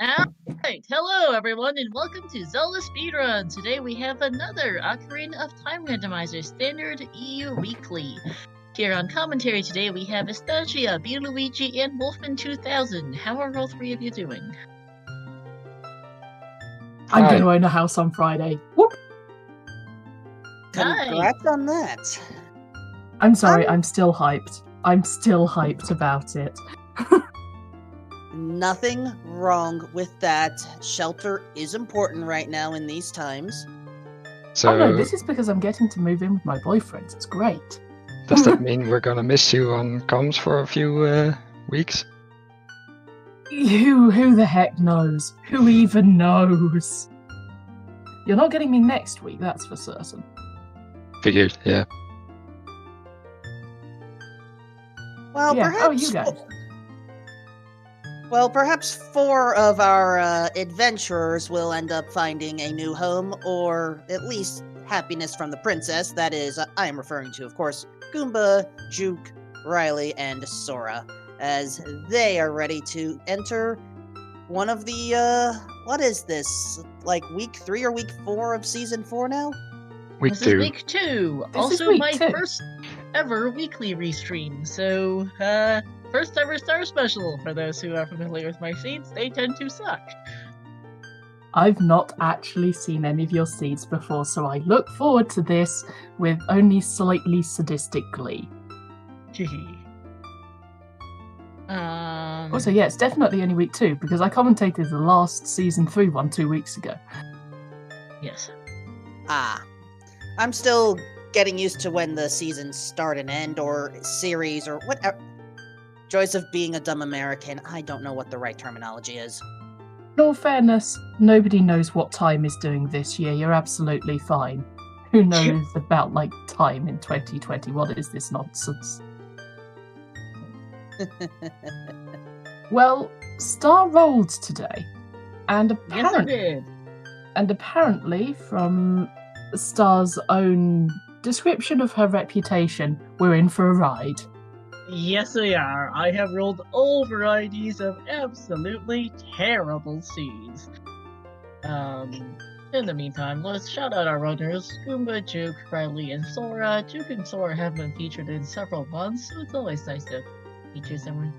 Alright, hello everyone and welcome to Zelda Speedruns. Today we have another Ocarina of Time Randomizer Standard EU Weekly. Here on commentary today we have Estacia, Luigi, and Wolfman 2000. How are all three of you doing? I'm going to own a house on Friday. Whoop! Congrats on that. I'm sorry, I'm still hyped. I'm still hyped about it. Nothing wrong with that. Shelter is important right now in these times. So, oh no, this is because I'm getting to move in with my boyfriend. It's great. Does that mean we're gonna miss you on comms for a few weeks? Who the heck knows? Who even knows? You're not getting me next week, that's for certain. Figured, yeah. Well, yeah. perhaps. Oh, you guys. Well, perhaps 4 of our adventurers will end up finding a new home, or at least happiness from the princess. That is, I am referring to, of course, Goomba, Juke, Riley, and Sora, as they are ready to enter one of the, what is this? Like week 3 or week 4 of season 4 now? Week This 2. is week 2. This also is week my 2. first ever weekly restream, so, first ever Star Special. For those who are familiar with my seeds, they tend to suck. I've not actually seen any of your seeds before, so I look forward to this with only slightly sadistic glee. Also, yeah, it's definitely only week 2, because I commentated the last season 3 one 2 weeks ago. Yes. I'm still getting used to when the seasons start and end, or series, or whatever. Joys of being a dumb American. I don't know what the right terminology is. In all fairness, nobody knows what time is doing this year. You're absolutely fine. Who knows about, like, time in 2020? What is this nonsense? Well, Star rolled today. And apparently, from Star's own description of her reputation, we're in for a ride. Yes, we are. I have rolled all varieties of absolutely terrible seeds. In the meantime, let's shout out our runners, Goomba, Juke, Riley, and Sora. Juke and Sora have been featured in several months, so it's always nice to feature someone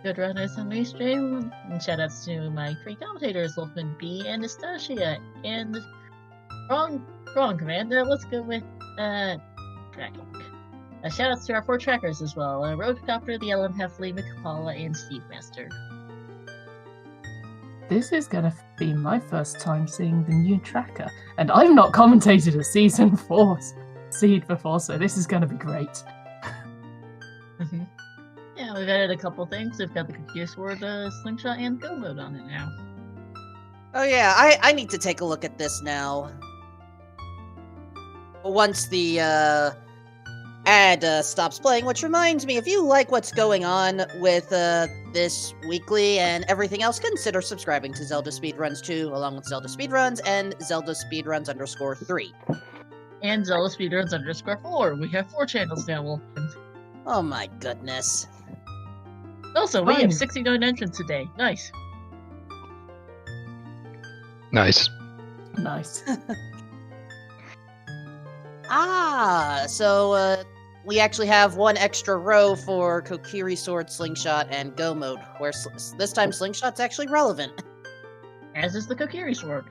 good runners on my stream. And shoutouts to my 3 commentators, Wolfman B and Estacia. And wrong command. Let's go with tracking. Shoutouts to our 4 trackers as well, Roadcopter, the Ellen Heffley, McPaula, and Steve Master. This is going to be my first time seeing the new tracker, and I've not commentated a season 4 seed before, so this is going to be great. Yeah, we've added a couple things. We've got the Confuse Word, Slingshot, and Go Mode on it now. Oh yeah, I need to take a look at this now. Once the ad stops playing, which reminds me, if you like what's going on with this weekly and everything else, consider subscribing to Zelda Speedruns 2, along with Zelda Speedruns and Zelda Speedruns _3. And Zelda Speedruns _4. We have 4 channels now, Wolfman. Oh my goodness. Also, we have 69 entrants today. Nice. Nice. So we actually have 1 extra row for Kokiri Sword, Slingshot, and Go Mode, where this time Slingshot's actually relevant. As is the Kokiri Sword.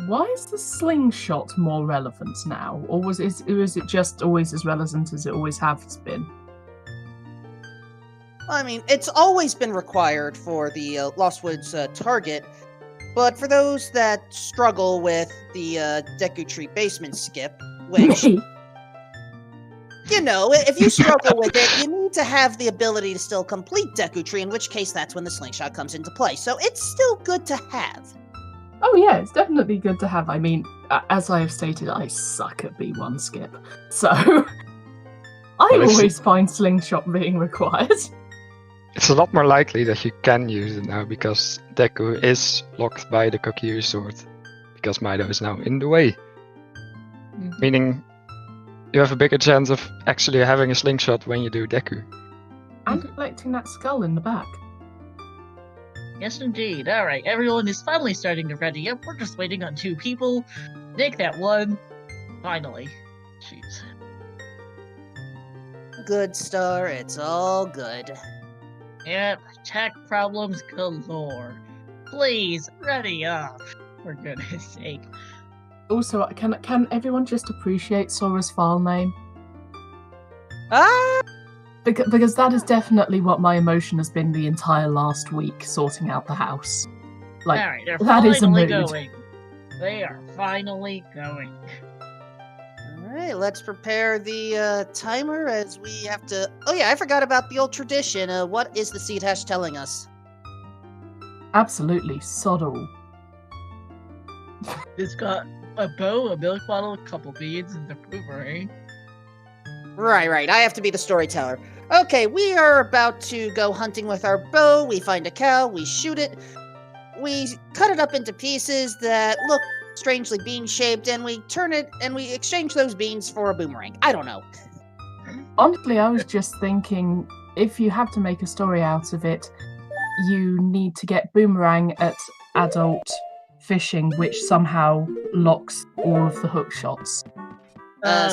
Why is the Slingshot more relevant now? Or was it just always as relevant as it always has been? I mean, it's always been required for the Lost Woods target, but for those that struggle with the Deku Tree basement skip, which, you know, if you struggle with it, you need to have the ability to still complete Deku Tree, in which case that's when the Slingshot comes into play. So it's still good to have. Oh yeah, it's definitely good to have. I mean, as I have stated, I suck at B1 skip, so I always find Slingshot being required. It's a lot more likely that you can use it now, because Deku is blocked by the Kokiri Sword, because Mido is now in the way. Meaning, you have a bigger chance of actually having a Slingshot when you do Deku. And collecting that skull in the back. Yes, indeed. All right, everyone is finally starting to ready up. We're just waiting on 2 people. Nick, that one. Finally. Jeez. Good, Star. It's all good. Yep, tech problems galore. Please, ready up. For goodness sake. Also, can everyone just appreciate Sora's file name? Ah! Because that is definitely what my emotion has been the entire last week, sorting out the house. Like, All right, they're that is a finally mood. going. They are finally going. Alright, let's prepare the timer as we have to... Oh yeah, I forgot about the old tradition. What is the seed hash telling us? Absolutely, sod all. It's got a bow, a milk bottle, a couple beads, and the boomerang. Right. I have to be the storyteller. Okay, we are about to go hunting with our bow. We find a cow, we shoot it, we cut it up into pieces that look strangely bean-shaped, and we turn it, and we exchange those beans for a boomerang. I don't know. Honestly, I was just thinking, if you have to make a story out of it, you need to get boomerang at adult fishing, which somehow locks all of the hook shots.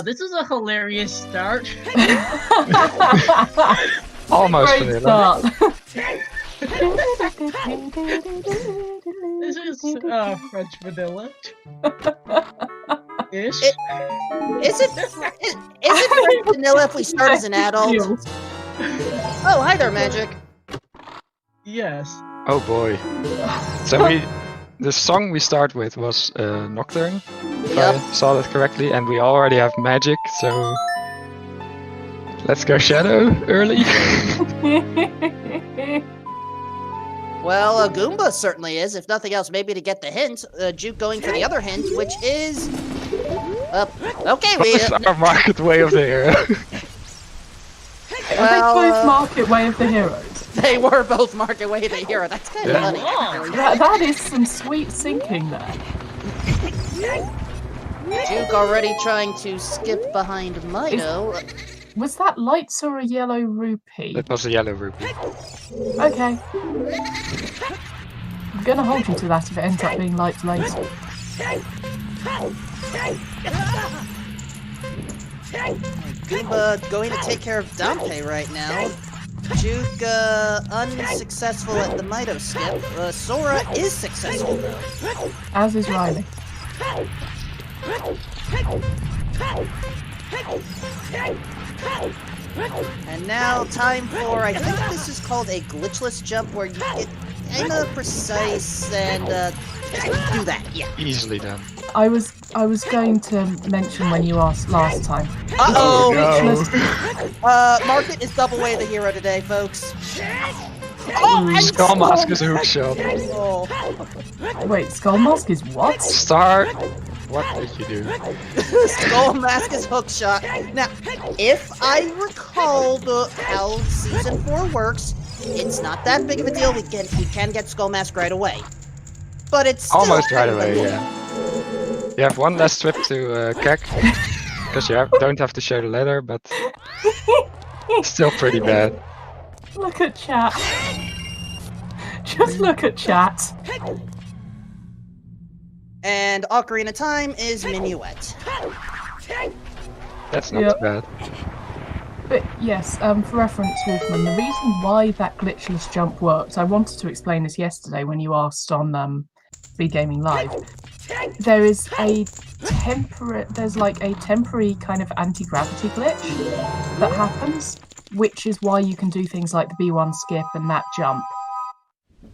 This is a hilarious start. Almost Great vanilla. start. This is French vanilla. Ish. Is it French vanilla if we start as an adult? Oh, hi there, Magic. Yes. Oh boy. So the song we start with was Nocturne, if I saw that correctly, and we already have magic, so let's go Shadow early. Well, Goomba certainly is. If nothing else, maybe to get the hint. Juke going for the other hint, which is... okay, we... What's our market way of the hero? Are they both market way of the heroes? They were both market way of the hero. That's kind of funny. That is some sweet sinking there. Juke already trying to skip behind Mido. Was that lights or a yellow rupee? It was a yellow rupee. Okay. I'm gonna hold you to that if it ends up being lights later. Goomba going to take care of Dante right now. Juke unsuccessful at the Mido skip. Sora is successful though. As is Riley. And now time for, I think this is called a glitchless jump, where you get kind of precise and just do that. Yeah. Easily done. I was going to mention when you asked last time. Uh-oh! No. Market is double way of the hero today, folks. Oh, and Skull Mask is a hook shot. Oh. Wait, Skull Mask is what? Star, what did you do? Skull Mask is hook shot. Now, if I recall how Season 4 works, it's not that big of a deal. We can get Skull Mask right away. But it's still Almost right away, yeah. You have one less trip to Kek, because you don't have to show the letter, but still pretty bad. Look at chat. Just look at chat. And Ocarina Time is Minuet. That's not too bad. But yes, for reference, Wolfman, the reason why that glitchless jump works, I wanted to explain this yesterday when you asked on Speed Gaming Live. There is there's like a temporary kind of anti-gravity glitch that happens, which is why you can do things like the B1 skip and that jump.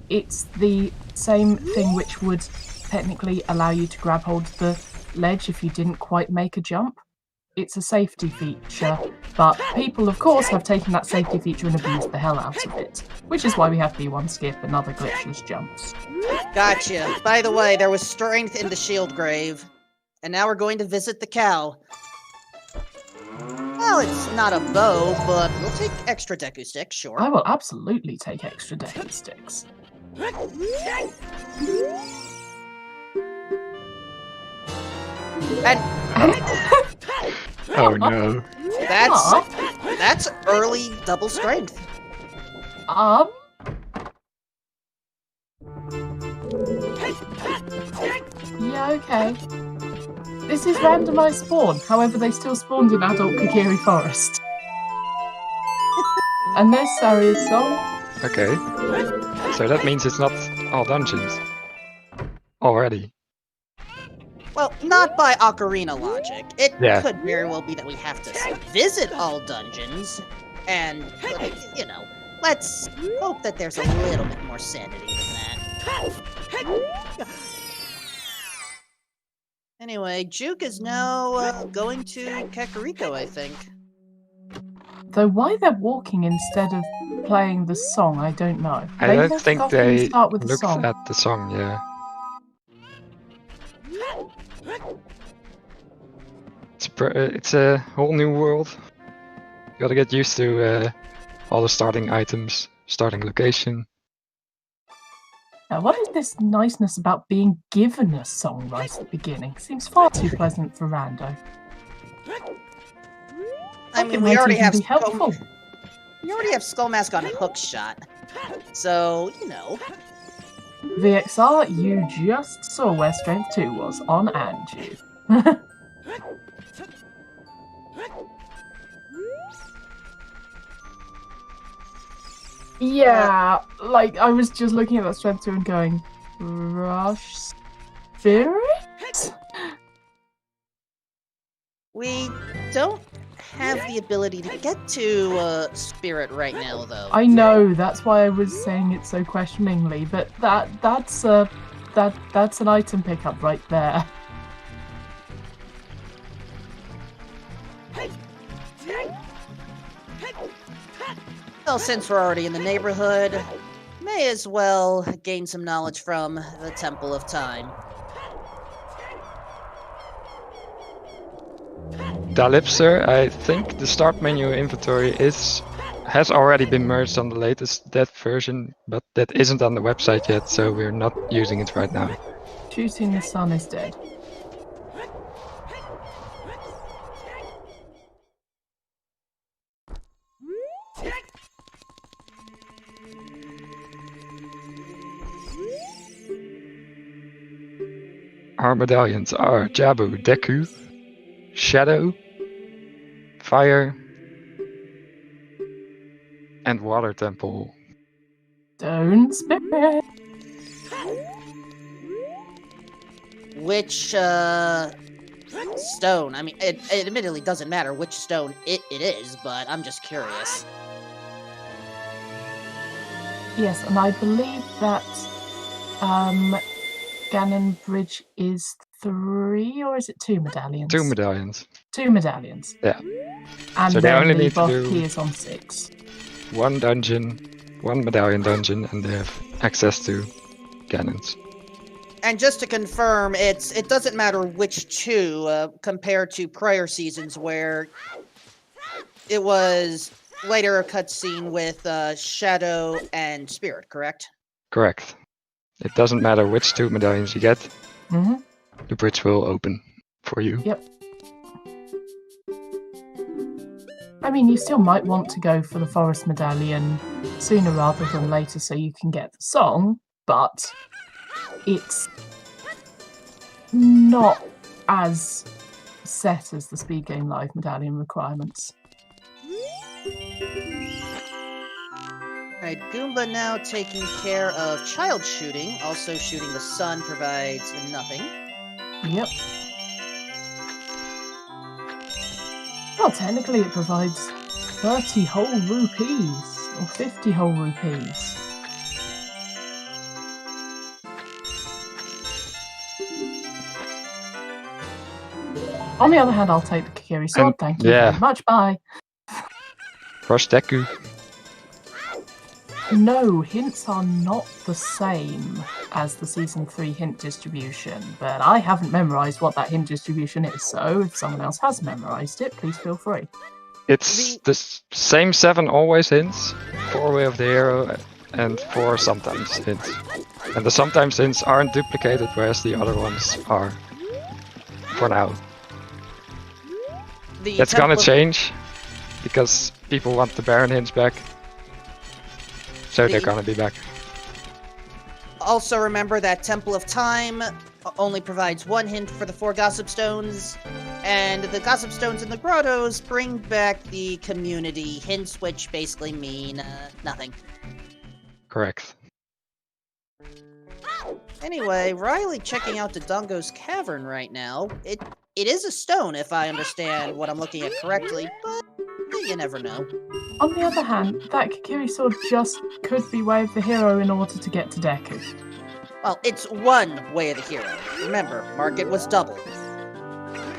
It's the same thing which would technically allow you to grab hold of the ledge if you didn't quite make a jump. It's a safety feature, but people, of course, have taken that safety feature and abused the hell out of it, which is why we have B1 skip and other glitchless jumps. Gotcha. By the way, there was strength in the shield grave, and now we're going to visit the cow. Well, it's not a bow, but we'll take extra Deku sticks, sure. I will absolutely take extra Deku sticks. And Oh no. that's early double strength. okay. This is randomized spawn. However, they still spawned in adult Kokiri Forest. And there's Saria's song. Okay. So that means it's not all dungeons. Already. Well, not by Ocarina logic. It Yeah. could very well be that we have to visit all dungeons, and, you know, let's hope that there's a little bit more sanity than that. Anyway, Juke is now going to Kakariko, I think. Though why they're walking instead of playing the song, I don't know. I Maybe don't they've think forgotten to they start with the looked song. at the song, yeah. It's a whole new world. You gotta get used to all the starting items, starting location. Now, what is this niceness about being given a song right at the beginning? Seems far too pleasant for Rando. I Like mean, it we might already even have be helpful. Skull Mask on Hookshot, so you know. VXR, you just saw where Strength 2 was on Anju. Yeah, like I was just looking at that Strength 2 and going, Rush Spirit? We don't have the ability to get to Spirit right now, though. I know, that's why I was saying it so questioningly, but that's an item pickup right there. Well, since we're already in the neighborhood, may as well gain some knowledge from the Temple of Time. Dalipser, I think the start menu inventory has already been merged on the latest dev version, but that isn't on the website yet, so we're not using it right now. Shooting the sun is dead. Our medallions are Jabu, Deku, Shadow, Fire, and Water Temple. Stone Spirit. Which, stone? I mean, it admittedly doesn't matter which stone it is, but I'm just curious. Yes, and I believe that Ganon Bridge is 3, or is it 2 medallions? 2 medallions. 2 medallions. Yeah. And So they then only the need to boss do- key is on 6. 1 dungeon, 1 medallion dungeon, and they have access to cannons. And just to confirm, it doesn't matter which 2 compared to prior seasons where it was later a cutscene with Shadow and Spirit, correct? Correct. It doesn't matter which 2 medallions you get, Mm-hmm. the bridge will open for you. Yep. I mean, you still might want to go for the Forest Medallion sooner rather than later so you can get the song, but it's not as set as the Speed Game Live medallion requirements. Alright, Goomba now taking care of child shooting. Also shooting the sun provides nothing. Yep. Well, technically it provides 30 whole rupees, or 50 whole rupees. On the other hand, I'll take the Kokiri sword, And- thank you yeah. very much, bye. Rush Deku. No, hints are not the same as the Season 3 hint distribution, but I haven't memorised what that hint distribution is, so if someone else has memorised it, please feel free. It's the same 7 always hints, 4 Way of the Hero, and 4 sometimes hints. And the sometimes hints aren't duplicated, whereas the other ones are. For now. That's gonna change, because people want the Baron hints back. So they're gonna be back. Also remember that Temple of Time only provides one hint for the 4 gossip stones, and the gossip stones in the grottos bring back the community hints, which basically mean nothing. Correct. Anyway, Riley checking out Dodongo's cavern right now. It is a stone, if I understand what I'm looking at correctly, but you never know. On the other hand, that Kikiri sword just could be Way of the Hero in order to get to Deku. Well, it's one Way of the Hero. Remember, market was double.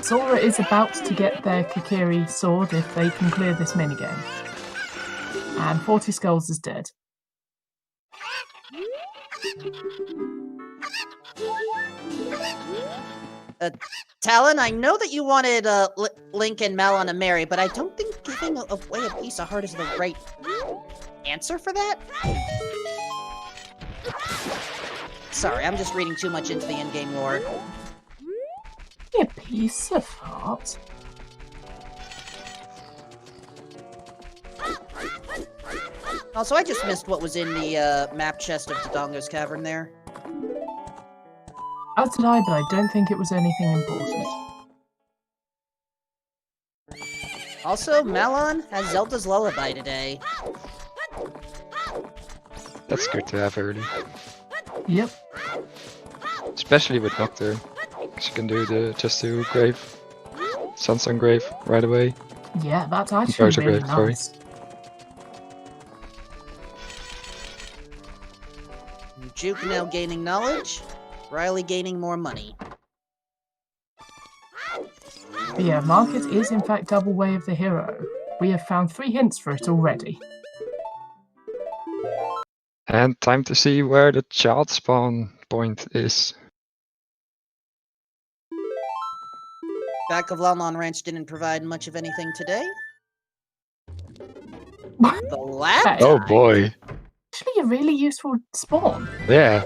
Sora is about to get their Kikiri sword if they can clear this minigame. And 40 Skulls is dead. Talon, I know that you wanted Link and Malon to marry, but I don't think giving away a piece of heart is the right answer for that. Sorry, I'm just reading too much into the in-game lore. A piece of heart? Also, I just missed what was in the map chest of Dodongo's cavern there. As did I, but I don't think it was anything important. Also, Malon has Zelda's Lullaby today. That's good to have early. Yep. Especially with Doctor. Because you can do the just do grave. Sunsun grave right away. Yeah, that's actually really nice. Juke now gaining knowledge. Riley gaining more money. But yeah, market is in fact double Way of the Hero. We have found 3 hints for it already. And time to see where the child spawn point is. Back of Lon Lon Ranch didn't provide much of anything today. The lab? Oh boy. Actually a really useful spawn. Yeah.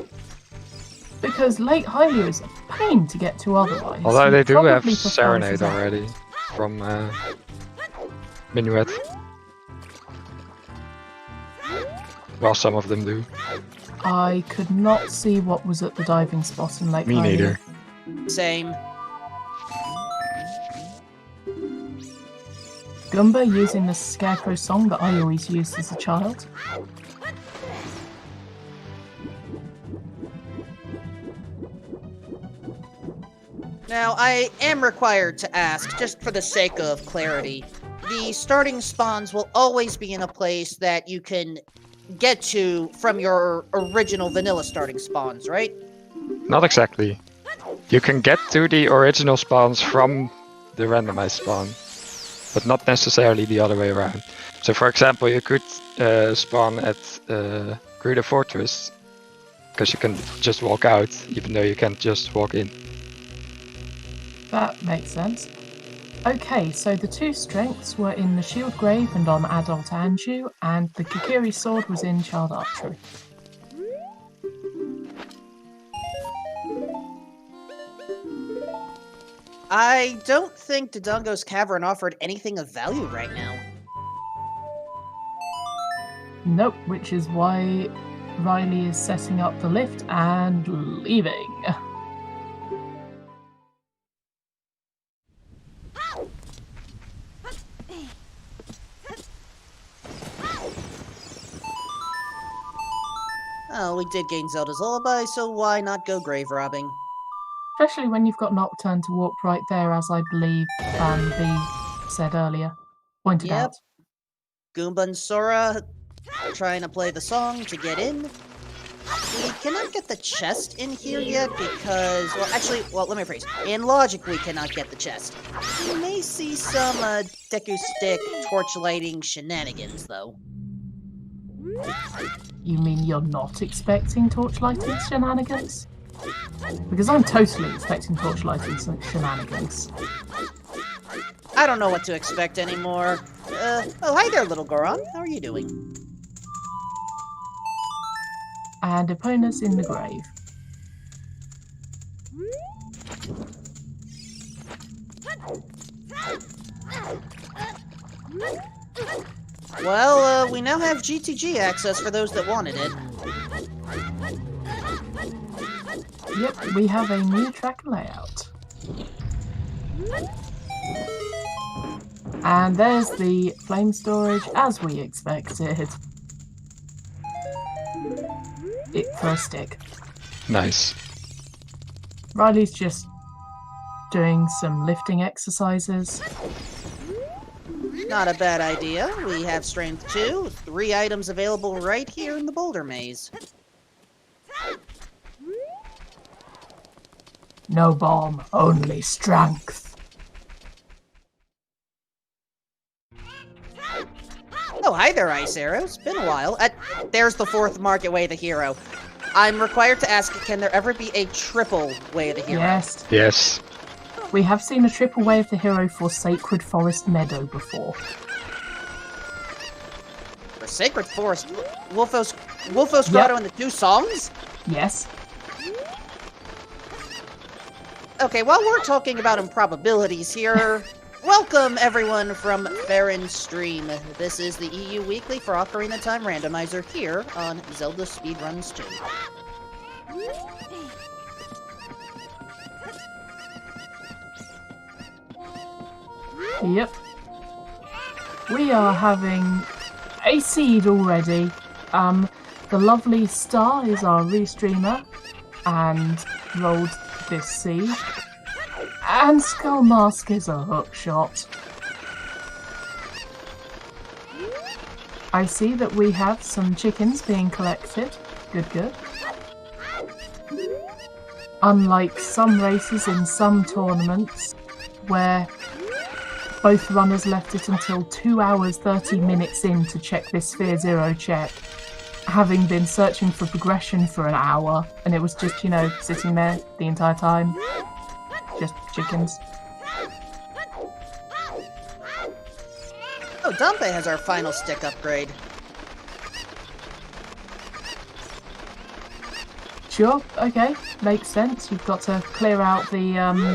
Because Lake Hylia is a pain to get to otherwise. Although they do have Probably prefer Serenade Suzanne. already from Minuet. Well, some of them do. I could not see what was at the diving spot in Lake Me Hylia. neither. Same. Goomba using the Scarecrow song that I always used as a child. Now, I am required to ask, just for the sake of clarity, the starting spawns will always be in a place that you can get to from your original vanilla starting spawns, right? Not exactly. You can get to the original spawns from the randomized spawn, but not necessarily the other way around. So for example, you could spawn at Gruda Fortress, because you can just walk out, even though you can't just walk in. That makes sense. Okay, so the 2 strengths were in the Shield Grave and on Adult Anju, and the Kikiri Sword was in Child Archery. I don't think Dodongo's Cavern offered anything of value right now. Nope, which is why Riley is setting up the lift and leaving. Oh, we did gain Zelda's Lullaby, so why not go grave robbing? Especially when you've got Nocturne to walk right there, as I believe B said earlier. Pointed Yep. out. Goomba and Sora trying to play the song to get in. We cannot get the chest in here yet because, well, let me rephrase. In logic, we cannot get the chest. We may see some Deku Stick torch lighting shenanigans, though. You mean you're not expecting torchlighting shenanigans? Because I'm totally expecting torchlighting shenanigans. I don't know what to expect anymore. Oh, hi there, little Goron. How are you doing? And Epona's in the grave. Well, we now have GTG access for those that wanted it. Yep, we have a new track layout. And there's the flame storage, as we expected. It for a stick. Nice. Riley's just doing some lifting exercises. Not a bad idea. We have strength 2, 3 items available right here in the boulder maze. No bomb, only strength. Oh, hi there, Ice Arrows. Been a while. There's the 4th Market Way of the Hero. I'm required to ask, can there ever be a triple Way of the Hero? Yes. Yes. We have seen a triple Way of the Hero for Sacred Forest Meadow before. For Sacred Forest? Wolfo's Grotto and the 2 songs? Yes. Okay, while we're talking about improbabilities here, welcome everyone from Farron Stream. This is the EU Weekly for Ocarina of Time Randomizer here on Zelda Speedruns 2. Yep. We are having a seed already. The lovely Star is our restreamer and rolled this seed. And Skull Mask is a hookshot. I see that we have some chickens being collected. Good, good. Unlike some races in some tournaments, where both runners left it until 2 hours 30 minutes in to check this Sphere Zero check, having been searching for progression for an hour, and it was just, you know, sitting there the entire time. Just chickens. Oh, Dumpe has our final stick upgrade. Sure, okay, makes sense. You've got to clear out the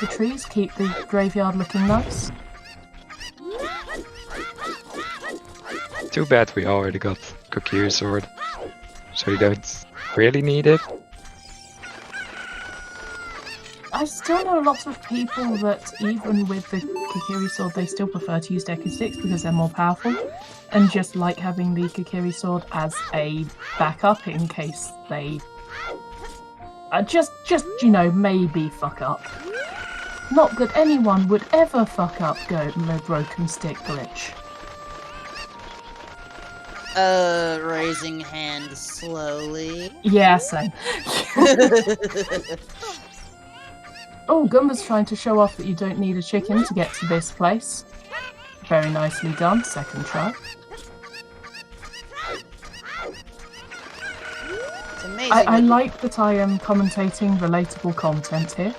trees, keep the graveyard looking nice. Too bad we already got Kokiri Sword, so you don't really need it. I still know a lot of people that even with the Kokiri Sword they still prefer to use Deku Sticks because they're more powerful and just like having the Kokiri Sword as a backup in case they just you know, maybe fuck up. Not that anyone would ever fuck up the broken stick glitch. Raising hand slowly. Yeah, same. Oh, Gumba's trying to show off that you don't need a chicken to get to this place. Very nicely done, second try. It's amazing. I like that I am commentating relatable content here.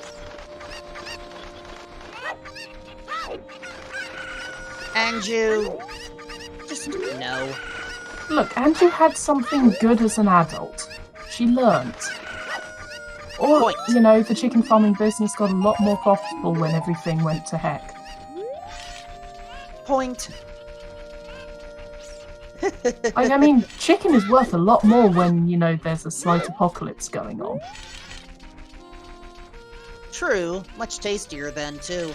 Anju, just no. Look, Anju had something good as an adult. She learnt. Or, Point. you know, the chicken farming business got a lot more profitable when everything went to heck. Point. I mean, chicken is worth a lot more when, you know, there's a slight apocalypse going on. True, much tastier then, too.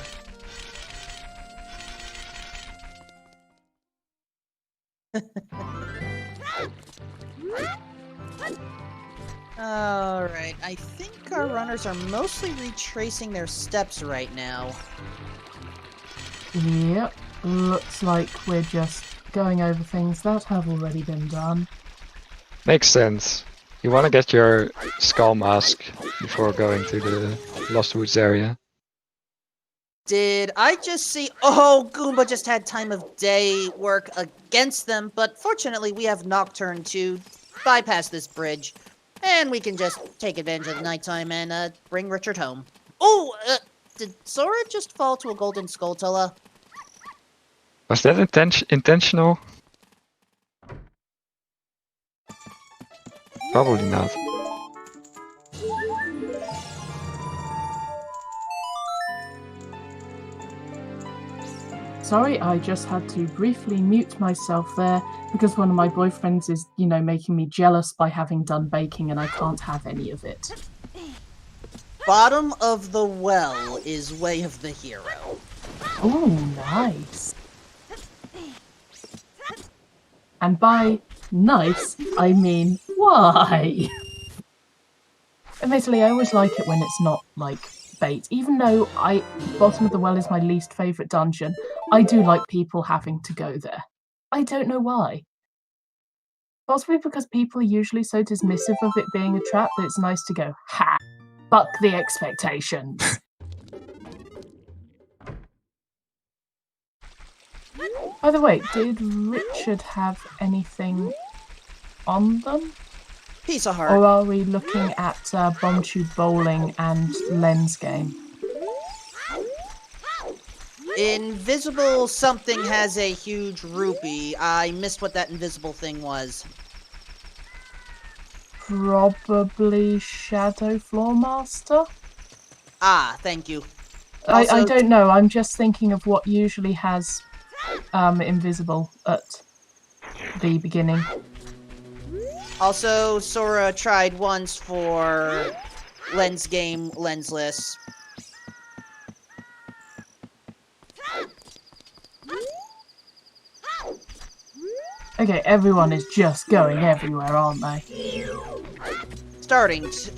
Alright, I think our runners are mostly retracing their steps right now. Yep, looks like we're just going over things that have already been done. Makes sense. You want to get your skull mask before going to the Lost Woods area. Did I just see... Oh, Goomba just had time of day work against them, but fortunately we have Nocturne to bypass this bridge. And we can just take advantage of the nighttime and bring Richard home. Oh, did Sora just fall to a golden Skulltula? Was that intentional? Probably not. Sorry, I just had to briefly mute myself there because one of my boyfriends is, making me jealous by having done baking and I can't have any of it. Bottom of the well is way of the hero. Oh, nice. And by nice, I mean why? Admittedly, I always like it when it's not, bait. Even though Bottom of the Well is my least favourite dungeon, I do like people having to go there. I don't know why. Possibly because people are usually so dismissive of it being a trap that it's nice to go, ha! Fuck the expectations. By the way, did Richard have anything on them? Piece of heart. Or are we looking at Bomb Tube Bowling and Lens Game? Invisible something has a huge rupee. I missed what that invisible thing was. Probably Shadow Floor Master? Ah, thank you. I Also- don't know, I'm just thinking of what usually has invisible at the beginning. Also, Sora tried once for Lens Game, Lensless. Okay, everyone is just going everywhere, aren't they? Starting to,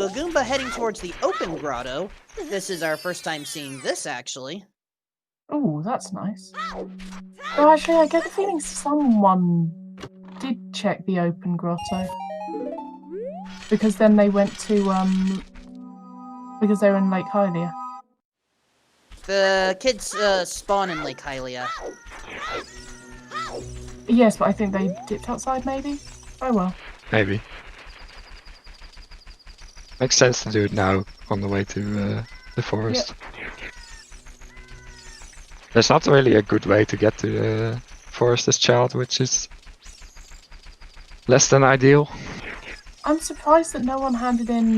a Goomba heading towards the open grotto. This is our first time seeing this, actually. Oh, that's nice. Oh, actually, I get the feeling someone did check the open grotto. Because then they went to, because they were in Lake Hylia. The kids spawn in Lake Hylia. Yes, but I think they dipped outside, maybe? Oh well. Maybe. Makes sense to do it now on the way to the forest. Yep. There's not really a good way to get to the forest as child, which is less than ideal. I'm surprised that no one handed in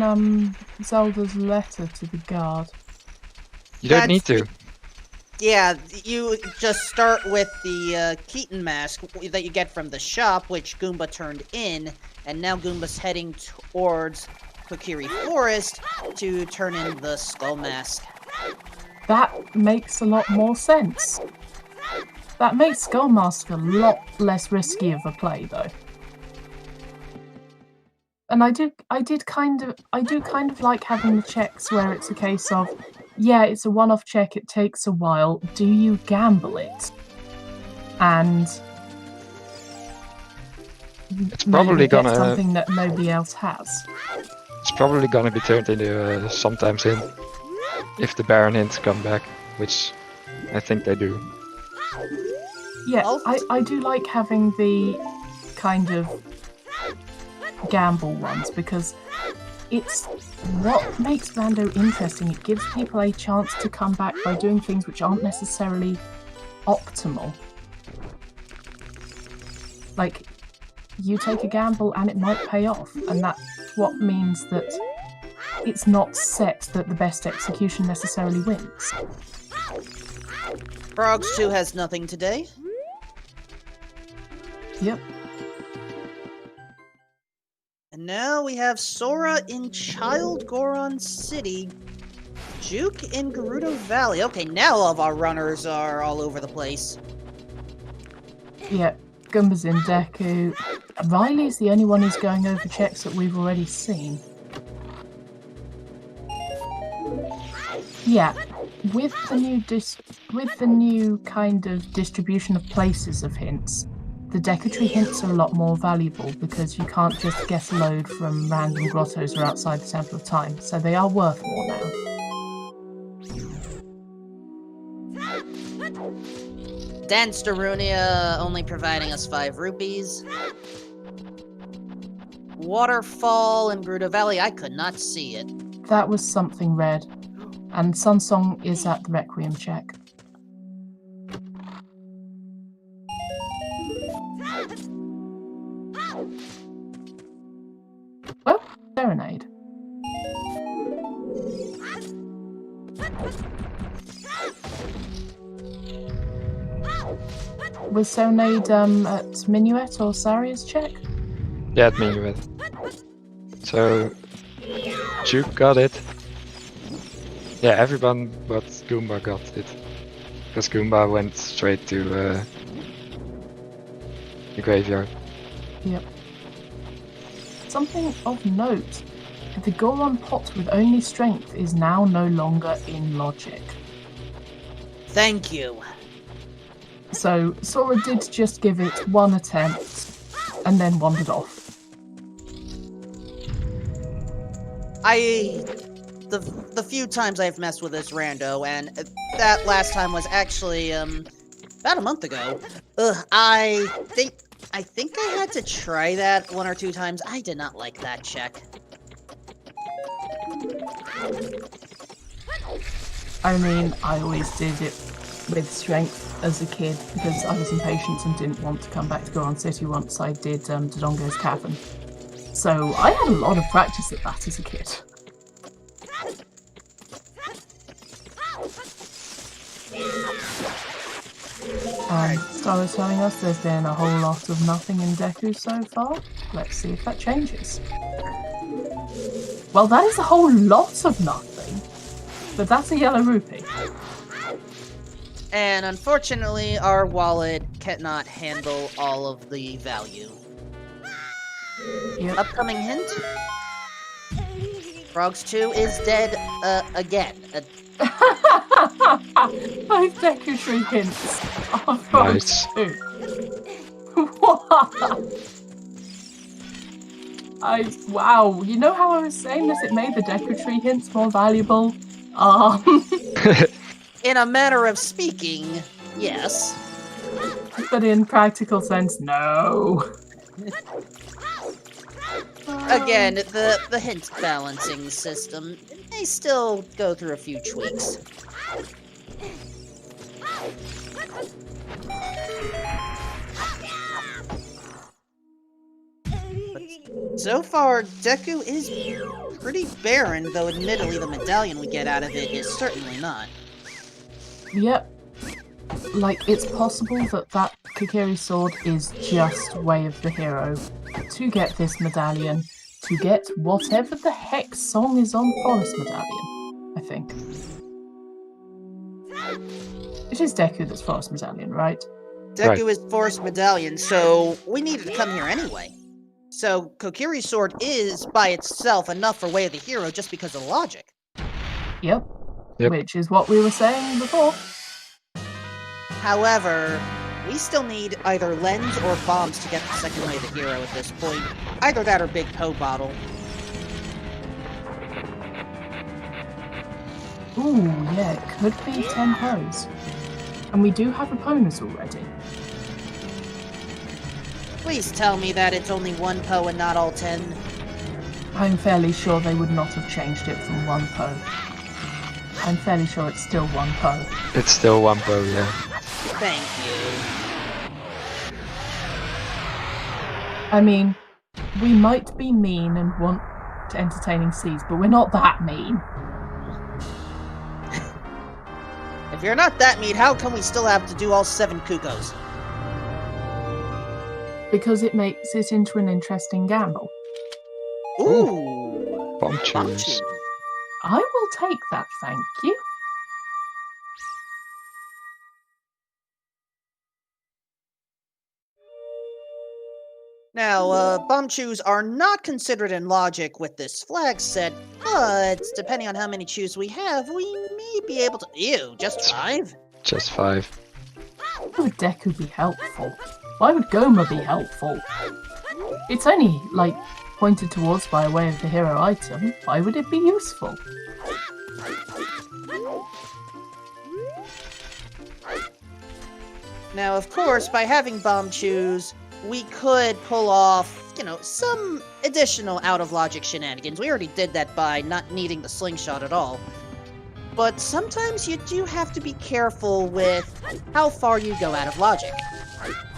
Zelda's letter to the guard. You don't need to. Yeah, you just start with the Keaton mask that you get from the shop, which Goomba turned in, and now Goomba's heading towards Kokiri Forest to turn in the skull mask. That makes a lot more sense. That makes Skull Mask a lot less risky of a play, though. And I do kind of like having the checks where it's a case of, yeah, it's a one-off check, it takes a while, do you gamble it? And It's probably maybe get gonna something that nobody else has. It's probably gonna be turned into sometimes in if the Baron hints come back, which I think they do. Yeah, I do like having the kind of gamble ones because it's what makes Rando interesting. It gives people a chance to come back by doing things which aren't necessarily optimal. Like, you take a gamble and it might pay off, and that's what means that it's not set that the best execution necessarily wins. Frogs 2 has nothing today. Yep. And now we have Sora in Child Goron City, Juke in Gerudo Valley. Okay, now all of our runners are all over the place. Yep. Goomba's in Deku. Riley's the only one who's going over checks that we've already seen. Yeah, with the new kind of distribution of places of hints, the Deku hints are a lot more valuable because you can't just get a load from random grottos or outside the Temple of Time, so they are worth more now. Dance Darunia only providing us 5 rupees. Waterfall in Gerudo Valley, I could not see it. That was something red. And Sunsong is at the Requiem check. Well, Serenade. Was Serenade at Minuet or Saria's check? Yeah, at Minuet. So, Juke got it. Yeah, everyone but Goomba got it. Because Goomba went straight to the graveyard. Yep. Something of note. The Goron pot with only strength is now no longer in logic. Thank you. So, Sora did just give it one attempt and then wandered off. The few times I've messed with this rando, and that last time was actually, about a month ago. I think I had to try that 1 or 2 times. I did not like that check. I mean, I always did it with strength as a kid because I was impatient and didn't want to come back to Goron City once I did Dodongo's Cavern. So I had a lot of practice at that as a kid. Star is telling us there's been a whole lot of nothing in Deku so far. Let's see if that changes. Well, that is a whole lot of nothing. But that's a yellow rupee. And unfortunately, our wallet cannot handle all of the value. Yep. Upcoming hint? Frogs 2 is dead, again. 5 Deku Tree hints are Frogs 2. What? Wow, you know how I was saying that it made the Deku Tree hints more valuable? In a manner of speaking, yes. But in practical sense, no. Again, the hint balancing system may still go through a few tweaks. But so far, Deku is pretty barren, though admittedly the medallion we get out of it is certainly not. Yep. Like, it's possible that that Kokiri sword is just Way of the Hero to get this medallion, to get whatever the heck song is on Forest Medallion, I think. It is Deku that's Forest Medallion, right? Deku is Forest Medallion, so we needed to come here anyway. So, Kokiri's sword is, by itself, enough for Way of the Hero just because of the logic. Yep. Which is what we were saying before. However, we still need either lens or bombs to get the second Way of the Hero at this point. Either that or Big Poe Bottle. Ooh, yeah, it could be 10 Poes. And we do have opponents already. Please tell me that it's only 1 Poe and not all 10. I'm fairly sure they would not have changed it from 1 Poe. I'm fairly sure it's still 1 Poe. It's still 1 Poe, yeah. Thank you. I mean, we might be mean and want entertaining C's, but we're not that mean. If you're not that mean, how come we still have to do all 7 Kukos? Because it makes it into an interesting gamble. Ooh! Bomb choose. I will take that, thank you. Now, bomb chews are not considered in logic with this flag set, but depending on how many chews we have, we may be able to— Ew, just 5? Just 5. Why would Deku be helpful? Why would Goma be helpful? It's only, like, pointed towards by way of the hero item. Why would it be useful? Now, of course, by having bomb chews, we could pull off, you know, some additional out-of-logic shenanigans. We already did that by not needing the slingshot at all. But sometimes you do have to be careful with how far you go out of logic.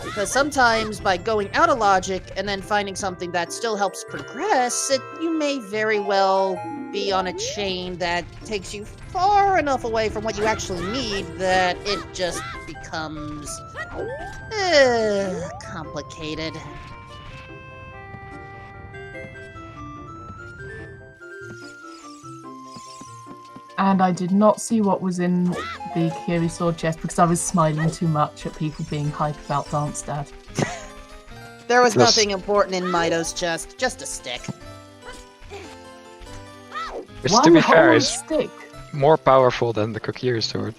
Because sometimes by going out of logic and then finding something that still helps progress, you may very well be on a chain that takes you far enough away from what you actually need that it just becomes complicated. And I did not see what was in the Kiri sword chest because I was smiling too much at people being hype about Dance Dad. There was Yes. nothing important in Mido's chest, just a stick. Which, One to be whole fair, is stick. more powerful than the Kokiri sword.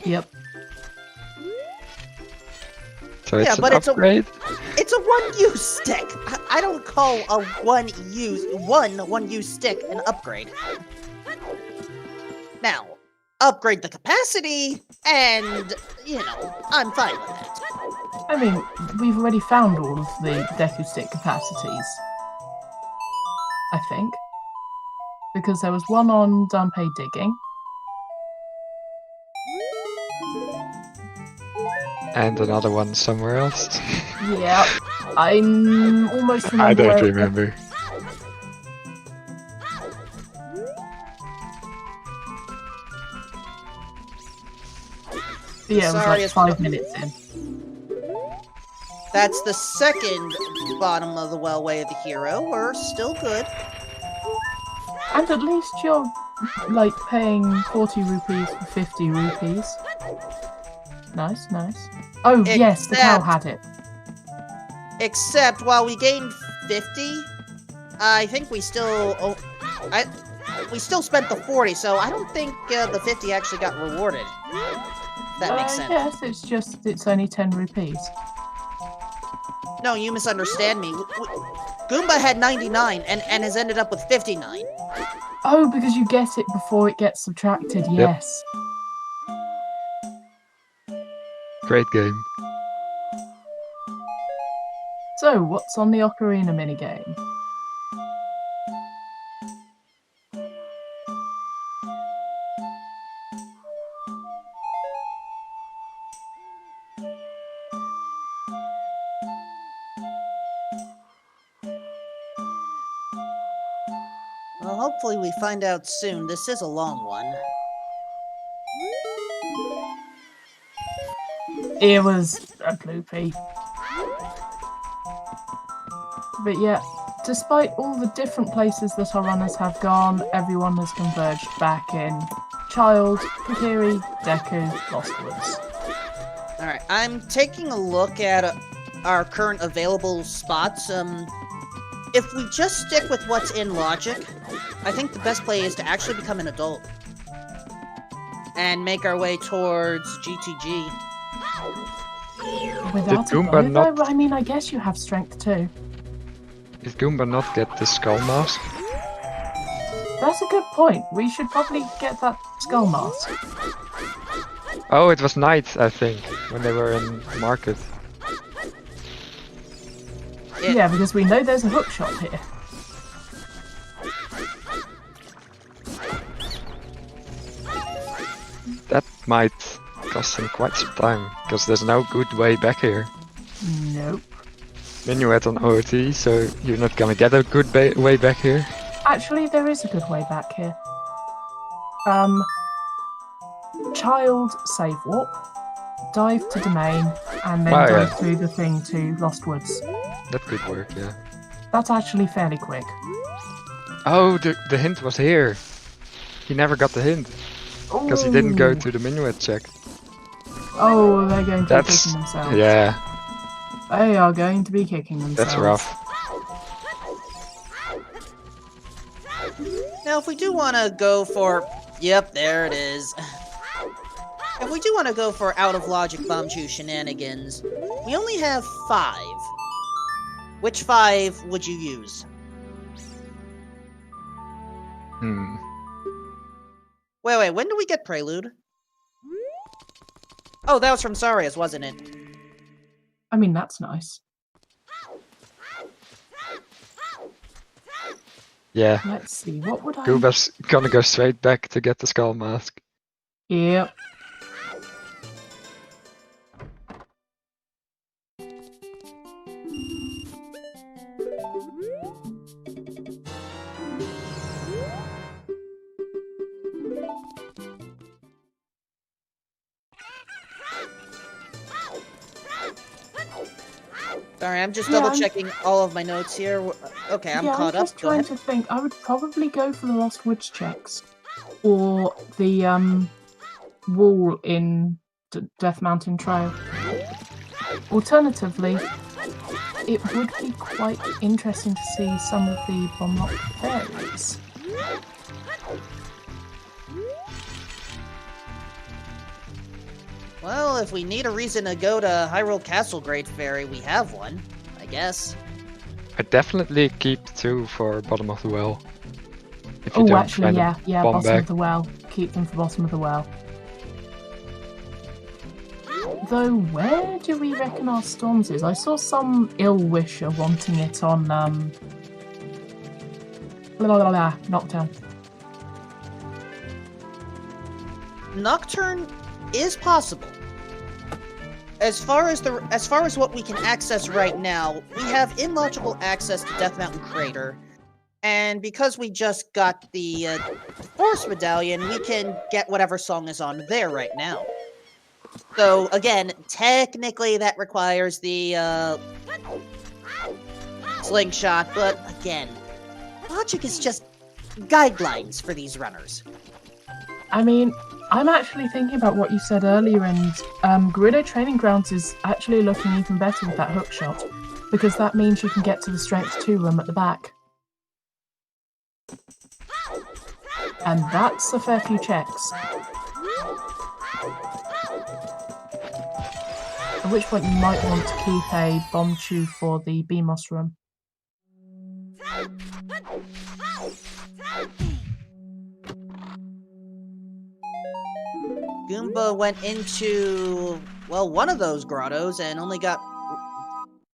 Yep. So it's Yeah, an but it's a- upgrade. It's a one-use stick. I don't call a one-use stick an upgrade. Now, upgrade the capacity, and I'm fine with that. I mean, we've already found all of the Deku stick capacities. I think. Because there was one on Dunpei digging. And another one somewhere else. Yeah, I'm almost remember I don't where remember. Yeah, it was Sorry, like it's 5 minutes in. That's the second bottom of the wellway of the hero. We're still good. And at least you're, like, paying 40 rupees for 50 rupees. Nice, nice. Oh, yes, the cow had it. Except while we gained 50, I think we still we still spent the 40, so I don't think the 50 actually got rewarded. That makes sense. Yes, it's only 10 rupees. No, you misunderstand me. Goomba had 99 and has ended up with 59. Oh, because you get it before it gets subtracted, yes. Great game. So, what's on the Ocarina minigame? Well, hopefully we find out soon. This is a long one. It was a bloopy. But yeah, despite all the different places that our runners have gone, everyone has converged back in Child, Kokiri, Deku, Lost Woods. Alright, I'm taking a look at our current available spots. If we just stick with what's in logic, I think the best play is to actually become an adult. And make our way towards GTG. Without a Goomba bow, not- though, I mean, I guess you have strength too. Did Goomba not get the skull mask? That's a good point. We should probably get that skull mask. Oh, it was night, I think, when they were in market. Yeah, because we know there's a hook shop here. That might cost him quite some time, because there's no good way back here. Nope. Minuet on OOT, so you're not gonna get a good way back here. Actually, there is a good way back here. Child save warp, dive to domain, and then Oh, go yeah. through the thing to Lost Woods. That could work, yeah. That's actually fairly quick. Oh, the hint was here. He never got the hint, because he didn't go Ooh. to the Minuet check. Oh, they're going to be That's... kicking themselves. yeah, They are going to be kicking themselves. that's rough. Now, if we do want to go for... Yep, there it is. If we do want to go for out-of-logic Bombchu shenanigans, we only have 5. Which 5 would you use? Wait, when do we get Prelude? Oh, that was from Sarius, wasn't it? I mean, that's nice. Yeah, Let's see, what would I... Goomba's gonna go straight back to get the skull mask. Yep. Sorry, I'm just Yeah, double checking all of my notes here. Okay, I'm caught I'm up. just Go trying ahead. to think. I would probably go for the Lost Woods checks. Or the wall in Death Mountain Trail. Alternatively, it would be quite interesting to see some of the Bomb-Lock fairies. Well, if we need a reason to go to Hyrule Castle Great Fairy, we have one, I guess. I definitely keep 2 for bottom of the well. If you Oh, don't actually, find a yeah, bomb bottom bag. of the well. Keep them for bottom of the well. Though, where do we reckon our storms is? I saw some ill-wisher wanting it on, Nocturne. Nocturne is possible. As far as what we can access right now, we have illogical access to Death Mountain Crater. And because we just got the Forest Medallion, we can get whatever song is on there right now. So, again, technically that requires the slingshot, but again, logic is just guidelines for these runners. I mean, I'm actually thinking about what you said earlier, and Gerudo Training Grounds is actually looking even better with that hook shot, because that means you can get to the Strength 2 room at the back. And that's a fair few checks. At which point you might want to keep a bomb chew for the BMOS room. Goomba went into, well, one of those grottos and only got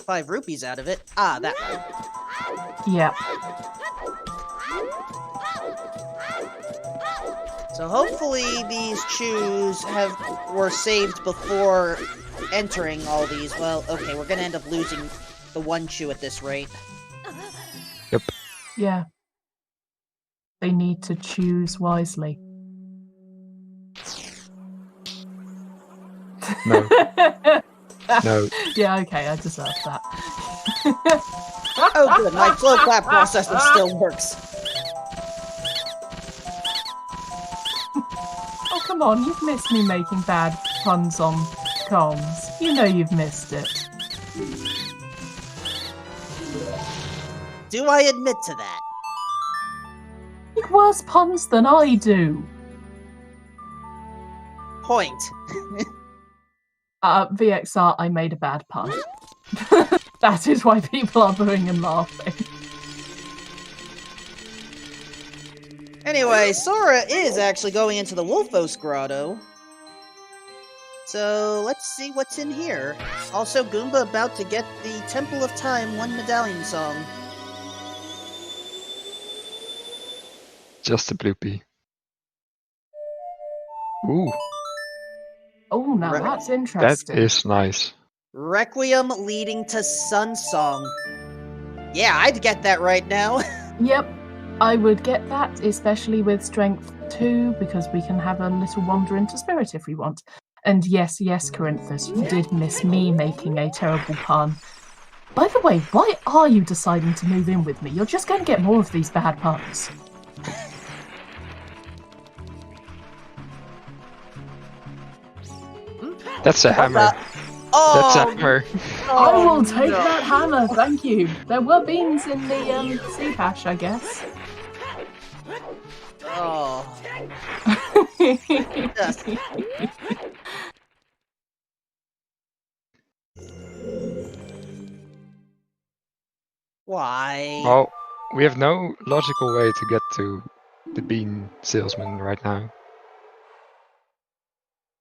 5 rupees out of it. Ah, that one. Yeah. So hopefully these chews were saved before entering all these. Well, okay, we're gonna end up losing the 1 chew at this rate. Yep. Yeah. They need to choose wisely. No. No. Yeah, okay, I deserve that. Oh good, my flow clap processor still works. Oh, come on, you've missed me making bad puns on comms. You know you've missed it. Do I admit to that? Make worse puns than I do. Point. VXR, I made a bad pun. That is why people are booing and laughing. Anyway, Sora is actually going into the Wolfos Grotto. So, let's see what's in here. Also, Goomba about to get the Temple of Time 1 medallion song. Just a bloopy. Ooh, Oh, now Right. that's that interesting. is nice. Requiem leading to Sun Song. Yeah, I'd get that right now. Yep, I would get that, especially with Strength 2, because we can have a little wander into Spirit if we want. And yes, Corinthus, you did miss me making a terrible pun. By the way, why are you deciding to move in with me? You're just going to get more of these bad puns. That's a hammer. Oh, That's a hammer. I will take no. that hammer, thank you. There were beans in the sea hash, I guess. Oh. Just- Why? Well, we have no logical way to get to the bean salesman right now.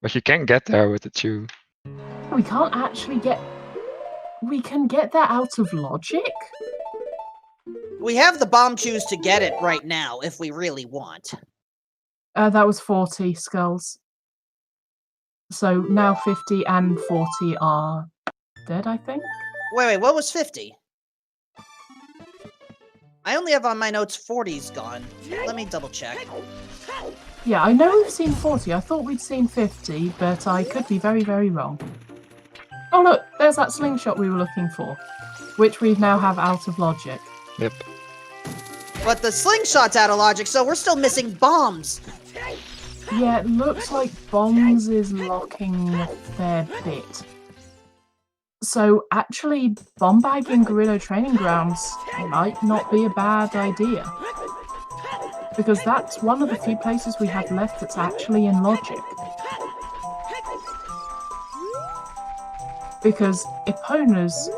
But you can get there with the chew. We can't actually get... We can get that out of logic? We have the bomb chews to get it right now, if we really want. That was 40 skulls. So now 50 and 40 are dead, I think? Wait, what was 50? I only have on my notes 40's gone. Let me double check. Yeah, I know we've seen 40. I thought we'd seen 50, but I could be very, very wrong. Oh look, there's that slingshot we were looking for, which we now have out of logic. Yep. But the slingshot's out of logic, so we're still missing bombs. Yeah, it looks like bombs is locking a fair bit. So actually, bomb bagging Gerudo Training Grounds might not be a bad idea. Because that's one of the few places we have left that's actually in logic. Because Epona's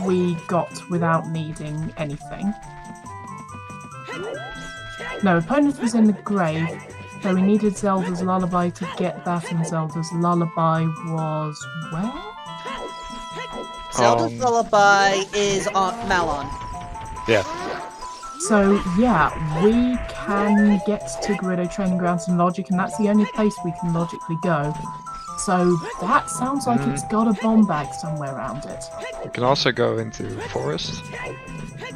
we got without needing anything. No, Epona's was in the grave, so we needed Zelda's Lullaby to get that, and Zelda's Lullaby was where? Zelda's Lullaby is on Malon. Yeah. So yeah, we can get to Gerudo Training Grounds in logic, and that's the only place we can logically go. So that sounds like it's got a bomb bag somewhere around it. You can also go into forest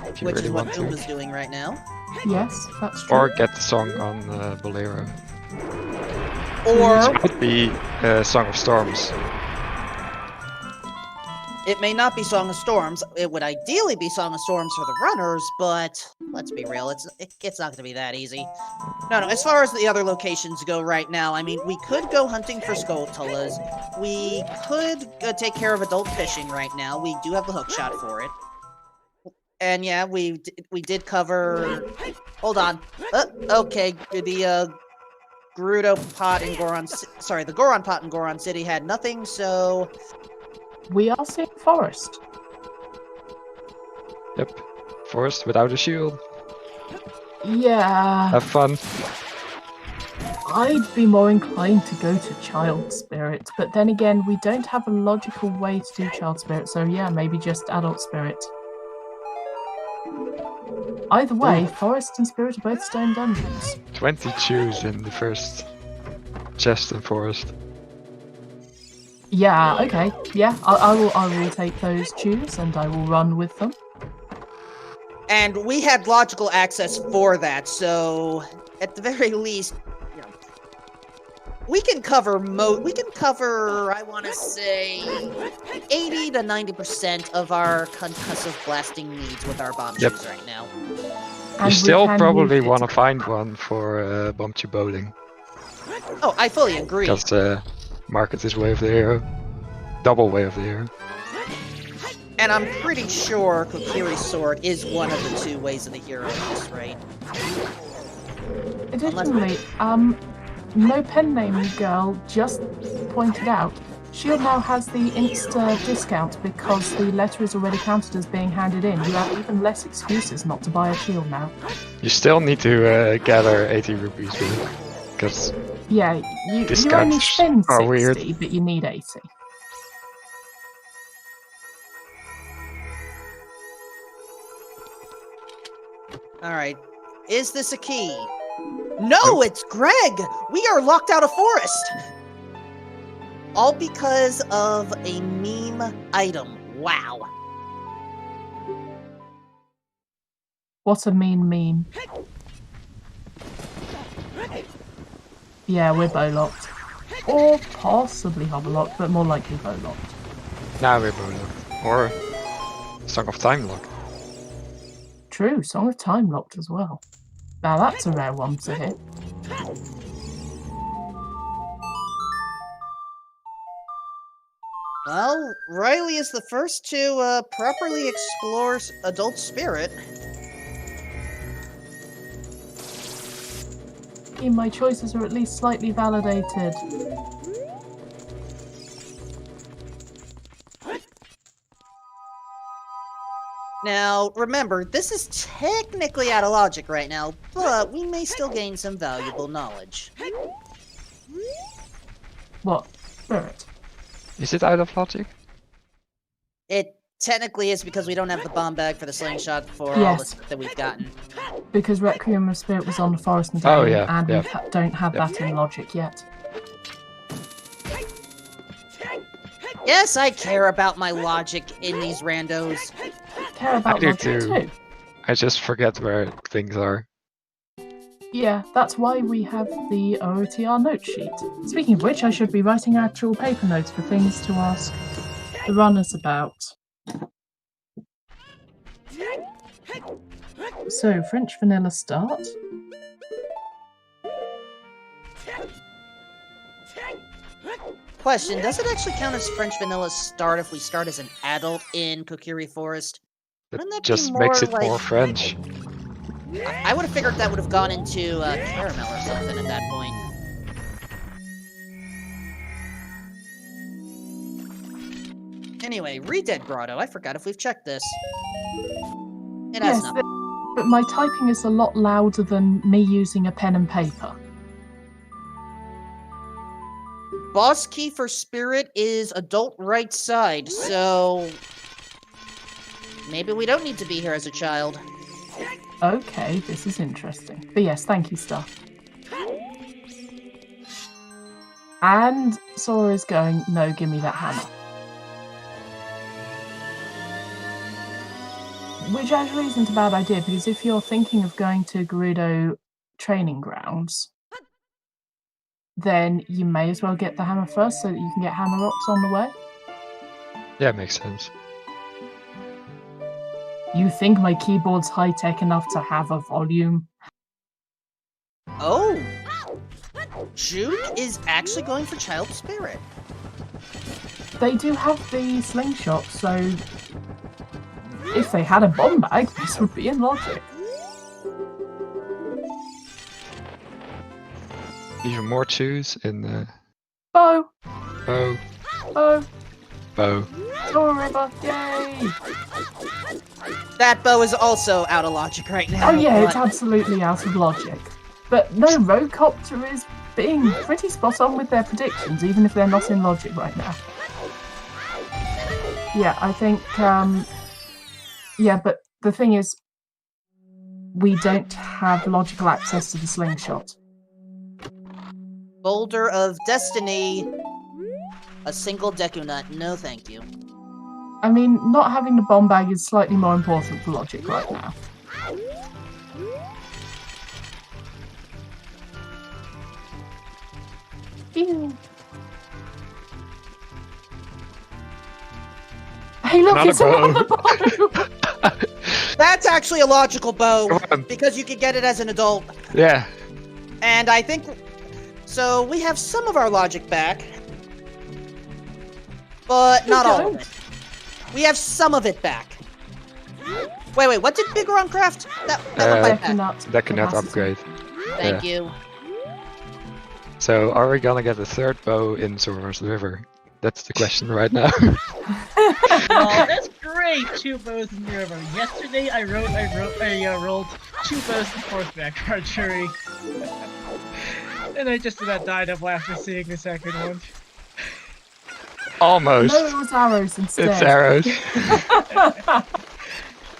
if you Which really is what want to. Goomba's doing right now. Yes, that's true. Or get the song on Bolero. Or It could be Song of Storms. it may not be Song of Storms. It would ideally be Song of Storms for the runners, but let's be real, it's not going to be that easy. No, as far as the other locations go right now, I mean, we could go hunting for Skulltulas. We could take care of adult fishing right now. We do have the hook shot for it. And yeah, we did cover... Hold on. Okay, the Gerudo pot in Goron... Sorry, the Goron pot in Goron City had nothing, so... We are seeing forest. Yep. Forest without a shield. Yeah. Have fun. I'd be more inclined to go to Child Spirit, but then again, we don't have a logical way to do Child Spirit, so yeah, maybe just Adult Spirit. Either way, Forest and Spirit are both stone dungeons. 20 chews in the first chest in forest. Yeah, okay. Yeah, I will take those chews and I will run with them. And we had logical access for that, so at the very least, you know, we can cover I want to say 80 to 90% of our concussive blasting needs with our bomb shoes right now. And You still can probably use it want to find one for Bumpty Bowling. Oh, I fully agree. Because Market is way of the hero. Double way of the hero. And I'm pretty sure Kokiri's sword is one of the two ways of the hero in this, right? Additionally, no pen name girl just pointed out, Shield now has the Insta discount because the letter is already counted as being handed in. You have even less excuses not to buy a shield now. You still need to gather 80 rupees for it. Because yeah, you only discounts spend 60, are weird. but you need 80. Alright. Is this a key? No, it's Greg! We are locked out of forest! All because of a meme item. Wow. What a mean meme. Yeah, we're bow-locked. Or possibly hover-locked, but more likely bow-locked. Now we're both locked. Or Song of Time locked. True, Song of Time locked as well. Now that's a rare one to hit. Well, Riley is the first to properly explore Adult Spirit. My choices are at least slightly validated. Now, remember, this is technically out of logic right now, but we may still gain some valuable knowledge. What? Spirit? Is it out of logic? It technically is because we don't have the bomb bag for the slingshot for all the Yes. stuff that we've gotten. Because Requiem of Spirit was on the Forest Medallion, Oh, yeah, and yeah. we don't have that in logic yet. Yes, I care about my logic in these randos. Care about I do logic too. I just forget where things are. Yeah, that's why we have the OoTR note sheet. Speaking of which, I should be writing actual paper notes for things to ask the runners about. So, French vanilla start. Question, does it actually count as French vanilla start if we start as an adult in Kokiri Forest? That Wouldn't that be just makes more it more like- French. I would have figured that would have gone into caramel or something at that point. Anyway, Redead Grotto, I forgot if we've checked this. It has not. But my typing is a lot louder than me using a pen and paper. Boss key for spirit is adult right side, so maybe we don't need to be here as a child. Okay, this is interesting. But yes, thank you, Star. And Sora's going, no, give me that hammer. Which actually isn't a bad idea, because if you're thinking of going to Gerudo training grounds, then you may as well get the hammer first so that you can get hammer rocks on the way. Yeah, makes sense. You think my keyboard's high-tech enough to have a volume? Oh! Juke is actually going for child spirit. They do have the slingshot, so if they had a bomb bag, this would be in logic. Even more choose in the Bow! bow, Bow! bow. Sora River! Yay! That bow is also out of logic right now. Oh yeah, it's but- absolutely out of logic. But no, Roadcopter is being pretty spot on with their predictions, even if they're not in logic right now. Yeah, I think, yeah, but the thing is, we don't have logical access to the slingshot. Boulder of Destiny. A single Deku Nut. No, thank you. I mean, not having the bomb bag is slightly more important for logic right now. Ew. Hey, look, Another it's another bow! That's actually a logical bow, Come on. because you could get it as an adult. Yeah, And I think... So, we have some of our logic back. But not all of it. We have some of it back. Wait, what did Bigoron craft? That went right back. that cannot upgrade. Thank you. So are we gonna get a third bow in Sora's River? That's the question right now. Oh, that's great! 2 bows in the river. Yesterday I rolled 2 bows in horseback archery. And I just about died of laughter seeing the second one. Almost. No, it was arrows instead. It's arrows.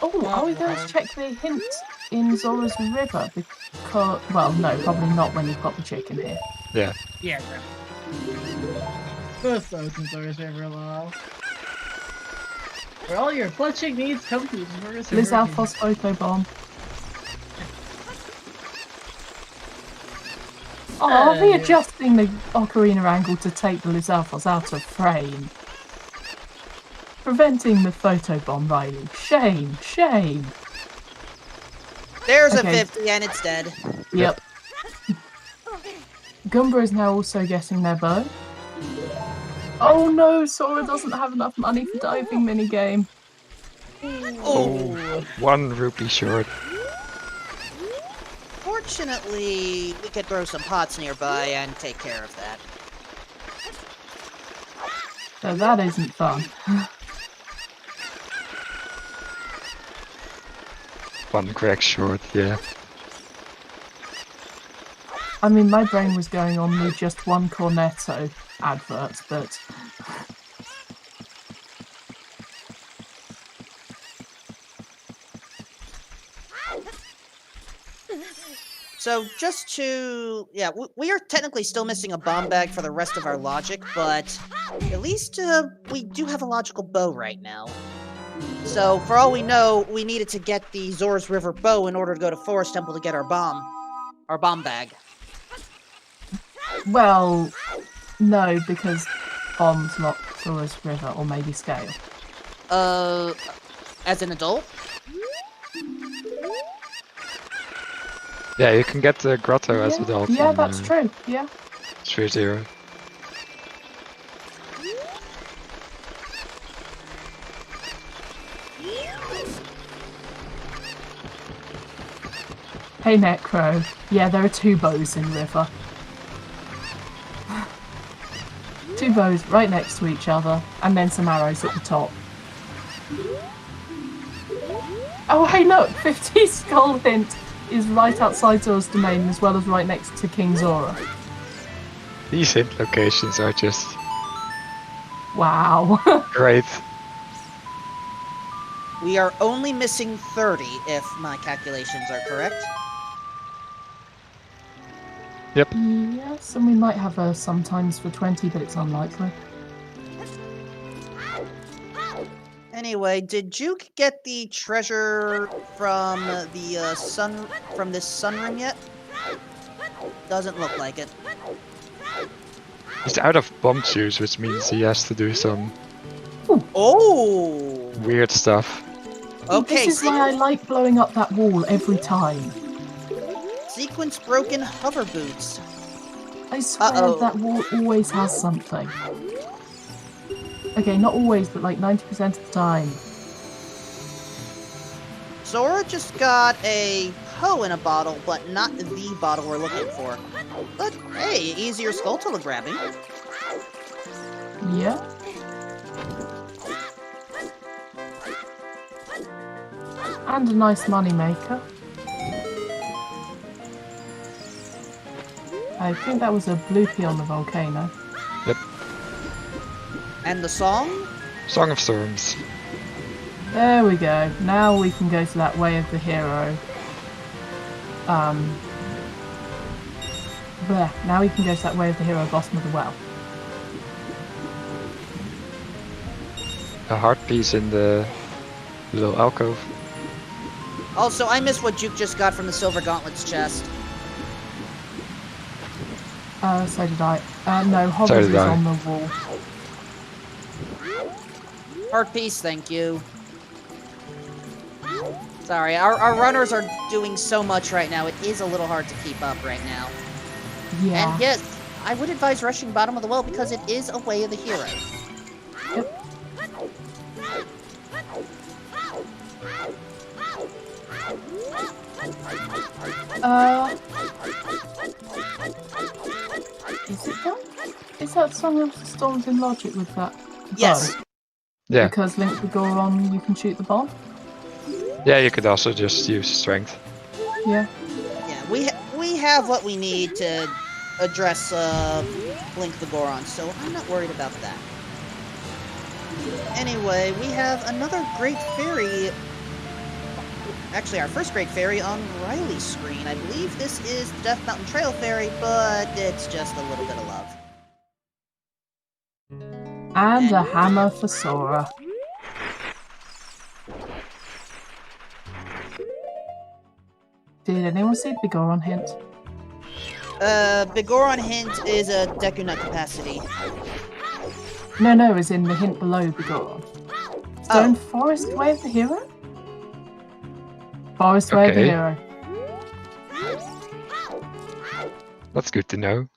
Oh, are we going to check the hint in Zora's River? Because, well, no, probably not when you've got the chicken here. Yeah. Yeah, bro. Both bows in Zora's River, lol. For all your fletching needs, come to Zora's River. Liz Alphonse Photobomb. Oh, readjusting the ocarina angle to take the Liz Alphonse out of frame. Preventing the photobomb, Riley. Shame, shame. There's Okay. a 50 and it's dead. Yep. Goomba is now also getting their bow. Oh no, Sora doesn't have enough money for diving minigame. Oh. 1 rupee short. Fortunately, we could throw some pots nearby and take care of that. So that isn't fun. 1 crack short, yeah. I mean, my brain was going on with just one Cornetto advert, but... So, just to... Yeah, we are technically still missing a bomb bag for the rest of our logic, but at least we do have a logical bow right now. So, for all we know, we needed to get the Zora's River bow in order to go to Forest Temple to get our bomb. Our bomb bag. Well, no, because bombs, not Sora's River, or maybe Scale. As an adult? Yeah, you can get the grotto as adult. Yeah, in, that's true. Yeah. Sphere Zero. Hey, Necro. Yeah, there are 2 bows in River. 2 bows right next to each other, and then some arrows at the top. Oh, hey, look! 50 Skull Hint is right outside Zora's domain, as well as right next to King Zora. These hint locations are just Wow. great. We are only missing 30, if my calculations are correct. Yes, and we might have sometimes for 20, but it's unlikely. Anyway, did Juke get the treasure from the from this sunroom yet? Doesn't look like it. He's out of bomb juice, which means he has to do some Oh! weird stuff. Okay, This is why I like blowing up that wall every time. sequence broken hover boots. I swear that wall always has something. Okay, not always, but like 90% of the time. Zora just got a hoe in a bottle, but not the bottle we're looking for. But hey, easier skull grabbing. Yeah. And a nice money maker. I think that was a bloopy on the volcano. Yep. And the song? Song of Storms. There we go. Now we can go to that Way of the Hero. Now we can go to that Way of the Hero bottom of the well. A heart piece in the little alcove. Also, I missed what Juke just got from the Silver Gauntlets chest. So did I. No, So Hovers did is I. on the wall. Heart piece, thank you. Sorry, our runners are doing so much right now, it is a little hard to keep up right now. Yeah. And yes, I would advise rushing bottom of the well because it is a Way of the Hero. Yep. Is it that? Is that Song of the Storms in logic with that? Yes. bow? Yeah. Because Link the Goron, you can shoot the bomb? Yeah, you could also just use strength. Yeah. Yeah, we have what we need to address Link the Goron, so I'm not worried about that. Anyway, we have another Great Fairy. Actually, our first Great Fairy on Riley's screen. I believe this is the Death Mountain Trail Fairy, but it's just a little bit of love. And a hammer for Sora. Did anyone see the Goron hint? Bigoron hint is a Deku Nut capacity. No, as in the hint below Bigoron. Stone Forest Way of the Hero? Forest Way of the Okay. Hero. That's good to know.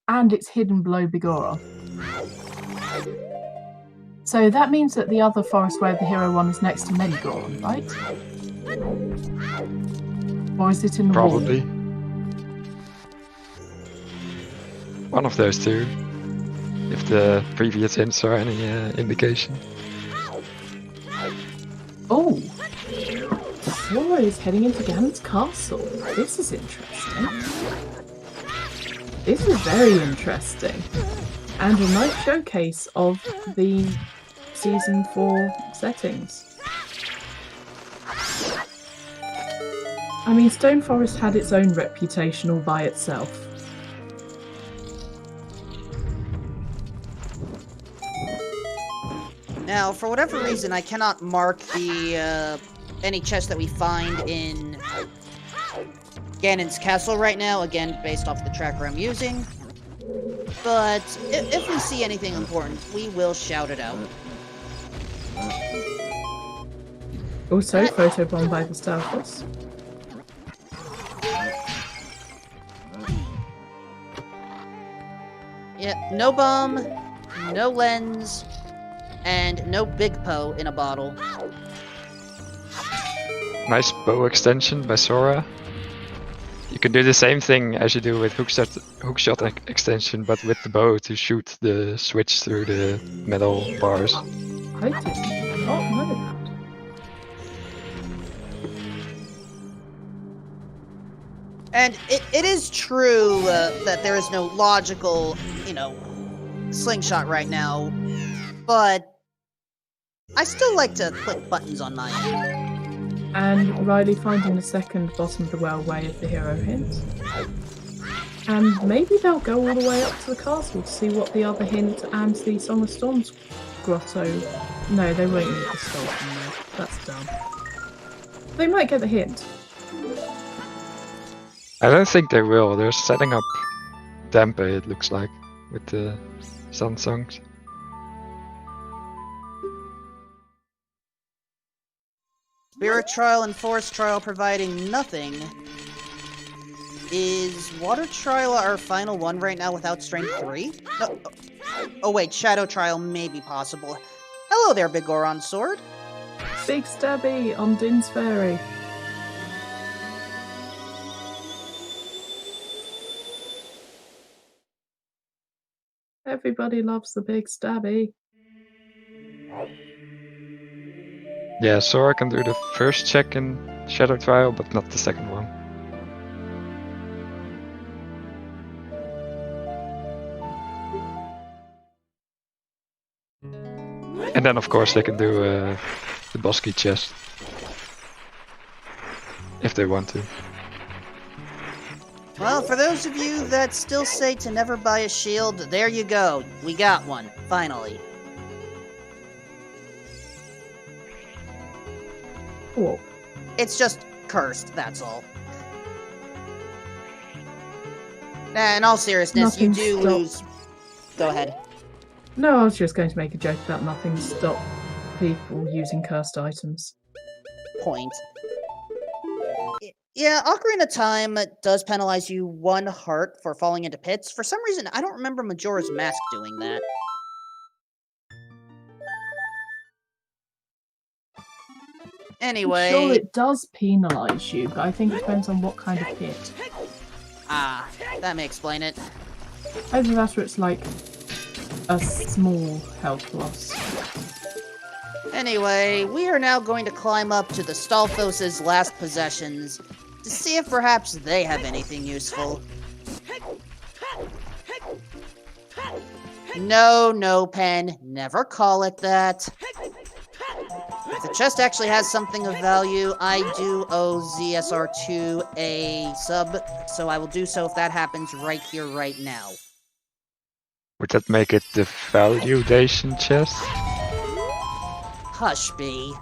And it's hidden below Bigoron. So that means that the other Forest Way of the Hero one is next to Medigoron, right? Or is it in the Probably. wall? One of those two. If the previous hints are any indication. Oh! Sora is heading into Ganon's castle. This is interesting. This is very interesting. And a nice showcase of the Season 4 settings. I mean, Stone Forest had its own reputation all by itself. Now, for whatever reason, I cannot mark the any chest that we find in Ganon's castle right now, again, based off the tracker I'm using. But if we see anything important, we will shout it out. Also, photobomb by the Starfoss. Yeah, no bomb, no lens, and no big Poe in a bottle. Nice bow extension by Sora. You can do the same thing as you do with hookshot extension, but with the bow to shoot the switch through the metal bars. I did not know that. And it is true that there is no logical, slingshot right now, but I still like to click buttons on my end. And Riley finding the second bottom of the well way of the hero hint. And maybe they'll go all the way up to the castle to see what the other hint and the Song of Storms grotto... No, they won't need the skull from there. That's dumb. They might get the hint. I don't think they will. They're setting up Tempe, it looks like, with the Sun Songs. Spirit Trial and Forest Trial providing nothing. Is Water Trial our final one right now without Strength 3? No. Oh wait, Shadow Trial may be possible. Hello there, Big Goron Sword. Big Stabby on Din's Ferry. Everybody loves the Big Stabby. Yeah, Sora can do the first check in Shadow Trial, but not the second one. And then of course they can do the Bosky chest. If they want to. Well, for those of you that still say to never buy a shield, there you go. We got one, finally. Cool. It's just cursed, that's all. Nah, in all seriousness, Nothing you do stopped. lose... Go ahead. No, I was just going to make a joke about nothing to stop people using cursed items. Point. Yeah, Ocarina of Time does penalize you 1 heart for falling into pits. For some reason, I don't remember Majora's Mask doing that. Anyway... I'm sure it does penalise you, but I think it depends on what kind of hit. Ah, that may explain it. Either that or it's like a small health loss. Anyway, we are now going to climb up to the Stalfos' last possessions to see if perhaps they have anything useful. No, Pen. Never call it that. If the chest actually has something of value, I do owe ZSR2 a sub, so I will do so if that happens right here, right now. Would that make it the Validation chest? Hush, B.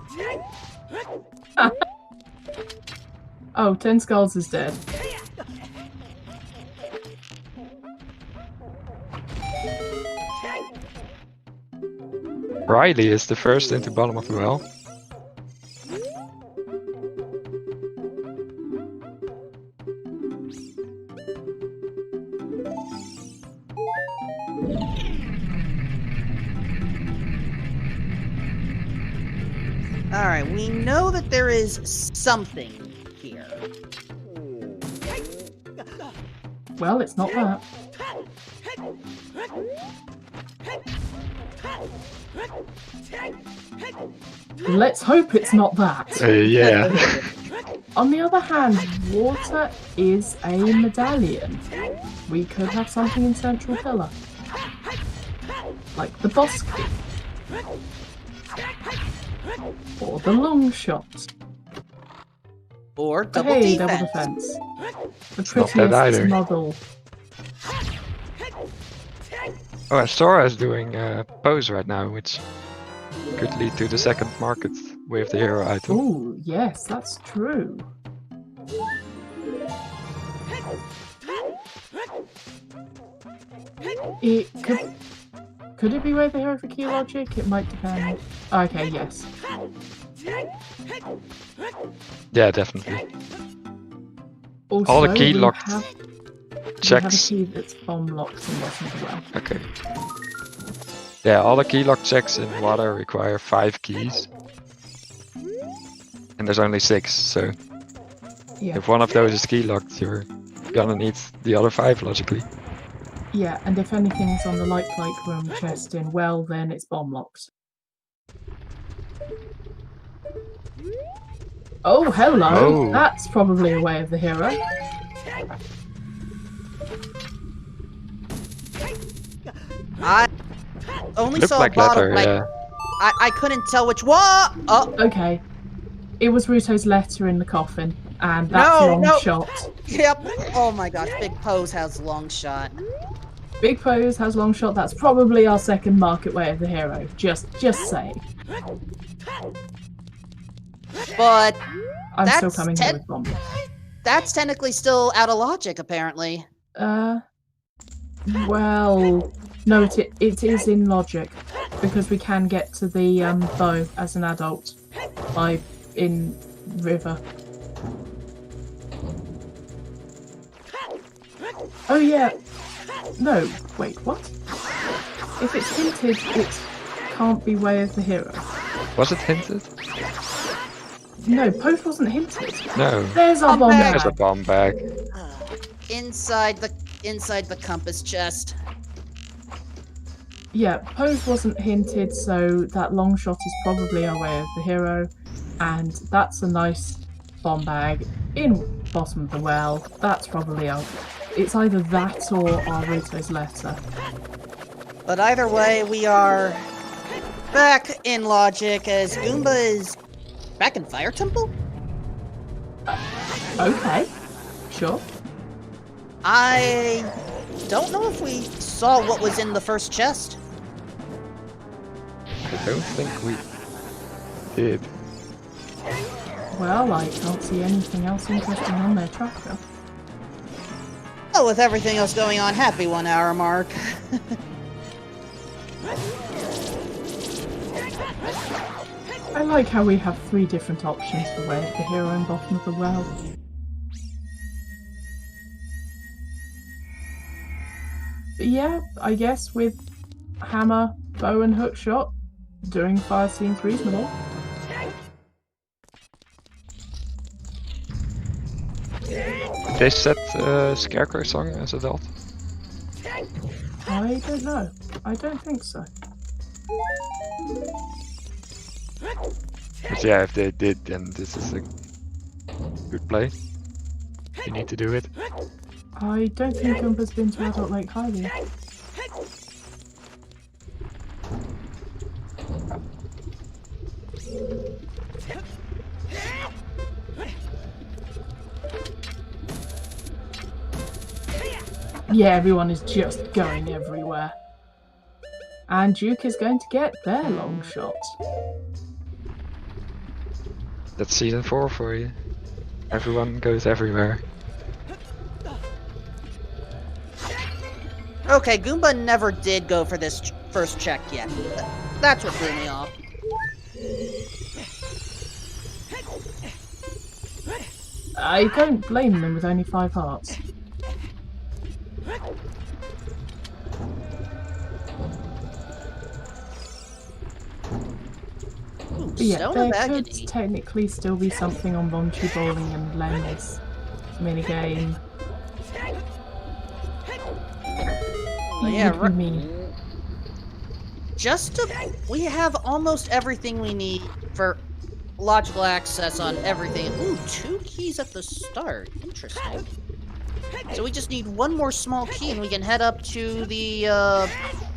Oh, 10 Skulls is dead. Riley is the first into bottom of the well. Alright, we know that there is something here. Well, it's not that. Let's hope it's not that. Yeah. On the other hand, water is a medallion. We could have something in Central Pillar. Like the boss key. Or the long shot. Or double Hey, defense. double defense. The It's not that prettiest either. model. Oh, Sora is doing pose right now, which could lead to the second market with the hero item. Oh, yes, that's true. It could it be Way of the Hero for key logic? It might depend. Okay, yes. Yeah, definitely. Also, All the key we locked have checks. a key that's bomb locked in bottom as well. Okay. Yeah, all the key lock checks in water require 5 keys. And there's only 6, so Yeah. if one of those is key locked, you're gonna need the other 5 logically. Yeah, and if anything's on the light room chest in well, then it's bomb locked. Oh, hello! Oh. That's probably a Way of the Hero. I only Looked saw like a bottle. letter, Like, yeah. I couldn't tell which one. Oh, Okay. It was Ruto's letter in the coffin, and that's No, long no. shot. yep. Oh my gosh, Big Pose has long shot. Big Pose has long shot. That's probably our second market Way of the Hero. Just saying. But I'm still That's coming here with bomb. that's technically still out of logic, apparently. Well, no, it is in logic because we can get to the bow as an adult in river. Oh yeah. No, wait, what? If it's hinted, it can't be Way of the Hero. Was it hinted? No, Post wasn't hinted. No. There's our Bomb bomb bag. There's a bag. bomb bag. Inside the compass chest. Yeah, Pose wasn't hinted, so that long shot is probably our Way of the Hero, and that's a nice bomb bag in bottom of the well. That's probably our. It's either that or our Ruto's letter. But either way, we are back in logic as Goomba is back in Fire Temple? Okay, sure. I don't know if we saw what was in the first chest. I don't think we did. Well, I can't see anything else interesting on their tracker. Oh, with everything else going on, happy 1 hour mark. I like how we have 3 different options for Way of the Hero and bottom of the well. But yeah, I guess with hammer, bow and hook shot, doing fire seems reasonable. Did they set Scarecrow song as adult? I don't know. I don't think so. But yeah, if they did, then this is a good play. You need to do it. I don't think Goomba's been to Adult Lake Hylia. Yeah, everyone is just going everywhere. And Duke is going to get their long shot. That's season 4 for you. Everyone goes everywhere. Okay, Goomba never did go for this first check yet. That's what threw me off. I don't blame them with only 5 hearts. Ooh, But yeah, Stone there of could Agony. technically still be something on Bonchi Bowling and Len's minigame. Yeah, Would be me. we have almost everything we need for logical access on everything. Ooh, 2 keys at the start. Interesting. So we just need 1 more small key and we can head up to the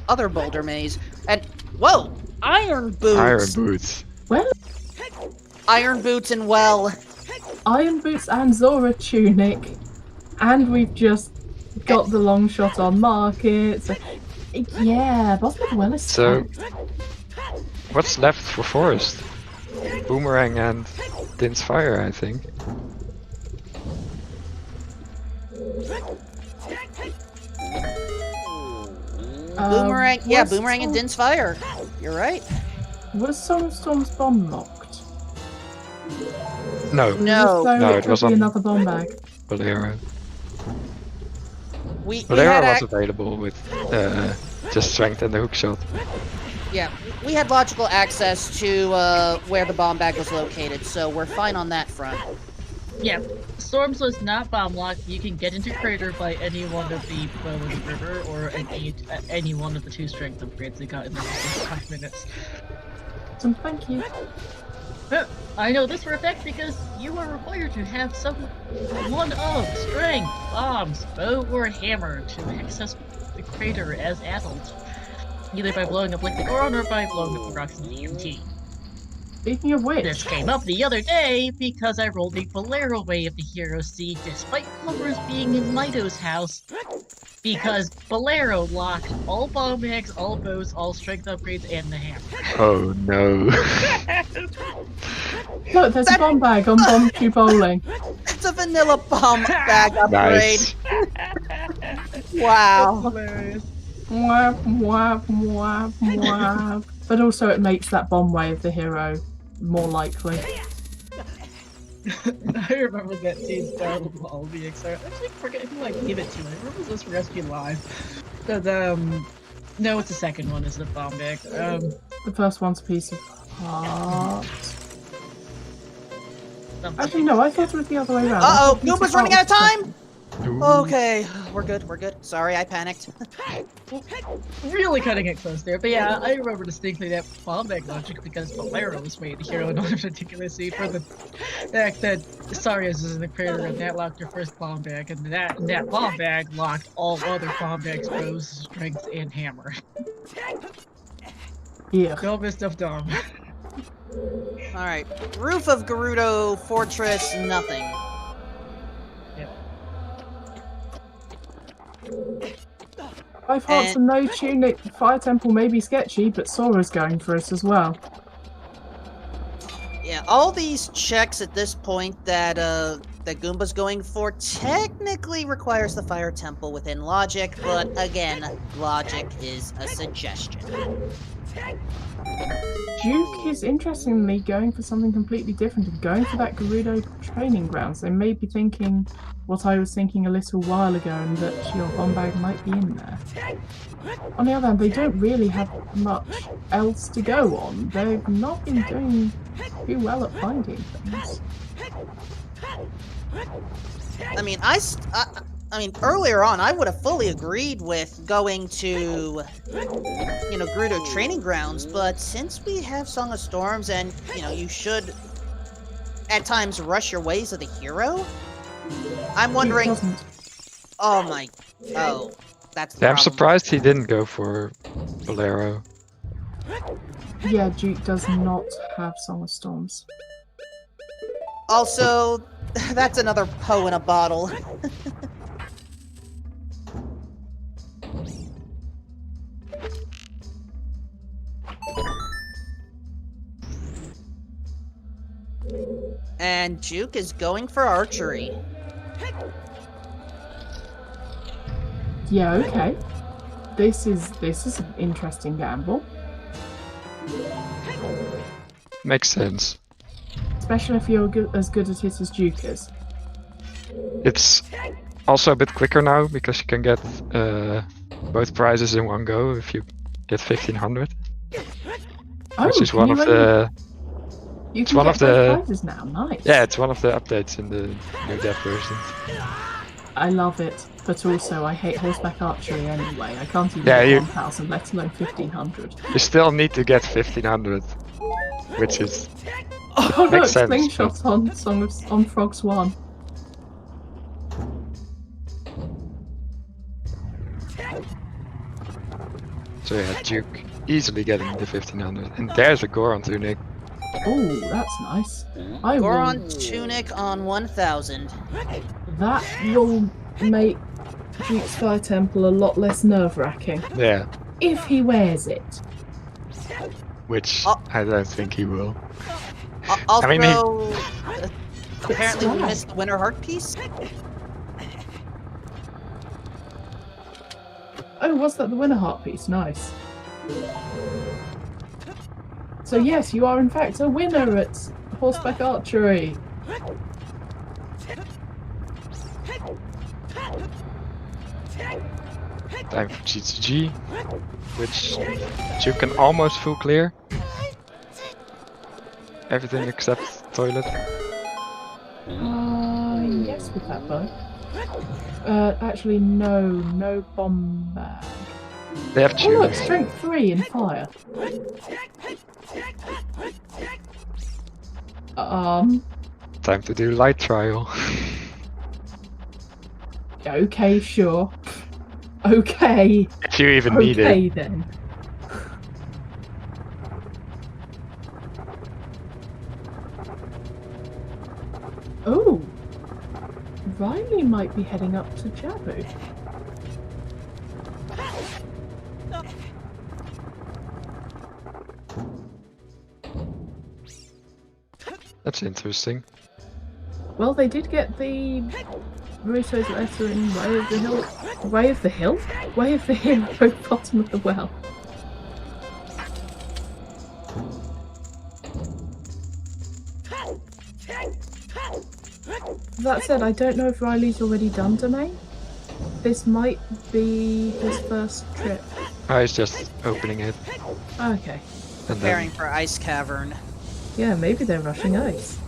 other boulder maze. And whoa! Iron boots! Iron boots. Well, Iron boots and well. Iron Boots and Zora Tunic. And we've just got the long shot on market. So, yeah, bottom of the well is So, stacked. what's left for Forest? Boomerang and Din's Fire, I think. Boomerang, yeah, was Boomerang and Song- Din's fire. You're right. Was Song of Storms bomb locked? No, No. So No, it it could was be on- another bomb bag. Bolero. We Bolero had was available with just strength and the hook shot. yeah, we had logical access to where the bomb bag was located, so we're fine on that front. Yeah, Storms was not bomb locked. You can get into Crater by any one of the Bow and the River, or any one of the 2 strength upgrades they got in the last 5 minutes. So thank you. I know this for a fact because you are required to have one of strength, bombs, bow, or hammer to access the crater as adult. Either by blowing up like the Goron or by blowing up the rocks in TNT. Speaking of which, This came up the other day because I rolled a Bolero Way of the Hero Seed despite Clippers being in Mido's house. Because Bolero locked all bomb bags, all bows, all strength upgrades, and the hammer. Oh no. look, there's a bomb bag on Bomb Tube Bowling. It's a vanilla bomb bag upgrade. Nice. Wow. Hilarious. Mwah, mwah, mwah, mwah. But also it makes that bomb way of the hero more likely. I remember that scene style of all the XR. I actually forget who I gave it to. I remember this Rescue Live. But, no, it's the second one is the bomb bag. The first one's a piece of heart. Actually, no, I thought it was the other way around. Uh-oh, I thought piece Goomba's of running heart out of was time! second. Okay, we're good, we're good. Sorry, I panicked. Really cutting it close there. But yeah, I remember distinctly that bomb bag logic because Bolero was way the hero in one particular scene for the fact that Sarius is in the crater and that locked your first bomb bag, and that bomb bag locked all other bomb bags, bows, strength, and hammer. Yeah. Dumb stuff dumb. Alright, roof of Gerudo Fortress, nothing. 5 hearts and no tunic. Fire Temple may be sketchy, but Sora's going for it as well. Yeah, all these checks at this point that that Goomba's going for technically requires the Fire Temple within logic, but again, logic is a suggestion. Duke is interestingly going for something completely different and going for that Gerudo training grounds. They may be thinking what I was thinking a little while ago and that your bomb bag might be in there. On the other hand, they don't really have much else to go on. They've not been doing too well at finding things. I mean, I mean, earlier on, I would have fully agreed with going to, you know, Gerudo training grounds, but since we have Song of Storms and, you know, you should at times rush your ways of the hero, I'm wondering. Oh my. Oh, that's the Yeah, I'm problem. surprised he didn't go for Bolero. Yeah, Duke does not have Song of Storms. Also, that's another Poe in a bottle. And Juke is going for archery. Yeah, okay. This is an interesting gamble. Makes sense. Especially if you're as good at it as Duke is. It's also a bit quicker now because you can get both prizes in one go if you get 1500. Oh, Which is can one you of only- the You it's can one get of the- both prizes now, nice. yeah, it's one of the updates in the new dev version. I love it, but also I hate horseback archery anyway. I can't even Yeah, get you- 1000, let alone 1500. You still need to get 1500, which is Oh look, Makes sense, slingshot on Frogs 1. so yeah, Duke easily getting the 1500, and there's a Goron tunic. Oh, that's nice. I Goron will, tunic on 1000. that will make Duke's Fire Temple a lot less nerve-wracking. Yeah, If he wears it. which Oh. I don't think he will. I'll I mean, throw. Apparently, we swag. missed the winter heart piece. Oh, was that the winner heart piece? Nice. So yes, you are in fact a winner at horseback archery. Time for GTG, which you can almost full clear. Everything except toilet. Yes, with that bow. Actually, no bomb bag. They have Oh look, tubes. strength 3 in fire. Time to do light trial. Okay, sure. Okay. If you even need it. Okay then. Oh, Riley might be heading up to Jabu. That's interesting. Well, they did get the Burrito's letter in Way of the Hill. Way of the Hill? Way of the Hero, bottom of the well. That said, I don't know if Riley's already done Domain. This might be his first trip. I was just opening it. Okay. And Preparing then for Ice Cavern. Yeah, maybe they're rushing ice.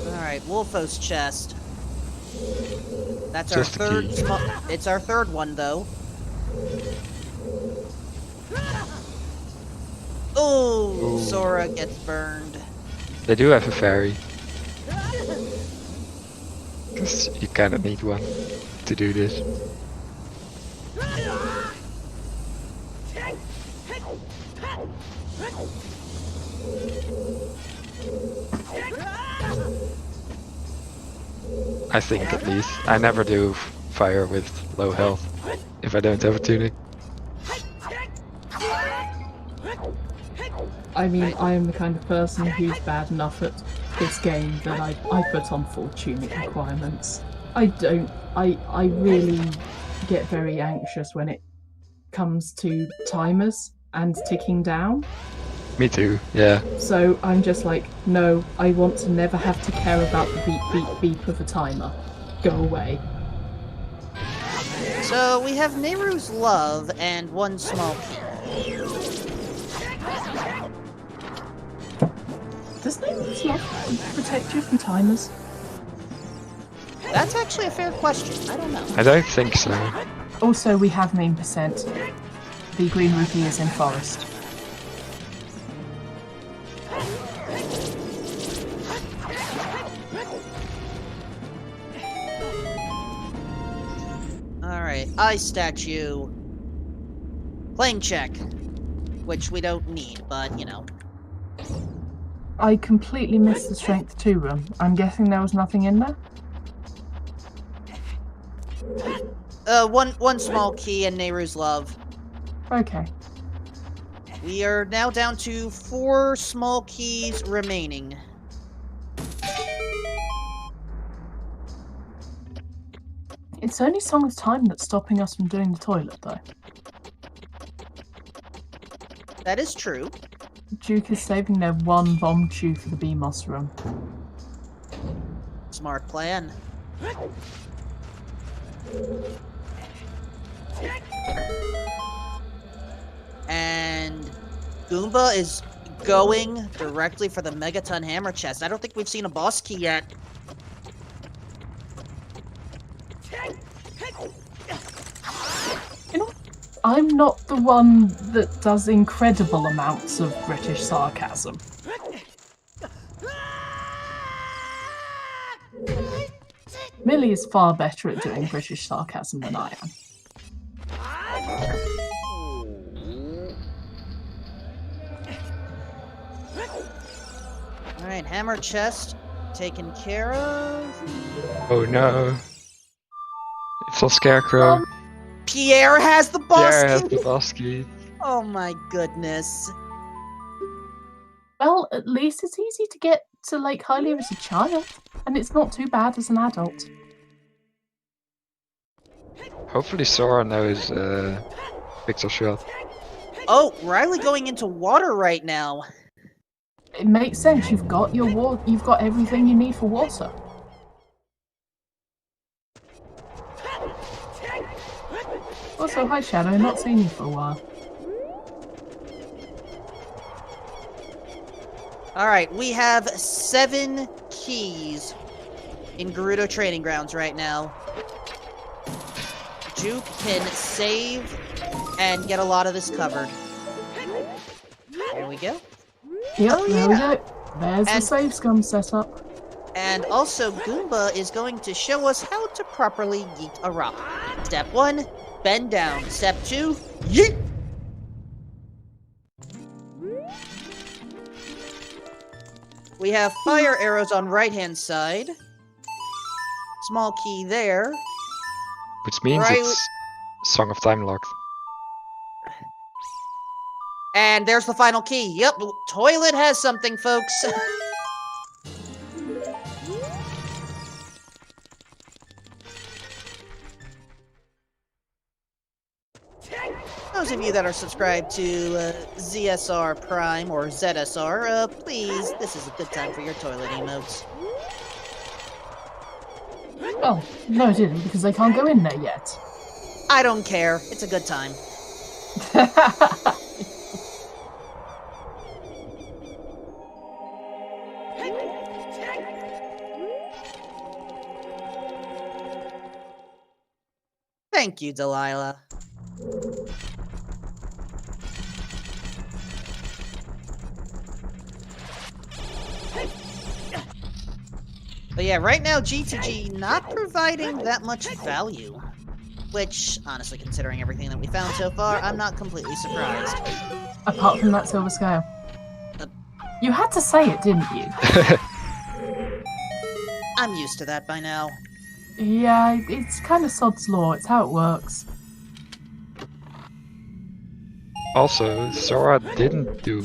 Alright, Wolfo's chest. That's Just our a third key. It's our third one though. Oh, Ooh. Sora gets burned. they do have a fairy. Because you kinda need one to do this. I think at least. I never do fire with low health if I don't have a tunic. I mean, I am the kind of person who's bad enough at this game that I put on full tunic requirements. I really get very anxious when it comes to timers and ticking down. Me too, yeah. So I'm just like, no, I want to never have to care about the beep, beep, beep of a timer. Go away. So we have Nehru's Love and one small key. Does Nehru's Love protect you from timers? That's actually a fair question. I don't know. I don't think so. Also, we have main percent. The green rupee is in forest. Alright, Ice Statue. Playing check. Which we don't need, but, you know. I completely missed the strength 2 room. I'm guessing there was nothing in there? One small key and Nehru's Love. Okay. We are now down to 4 small keys remaining. It's only Song of Time that's stopping us from doing the toilet, though. That is true. Duke is saving their one bomb chew for the BMOS room. Smart plan. And Goomba is going directly for the Megaton Hammer chest. I don't think we've seen a boss key yet. You know, I'm not the one that does incredible amounts of British sarcasm. Millie is far better at doing British sarcasm than I am. Alright, hammer chest taken care of. Oh no. It's on Scarecrow. Pierre has the boss Pierre has key! the boss key. Oh my goodness. Well, at least it's easy to get to Lake Hylia as a child, and it's not too bad as an adult. Hopefully Sora knows Pixel Shot. Oh, Riley going into water right now. It makes sense. You've got you've got everything you need for water. Also, hi Shadow, not seen you for a while. Alright, we have 7 keys in Gerudo Training Grounds right now. Juke can save and get a lot of this covered. There we go. Yep, Oh, there we yeah. go. There's the And- save scum set up. And also, Goomba is going to show us how to properly yeet a rock. Step 1, bend down. Step 2, yeet! We have fire arrows on right-hand side. Small key there. Which means Riley- it's Song of Time locked. And there's the final key. Yep, toilet has something, folks. Those of you that are subscribed to ZSR Prime or ZSR, please, this is a good time for your toilet emotes. Oh, no it didn't, because they can't go in there yet. I don't care. It's a good time. Thank you, Delilah. But yeah, right now GTG not providing that much value. Which, honestly, considering everything that we found so far, I'm not completely surprised. Apart from that silver scale. You had to say it, didn't you? I'm used to that by now. Yeah, it's kind of sod's law. It's how it works. Also, Sora didn't do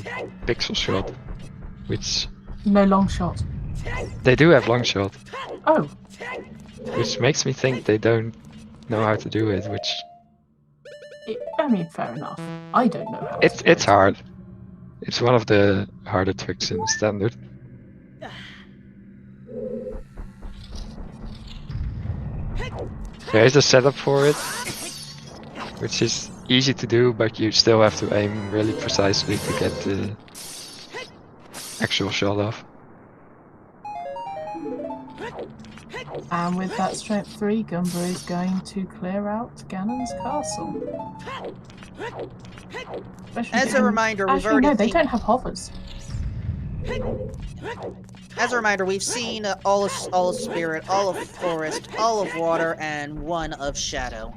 Pixel Shot, which No long shot. they do have long shot, Oh, which makes me think they don't know how to do it, which I mean, fair enough. I don't know how. it's hard. It's one of the harder tricks in the standard. There is a setup for it, which is easy to do, but you still have to aim really precisely to get the actual shot off. And with that strength 3, Gumba is going to clear out Ganon's castle. Especially As a given- reminder, we've Actually, already no, they seen... don't have hovers. As a reminder, we've seen all of Spirit, all of Forest, all of Water, and one of Shadow.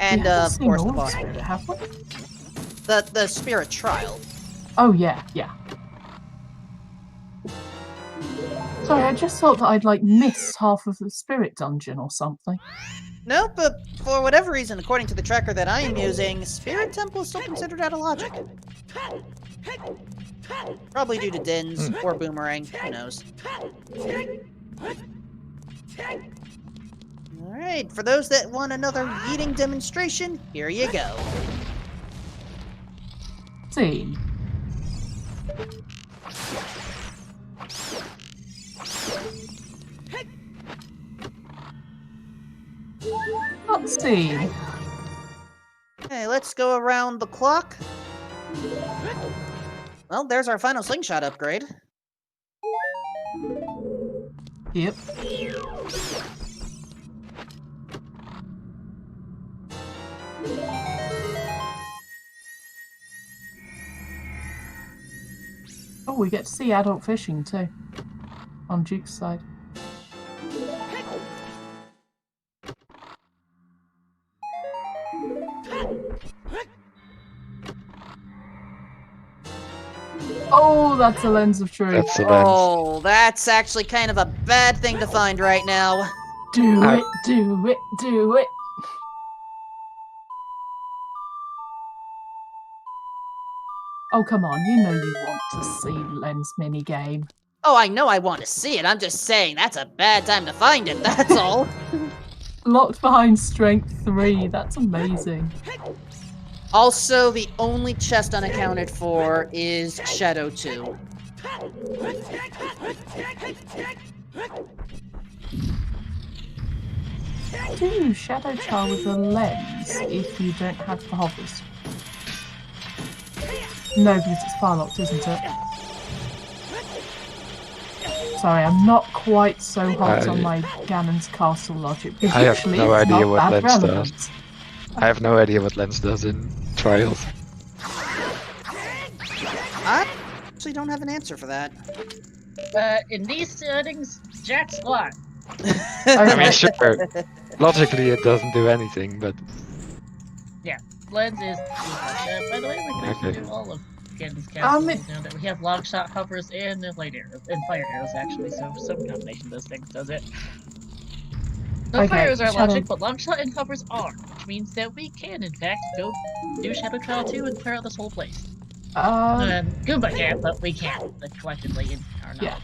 And, We haven't of seen course, the all of boss. Spirit, have we? The Spirit Trial. Oh, yeah, yeah. Sorry, I just thought that I'd, like, missed half of the Spirit Dungeon or something. Nope, but for whatever reason, according to the tracker that I am using, Spirit Temple is still considered out of logic. Probably due to Dins or Boomerang, who knows. Alright, for those that want another yeeting demonstration, here you go. Scene. Cutscene. Okay, let's go around the clock. Well, there's our final slingshot upgrade. Yep. Oh, we get to see adult fishing too. On Duke's side. Oh, that's a lens of truth. That's the lens. Oh, that's actually kind of a bad thing to find right now. Do it, do it, do it. Oh, come on, you know you want to see lens minigame. Oh, I know I want to see it. I'm just saying that's a bad time to find it, that's all. Locked behind strength 3, that's amazing. Also, the only chest unaccounted for is Shadow 2. Do you Shadow Char with a lens if you don't have the hovers? No, because it's fire locked, isn't it? Sorry, I'm not quite so hot on my Ganon's castle logic. I have Usually no it's idea not what that lens relevant. does. I have no idea what lens does in Trials. I actually don't have an answer for that. In these settings, Jack Squat. I mean, sure, logically it doesn't do anything, but Lens is by the way, we can actually do all of Ganon's Um, castles now that we have long shot hovers and light arrows and fire arrows actually, so some combination of those things does it. The Okay, fire arrows are Shadow- logic, but long shot and hovers are, which means that we can in fact go do Shadow Trial 2 and clear out this whole place. Goomba can't, but we can, collectively in our knowledge.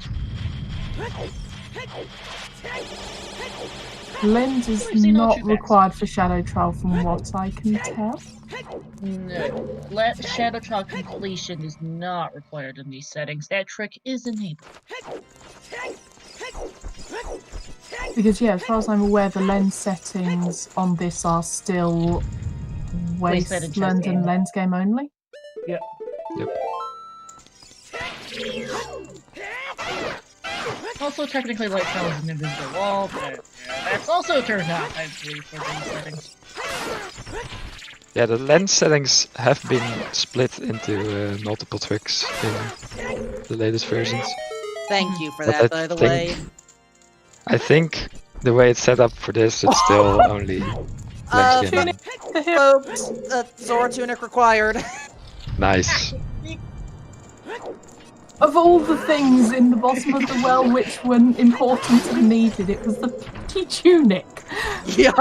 Yeah. Lens is We've seen all not two decks. required for Shadow Trial from what I can tell. No. Shadow Trial completion is not required in these settings. That trick is enabled. Because, yeah, as far as I'm aware, the lens settings on this are still Wasteland and chess Wasteland game. and Lens game only. Yep. Also, technically, Light Trial is an invisible wall, but that's also turned off, I believe, for these settings. yeah, the lens settings have been split into multiple tricks in the latest versions. Thank you for But that, I by the think- way. I think the way it's set up for this, it's still only lens game. Folks, Zora Tunic required. Nice. Of all the things in the bottom of the well which were important and needed, it was the pretty tunic. Yup.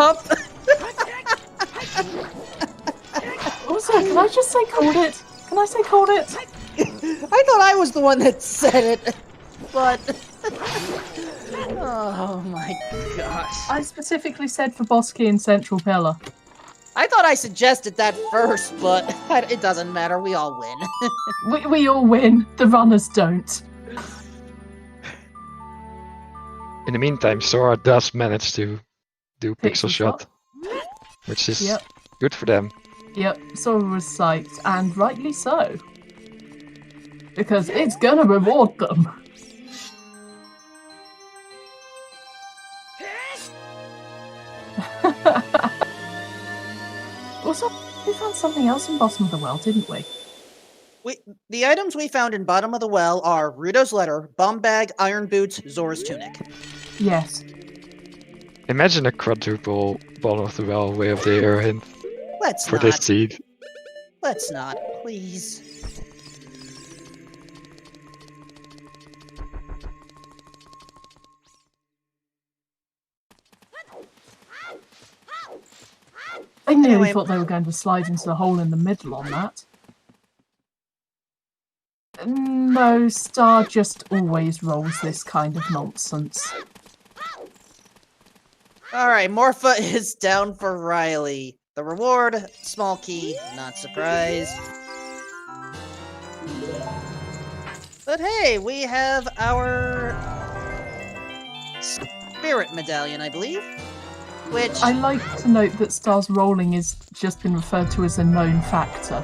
Also, can I just say called it? Can I say called it? I thought I was the one that said it, but... oh my gosh. I specifically said for boss key and central pillar. I thought I suggested that first, but it doesn't matter, we all win. We all win, the runners don't. In the meantime, Sora does manage to do Pixel Shot, which is Yep. good for them. Yep, Sora was psyched, and rightly so. Because it's gonna reward them. Also, we found something else in bottom of the well, didn't we? The items we found in bottom of the well are Rudo's letter, bomb bag, iron boots, Zora's tunic. Yes. Imagine a quadruple bottom of the well way of the air hint Let's for not. this seed. Let's not, please. I nearly Anyway. thought they were going to slide into the hole in the middle on that. No, Star just always rolls this kind of nonsense. Alright, Morpha is down for Riley. The reward, small key, not surprised. But hey, we have our spirit medallion, I believe. Which, I like to note that Star's rolling is just been referred to as a known factor.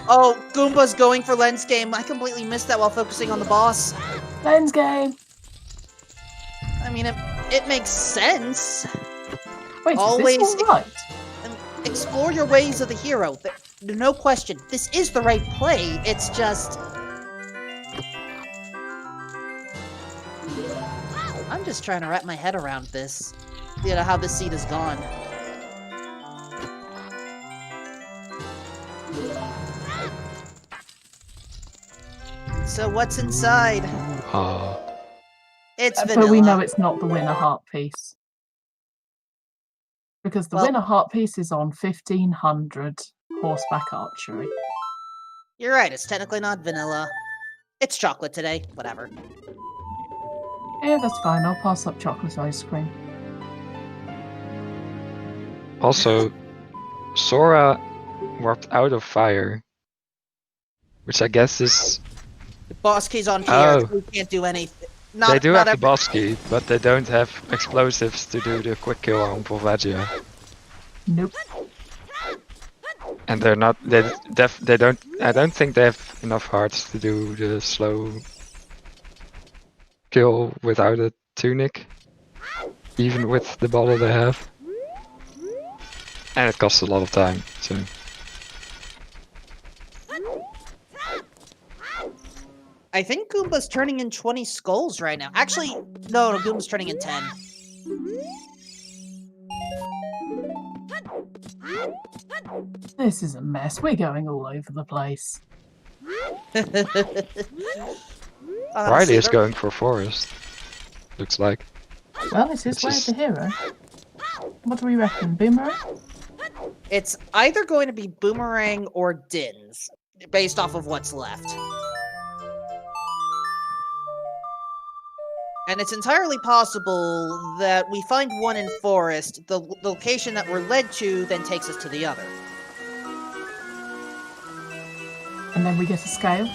oh, Goomba's going for lens game. I completely missed that while focusing on the boss. Lens game! I mean, it makes sense. Wait, Always- is this alright? Explore your ways of the hero. No question, this is the right play. It's just... I'm just trying to wrap my head around this. You know, how this seed is gone. So what's inside? Ah, It's vanilla. But we know it's not the winner heart piece. Because the Well- winner heart piece is on 1500 horseback archery. You're right, it's technically not vanilla. It's chocolate today, whatever. Yeah, that's fine. I'll pass up chocolate ice cream. also, Sora warped out of fire, which I guess is The boss key's on here. Oh. We can't do anything. they do have the every- boss key, but they don't have explosives to do the quick kill on Volvagia. Nope. And they're not. They don't. I don't think they have enough hearts to do the slow kill without a tunic, even with the bottle they have. And it costs a lot of time. So I think Goomba's turning in 20 skulls right now. Actually, no, Goomba's turning in 10. This is a mess. We're going all over the place. Riley is going for forest. Looks like. Well, it is It's way of just- the hero. What do we reckon? Boomerang? It's either going to be Boomerang or Dins, based off of what's left. And it's entirely possible that we find one in Forest, the location that we're led to then takes us to the other. And then we get a scale.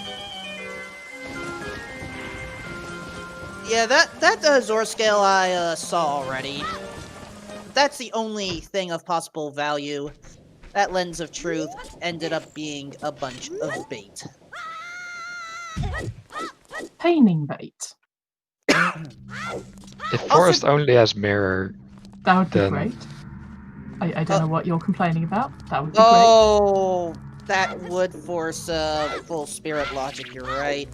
Yeah, that Zor scale I saw already. That's the only thing of possible value. That Lens of Truth ended up being a bunch of bait. Painting bait. If forest only has mirror, That would be Then- great. I don't know what you're complaining about. That would be Oh, that would force full spirit logic, you're right.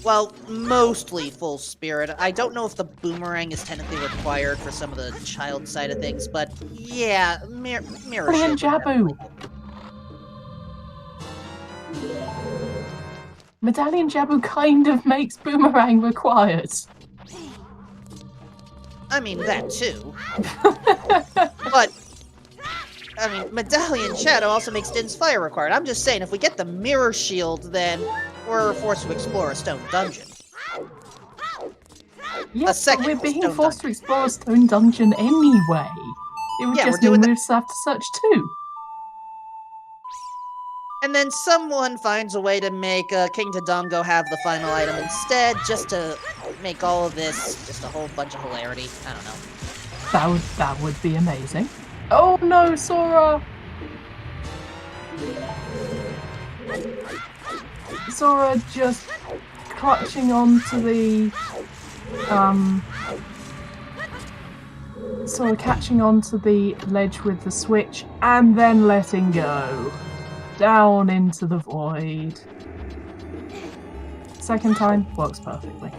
Well, mostly full spirit. I don't know if the boomerang is technically required for some of the child side of things, but yeah, mirror Brilliant shield. Jabu! Medallion Jabu kind of makes Boomerang required. I mean, that too. But, I mean, Medallion Shadow also makes Din's Fire required. I'm just saying, if we get the mirror shield, then we're forced to explore a stone dungeon. Yes, second but we're being stone forced to explore a stone dungeon anyway. It would Yeah, just we're mean doing we'd have to search too. And then someone finds a way to make King Dodongo have the final item instead, just to make all of this just a whole bunch of hilarity. I don't know. That would be amazing. Oh no, Sora! Sora just clutching onto the Sora catching onto the ledge with the switch and then letting go. Down into the void. Second time works perfectly.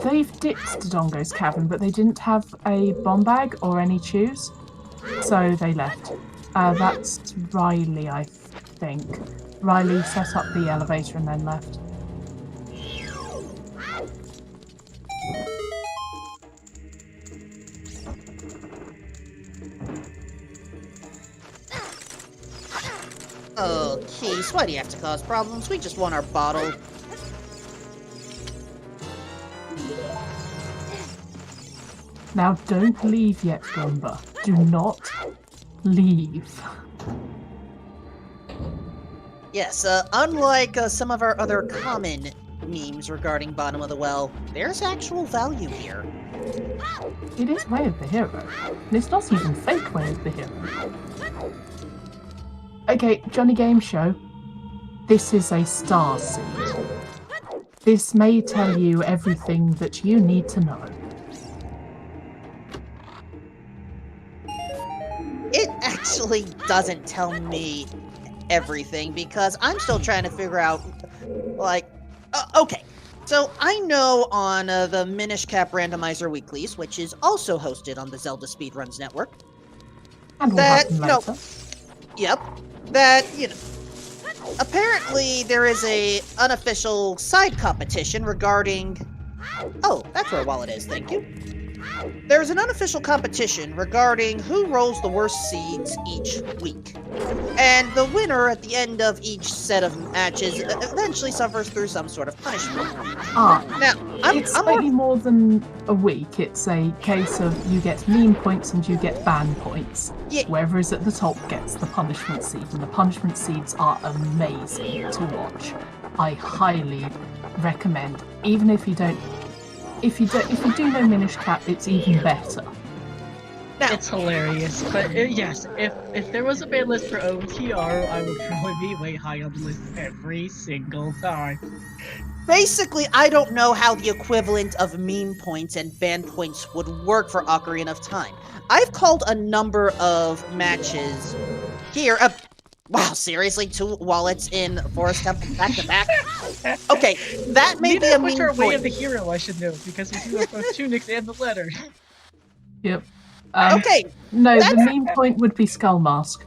They've dipped Dodongo's cavern, but they didn't have a bomb bag or any chews, so they left. That's Riley, I think. Riley set up the elevator and then left. Oh, Keys, why do you have to cause problems? We just want our bottle. Now don't leave yet, Goomba. Do not leave. Yes, unlike some of our other common memes regarding Bottom of the Well, there's actual value here. It is Way of the Hero. And it's not even fake Way of the Hero. Okay, Johnny Game Show. This is a star seed. This may tell you everything that you need to know. It actually doesn't tell me everything because I'm still trying to figure out, like, okay. So I know on the Minish Cap Randomizer Weeklies, which is also hosted on the Zelda Speedruns Network, And we'll that, have them you know, later. yep, that, you know, apparently there is a unofficial side competition regarding... Oh, that's where Wallet is, thank you. There's an unofficial competition regarding who rolls the worst seeds each week. And the winner at the end of each set of matches eventually suffers through some sort of punishment. Now, it's slightly more than a week. It's a case of you get meme points and you get ban points. Yeah. Whoever is at the top gets the punishment seed, and the punishment seeds are amazing to watch. I highly recommend, even if you don't. If you do know Minish Cap, it's even better. Now, it's hilarious, but yes, if there was a ban list for OoTR, I would probably be way high on the list every single time. Basically, I don't know how the equivalent of meme points and ban points would work for Ocarina of Time. I've called a number of matches here. Wow, seriously? 2 wallets in Forest Temple back to back? Okay, that may be a meme point. Way of the hero, I should note, because we do have both tunics and the letter. Yep. Okay. No, the meme point would be Skull Mask.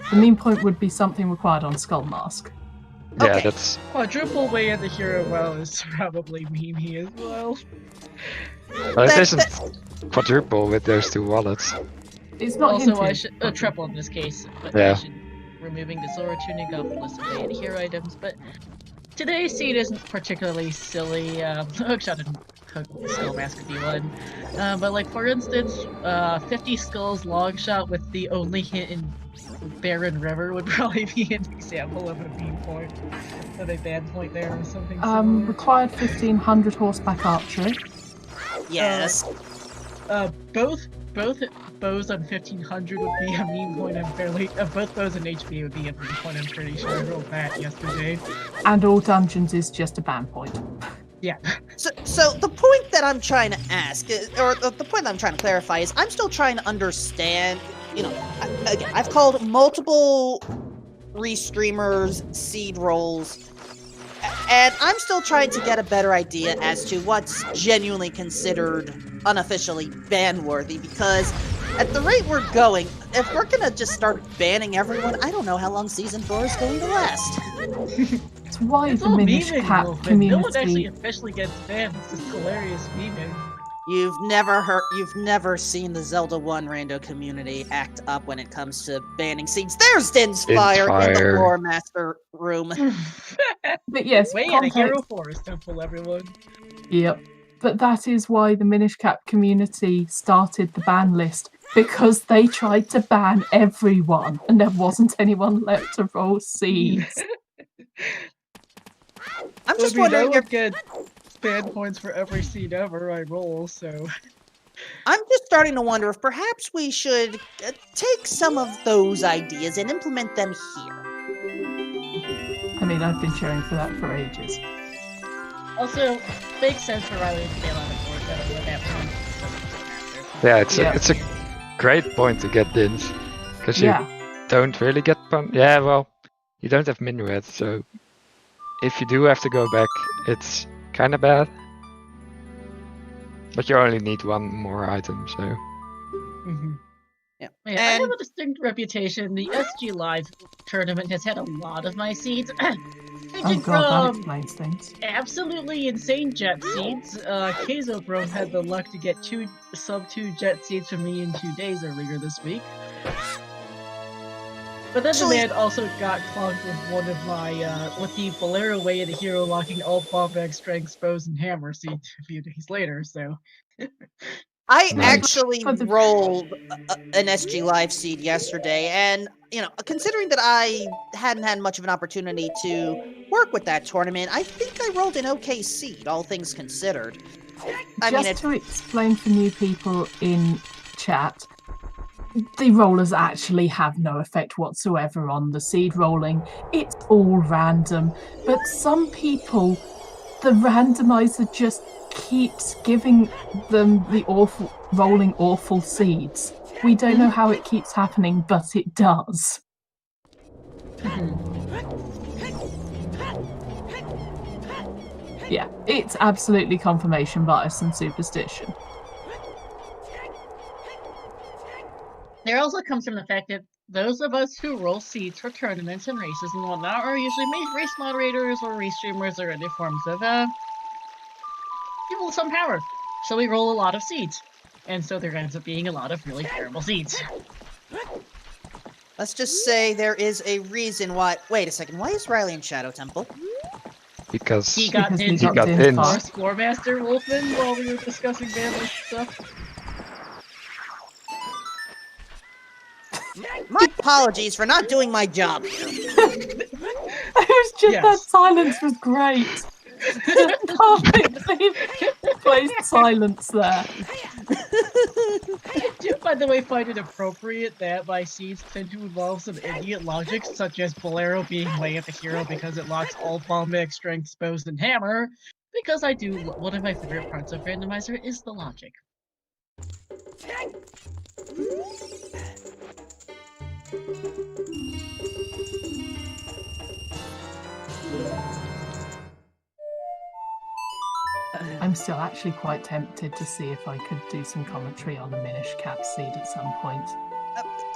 The meme point would be something required on Skull Mask. Yeah, Okay. that's... Quadruple way of the hero well is probably memey as well. Well, it isn't quadruple with those 2 wallets. It's not Also, hinted. I should triple in this case, but Yeah. I should removing the Sora tunic off the list of way of the hero items. But today's seed isn't particularly silly. Hookshot and Skull Mask could be one. But like for instance, 50 Skulls long shot with the only hit in Barren River would probably be an example of a beam point, of a bad point there or something. Similar. Required 1500 horseback archery. Yes. Both bows on 1500 would be a meme point. I'm fairly. Both bows and HP would be a meme point. I'm pretty sure I rolled that yesterday. And all dungeons is just a ban point. Yeah. So the point that I'm trying to ask, or the point that I'm trying to clarify is, I'm still trying to understand. You know, again, I've called multiple restreamers seed rolls, and I'm still trying to get a better idea as to what's genuinely considered unofficially ban-worthy, because at the rate we're going, if we're gonna just start banning everyone, I don't know how long Season 4 is going to last. It's why It's the all Minish memeing, Cap Wolfman. No one actually community... officially gets banned. It's just hilarious memeing. You've never seen the Zelda 1 rando community act up when it comes to banning seeds. There's Dinspire in the Lore Master room. But yes, Way in a context... Hero Forest Temple, everyone. Yep. But that is why the Minish Cap community started the ban list, because they tried to ban everyone and there wasn't anyone left to roll seeds. I'm just wondering I if would get ban points for every seed ever I roll, so... I'm just starting to wonder if perhaps we should take some of those ideas and implement them here. I mean, I've been cheering for that for ages. Also, makes sense for Riley to get on the board with that one. Yeah, it's a great point to get Dins, because you don't really get Yeah, well, you don't have Minuet, so if you do have to go back, it's kind of bad. But you only need 1 more item, so... Mm-hmm. Yeah. I have a distinct reputation. The SG Live tournament has had a lot of my seeds. Oh god, that explains things. Absolutely insane jet seeds. Keizo Bro had the luck to get 2 sub-2 jet seeds from me in 2 days earlier this week. But then the man also got clogged with one of my, with the Bolero Way of the Hero locking all Bombag Strengths, Bows, and Hammer seeds a few days later, so... I actually rolled an SG Live seed yesterday, and, you know, considering that I hadn't had much of an opportunity to work with that tournament, I think I rolled an okay seed, all things considered. To explain for new people in chat, the rollers actually have no effect whatsoever on the seed rolling. It's all random, but some people, the randomizer just keeps giving them the rolling awful seeds. We don't know how it keeps happening, but it does. Yeah, it's absolutely confirmation bias and superstition. There also comes from the fact that those of us who roll seeds for tournaments and races and whatnot are usually race moderators or race streamers or other forms of people with some power. So we roll a lot of seeds. And so there ends up being a lot of really terrible seeds. Let's just say there is a reason why. Wait a second. Why is Riley in Shadow Temple? Because He got Because we dinged got got dinged dinged. by- our Score Master Wolfman while we were discussing bandless stuff. My apologies for not doing my job. It was just Yes. that silence was great. Just perfectly placed silence there. I do, by the way, find it appropriate that my seeds tend to involve some idiot logic, such as Bolero being way at the hero because it locks all bombic, strength, bows, and hammer. Because I do, one of my favorite parts of Randomizer is the logic. I'm still actually quite tempted to see if I could do some commentary on the Minish Cap seed at some point.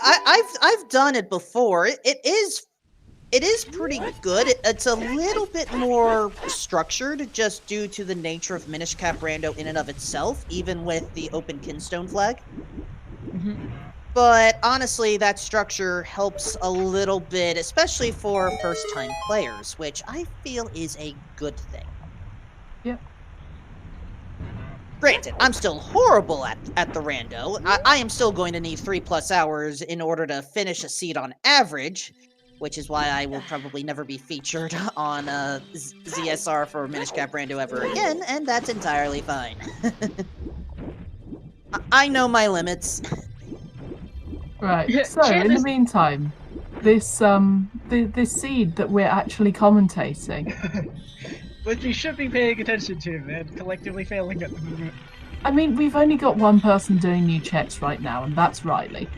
I've done it before. It is pretty good. It's a little bit more structured just due to the nature of Minish Cap Rando in and of itself, even with the open Kinstone flag. But honestly, that structure helps a little bit, especially for first-time players, which I feel is a good thing. Yep. Granted, I'm still horrible at the rando. I am still going to need 3+ hours in order to finish a seed on average, which is why I will probably never be featured on ZSR for Minish Cap Rando ever again, and that's entirely fine. I know my limits. Right. Yeah, So chat in the is- meantime, this this seed that we're actually commentating. Which we should be paying attention to, and collectively failing at the moment. I mean, we've only got one person doing new checks right now, and that's Riley.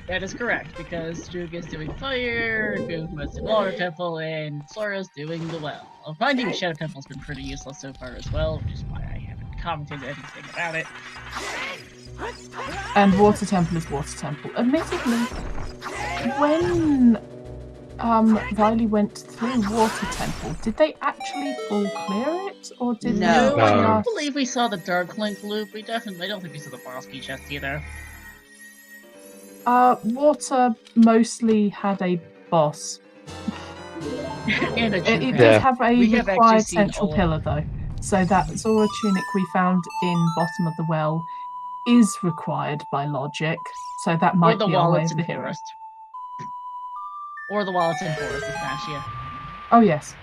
That is correct, because Jug is doing fire, Guma's in Water Temple, and Sora's doing the well. Finding Shadow Temple's been pretty useless so far as well, which is why I haven't commented anything about it. And Water Temple is Water Temple. Admittedly, when Riley went through Water Temple, did they actually full clear it, or did No. they I No. don't believe we saw the Dark Link loop. I don't think we saw the boss key chest either. Water mostly had a boss. And a It Jug did Yeah. have a We have actually required seen central all of pillar, though. So that Zora tunic we found in bottom of the well is required by logic. So that Or might the be our way wallets of in the hero. Forest. Or the wallets in Forest, Asnacia. Oh yes,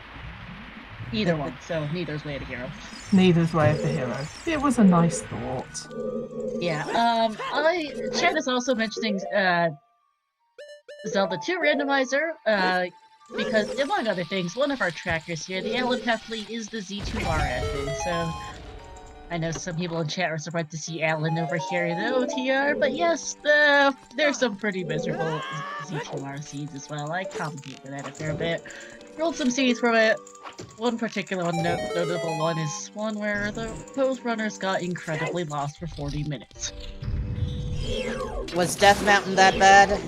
Either one, so neither's way to hero. neither's way of the hero. It was a nice thought. Yeah, Chad is also mentioning, Zelda 2 Randomizer, because, among other things, one of our trackers here, the Alan Heffley, is the Z2R admin, so I know some people in chat are surprised to see Alan over here in the OTR, but yes, there's some pretty miserable Z2R seeds as well. I commented that a fair bit. Rolled some seeds from it. One particular notable one is one where the pose runners got incredibly lost for 40 minutes. Was Death Mountain that bad?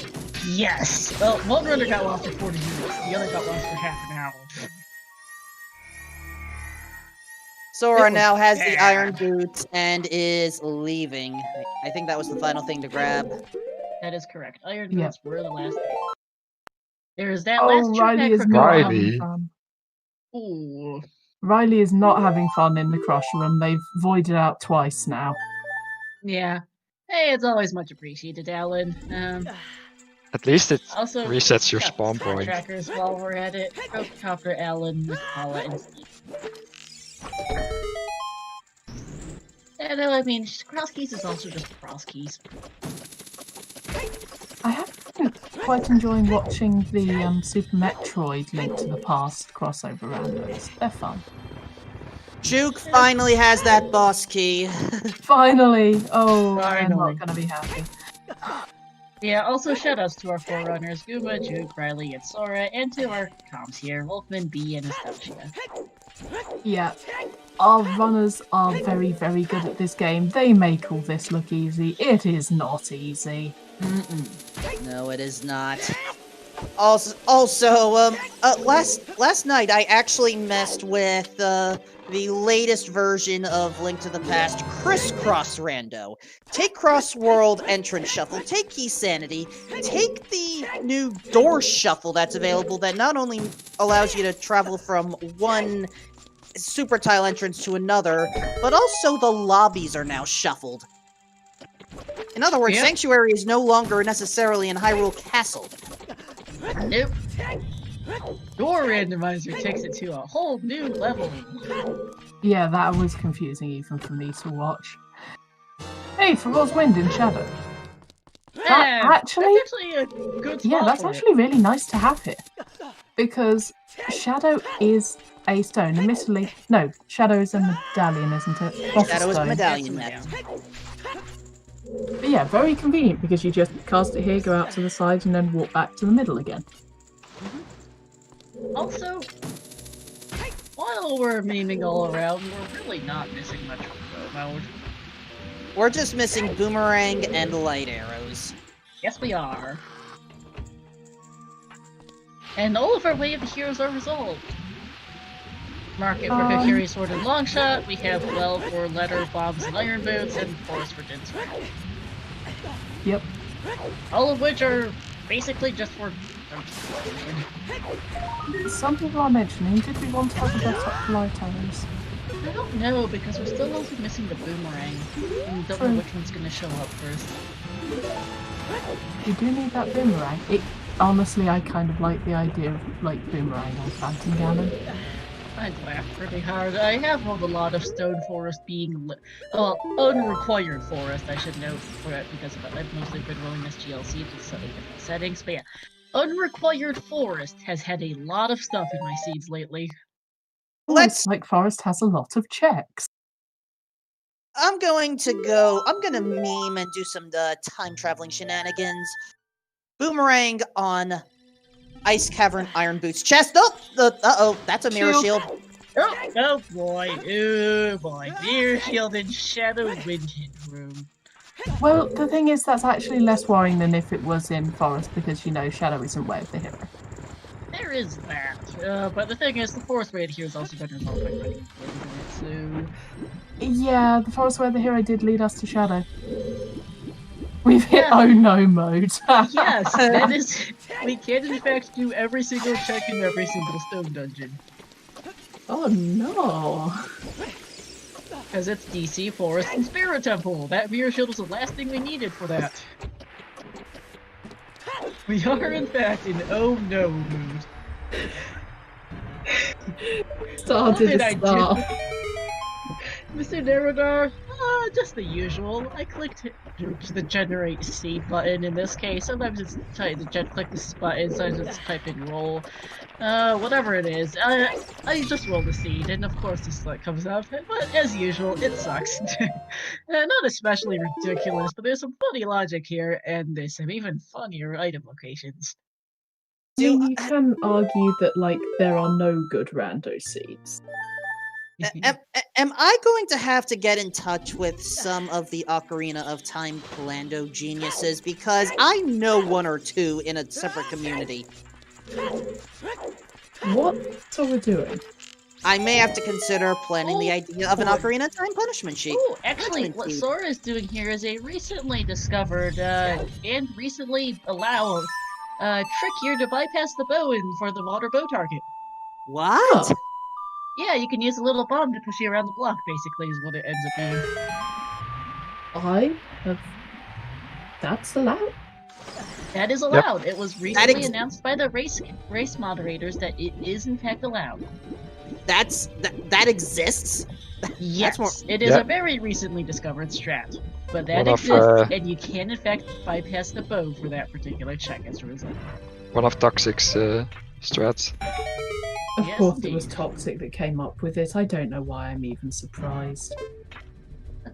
Yes! Well, one runner got lost for 40 minutes, the other got lost for half an hour. Sora It was now has the bad. iron boots and is leaving. I think that was the final thing to grab. That is correct. Iron Yeah. Boots were the last thing. There is that Oh, last trip Riley back is from not Riley. having fun. Ooh. Riley is not having fun in the crush room. They've voided out twice now. Yeah. Hey, it's always much appreciated, Alan. At least it Also, resets your got spawn Star point. trackers while we're at it. Copter, Alan, Mikala, and Steve. Yeah, no, I mean, cross keys is also just cross keys. I have been quite enjoying watching the Super Metroid Link to the Past crossover randos. They're fun. Juke finally has that boss key. Finally! Oh, I'm Finally. not gonna be happy. Yeah, also shoutouts to our forerunners, Gooba, Juke, Riley, and Sora, and to our comms here, Wolfman, B, and Astacia. Yeah, our runners are very, very good at this game. They make all this look easy. It is not easy. No, it is not. Also, last night I actually messed with the latest version of Link to the Past, Crisscross Rando. Take Cross World Entrance Shuffle, take Key Sanity, take the new Door Shuffle that's available that not only allows you to travel from one super tile entrance to another, but also the lobbies are now shuffled. In other words, Sanctuary is no longer necessarily in Hyrule Castle. Nope. Door Randomizer takes it to a whole new level. Yeah, that was confusing even for me to watch. Hey, for Wind in Shadow. That that's actually a good spot. Yeah, that's actually really nice to have here. Because Shadow is a stone. Admittedly, no, Shadow is a medallion, isn't it? Not Shadow is a stone. medallion. But yeah, very convenient because you just cast it here, go out to the side, and then walk back to the middle again. Also, while we're memeing all around, we're really not missing much from Go mode. We're just missing Boomerang and light arrows. Yes, we are. And all of our wave of heroes are resolved. Market for Kokiri Sword and Longshot, we have Well for Letter, Bombs, and Iron Boots, and Forest for Din's Ring. Yep. All of which are basically just for... Some people are mentioning, did we want to have the best up light arrows? I don't know, because we're still also missing the Boomerang. And don't know which one's going to show up first. You do need that Boomerang. Honestly, I kind of like the idea of, like, Boomerang on Phantom Ganon. I'd laugh pretty hard. I have rolled a lot of Stone Forest being unrequired forest, I should note, for it, because I've mostly been rolling this GLC to slightly different settings, but yeah. Unrequired forest has had a lot of stuff in my seeds lately. Like Forest has a lot of checks. I'm gonna meme and do some time traveling shenanigans. Boomerang on Ice Cavern Iron Boots chest. Oh, that's a mirror shield. Oh boy, mirror shield in Shadow Wind Room. Well, the thing is, that's actually less worrying than if it was in Forest, because, you know, Shadow isn't Way of the Hero. There is that, but the thing is, the Forest Way of the Hero is also been resolved by running so... Yeah, the Forest Way of the Hero did lead us to Shadow. We've hit oh no mode. Yes, that is... We can in fact do every single check in every single stone dungeon. Oh no! Because it's DC, Forest, and Spirit Temple! That mirror shield was the last thing we needed for that. We are in fact in oh no mood. Mr. Neradar, just the usual. I clicked the generate seed button in this case. Sometimes it's click this button, sometimes it's type in roll. Whatever it is, I just roll the seed, and of course this comes up. But as usual, it sucks. Not especially ridiculous, but there's some funny logic here, and there's some even funnier item locations. I mean, you can argue that, like, there are no good rando seeds. Am I going to have to get in touch with some of the Ocarina of Time Lando geniuses? Because I know one or two in a separate community. What are we doing? I may have to consider planning the idea of an Ocarina of Time punishment sheet. Oh, actually, what Sora is doing here is a recently discovered and recently allowed trick here to bypass the bow for the water bow target. What? Oh. Yeah, you can use a little bomb to push you around the block, basically, is what it ends up being. That's allowed? That is allowed. Yep. It was recently announced by the race moderators that it is in fact allowed. That exists? Yes, it is a very recently discovered strat. But that exists, and you can in fact bypass the bow for that particular check as a result. One of Toxic's strats. Of course it was Toxic that came up with it. I don't know why I'm even surprised.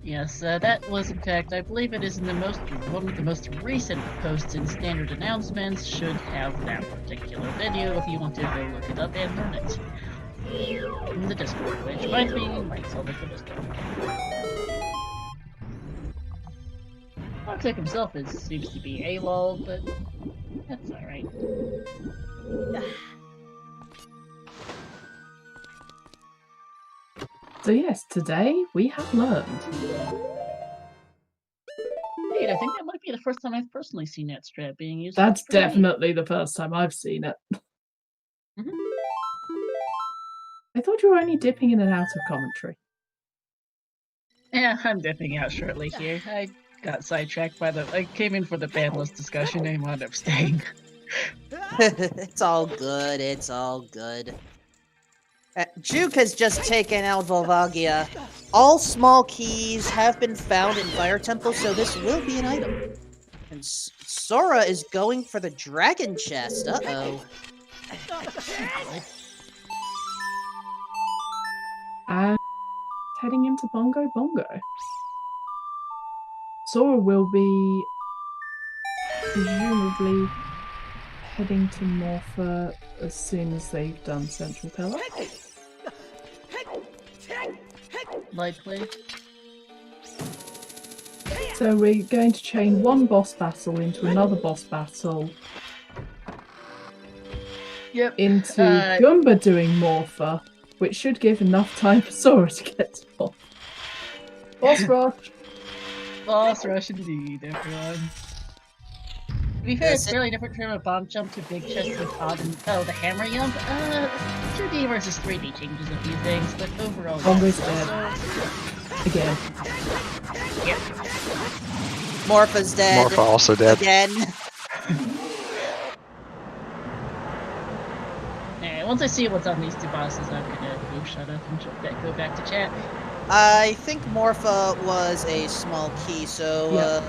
Yes, that was in fact, I believe it is in one of the most recent posts in standard announcements. Should have that particular video if you want to go look it up and learn it. In the Discord, which reminds me, might tell me for Discord. Arctic himself seems to be AWOL, but that's alright. So yes, today we have learned. Wait, I think that might be the first time I've personally seen that strat being used. That's definitely the first time I've seen it. Mhm. I thought you were only dipping in and out of commentary. Yeah, I'm dipping out shortly here. I got sidetracked by I came in for the bandless discussion and wound up staying. It's all good. It's all good. Juke has just taken out Volvagia. All small keys have been found in Fire Temple, so this will be an item. And Sora is going for the dragon chest. Uh-oh. And heading into Bongo Bongo. Sora will be presumably heading to Morpher as soon as they've done Central Pillar. Likely. So we're going to chain one boss battle into another boss battle. Yep. Into Goomba doing Morpher, which should give enough time for Sora to get to Morpher. Boss rush! Boss rush indeed, everyone. To be fair, it's fairly different from a bomb jump to big chest with odd and the hammer jump. 2D versus 3D changes a few things, but overall. Bongo's dead. Again. Yep. Morpha's dead. Morpha also dead. Again. Alright, once I see what's on these two bosses, I'm gonna shut up and go back to chat. I think Morpha was a small key, so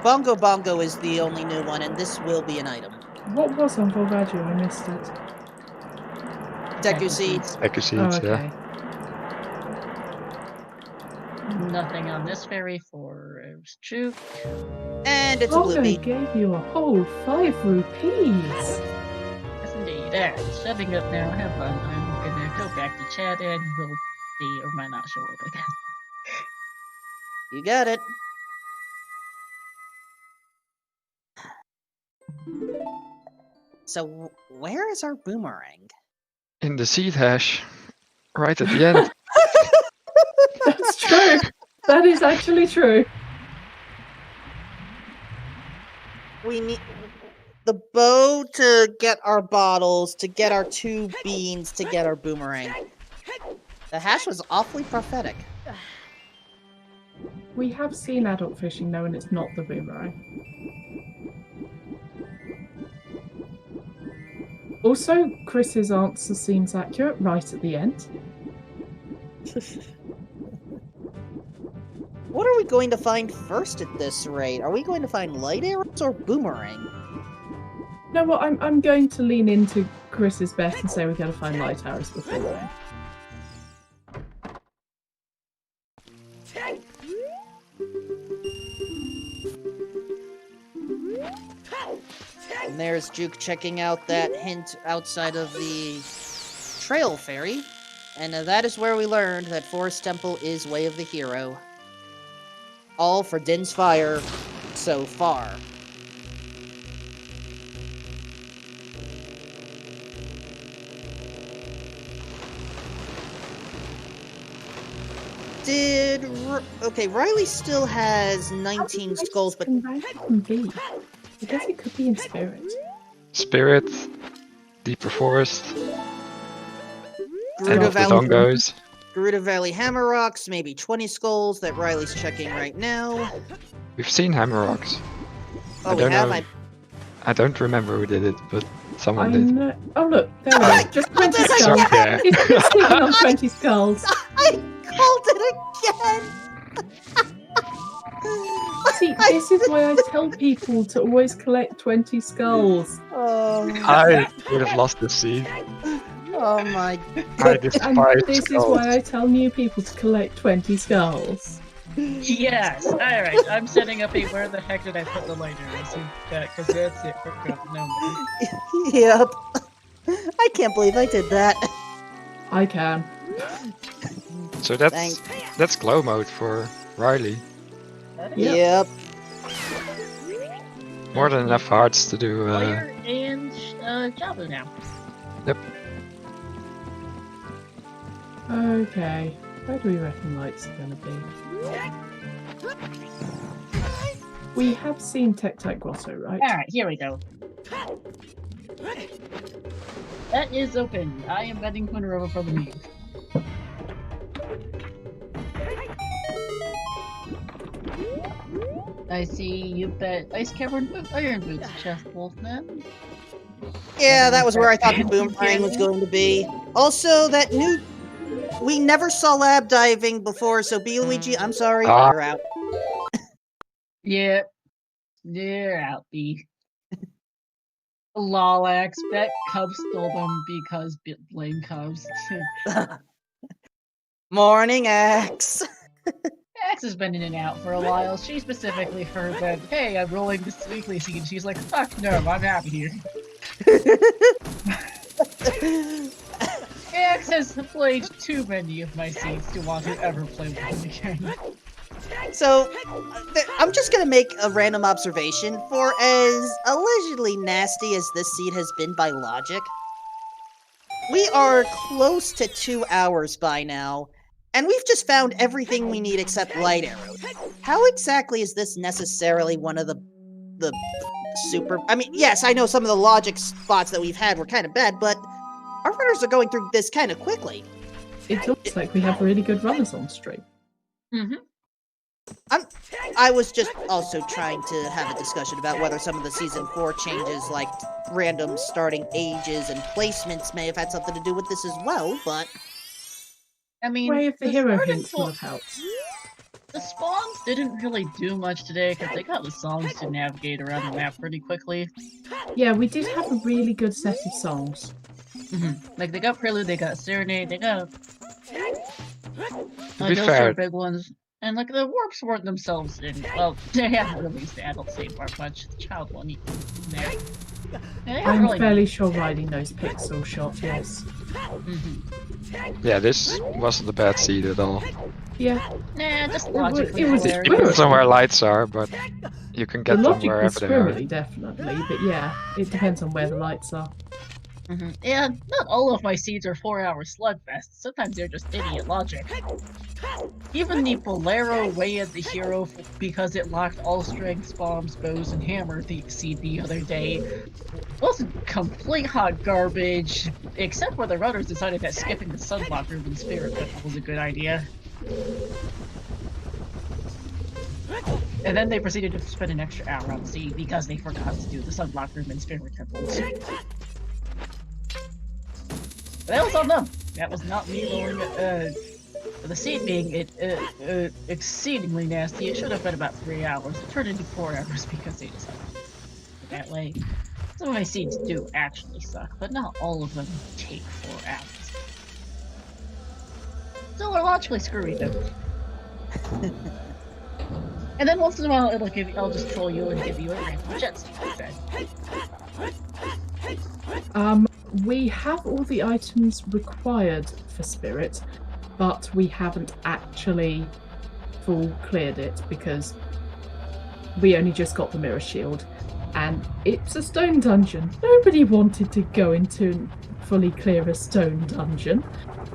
Bongo Bongo is the only new one, and this will be an item. What was on Volvagia? I missed it. Deku Seeds. Deku Seeds, Oh, okay. yeah. Nothing on this fairy for Juke. And it's a Bongo Blue gave you a whole 5 rupees! Yes, indeed. Alright, shutting up now. Have fun. I'm gonna go back to chat and we'll see or might not show up again. You got it. So, where is our boomerang? In the seed hash, right at the end. That's true! That is actually true. We need the bow to get our bottles, to get our 2 beans, to get our boomerang. The hash was awfully prophetic. We have seen adult fishing though, and it's not the boomerang. Also, Chris's answer seems accurate right at the end. What are we going to find first at this rate? Are we going to find light arrows or boomerang? No, well, I'm going to lean into Chris's bet and say we're going to find light arrows before then. And there's Juke checking out that hint outside of the Trail Fairy. And that is where we learned that Forest Temple is Way of the Hero. All for Din's Fire so far. Okay, Riley still has 19 skulls, but... I guess it could be in Spirit. Spirit, Deeper Forest, Gerudo and Valley, Dongos. Gerudo Valley Hammer Rocks, maybe 20 skulls that Riley's checking right now. We've seen Hammer Rocks. Oh, we have? I don't remember who did it, but someone did. Oh look, there it is. Just 20 I skulls. Yeah. It's just sitting on 20 skulls. I called it again! See, this is why I tell people to always collect 20 skulls. Oh, I would have lost the seed. oh my I And despise this is skulls. why I tell new people to collect 20 skulls. Yes! Alright, I'm setting up a where the heck did I put the light arrows in that, because that's it for no more. Yep. I can't believe I did that. I can. So that's glow mode for Riley. Yep. More than enough hearts to do. Fire and Jabu now. Yep. Okay. Where do we reckon lights are going to be? We have seen Tectite Grotto, right? Alright, here we go. That is open. I am betting Quinrova for the move. I see you bet Ice Cavern with Iron Boots, Chef Wolfman. Yeah, that was where I thought the boomerang was going to be. Also, that new... We never saw lab diving before, so B-Luigi, I'm sorry, you're out. Yeah. You're out, B. Lolax, bet Cubs stole them because blame Cubs. Morning, Axe. Axe has been in and out for a while. She specifically heard that, hey, I'm rolling this weekly seed. She's like, fuck no, I'm happy here. Axe has played too many of my seeds to want to ever play one again. So, I'm just gonna make a random observation. For as allegedly nasty as this seed has been by logic, we are close to 2 hours by now, and we've just found everything we need except light arrows. How exactly is this necessarily one of the super... I mean, yes, I know some of the logic spots that we've had were kind of bad, but our runners are going through this kind of quickly. It looks like we have really good runners on stream. Mm-hmm. I was just also trying to have a discussion about whether some of the Season 4 changes, like random starting ages and placements, may have had something to do with this as well, but... I mean, Way of the hero hints would have helped. The spawns didn't really do much today because they got the songs to navigate around the map pretty quickly. Yeah, we did have a really good set of songs. Like, they got Prelude, they got Serenade, they got... To be those fair, are big ones. And, like, the warps weren't themselves in... Well, they haven't released the adult save bar much. The child one in there. Yeah, I'm really fairly sure riding those pixel shots, yes. yeah, this wasn't a bad seed at all. Yeah. Nah, just logically. It was there. It depends on where lights are, but you can get The them logic was wherever they are. squirrely, definitely, but yeah, it depends on where the lights are. Yeah, not all of my seeds are 4-hour slugfests. Sometimes they're just idiot logic. Even the Bolero Way of the Hero, because it locked all strengths, bombs, bows, and hammer seed the other day, was complete hot garbage, except for the runners decided that skipping the Sunblock Room in Spirit Temple was a good idea. And then they proceeded to spend an extra hour on the seed because they forgot to do the Sunblock Room in Spirit Temples. That was on them. That was not me rolling the seed being exceedingly nasty. It should have been about 3 hours. It turned into 4 hours because they decided that way. Some of my seeds do actually suck, but not all of them take 4 hours. So we're logically screwy though. And then once in a while it'll give you, I'll just troll you and give you a random jet seed instead. We have all the items required for Spirit, but we haven't actually full cleared it because we only just got the Mirror Shield, and it's a stone dungeon. Nobody wanted to go into and fully clear a stone dungeon.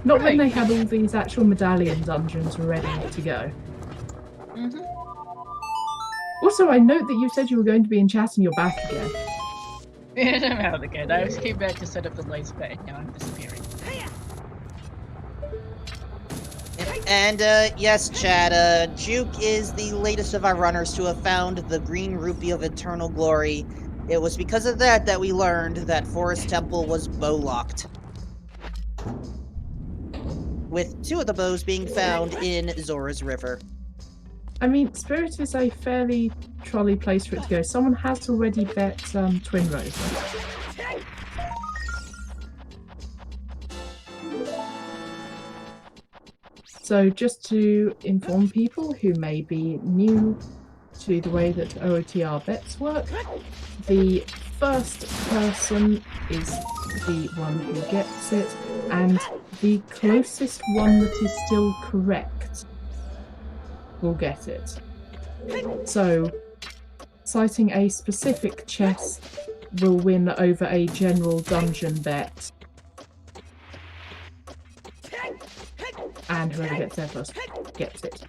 Not when they had all these actual medallion dungeons ready to go. Also, I note that you said you were going to be in chat and you're back again. And I'm out again. I just came back to set up the lights back, and now I'm disappearing. And, yes, Chad, Juke is the latest of our runners to have found the Green Rupee of Eternal Glory. It was because of that that we learned that Forest Temple was bow-locked, with 2 of the bows being found in Zora's River. I mean, Spirit is a fairly trolley place for it to go. Someone has already bet Twin Rosa. So just to inform people who may be new to the way that OoTR bets work, the first person is the one who gets it, and the closest one that is still correct will get it. So, citing a specific chest will win over a general dungeon bet. And whoever gets there first gets it.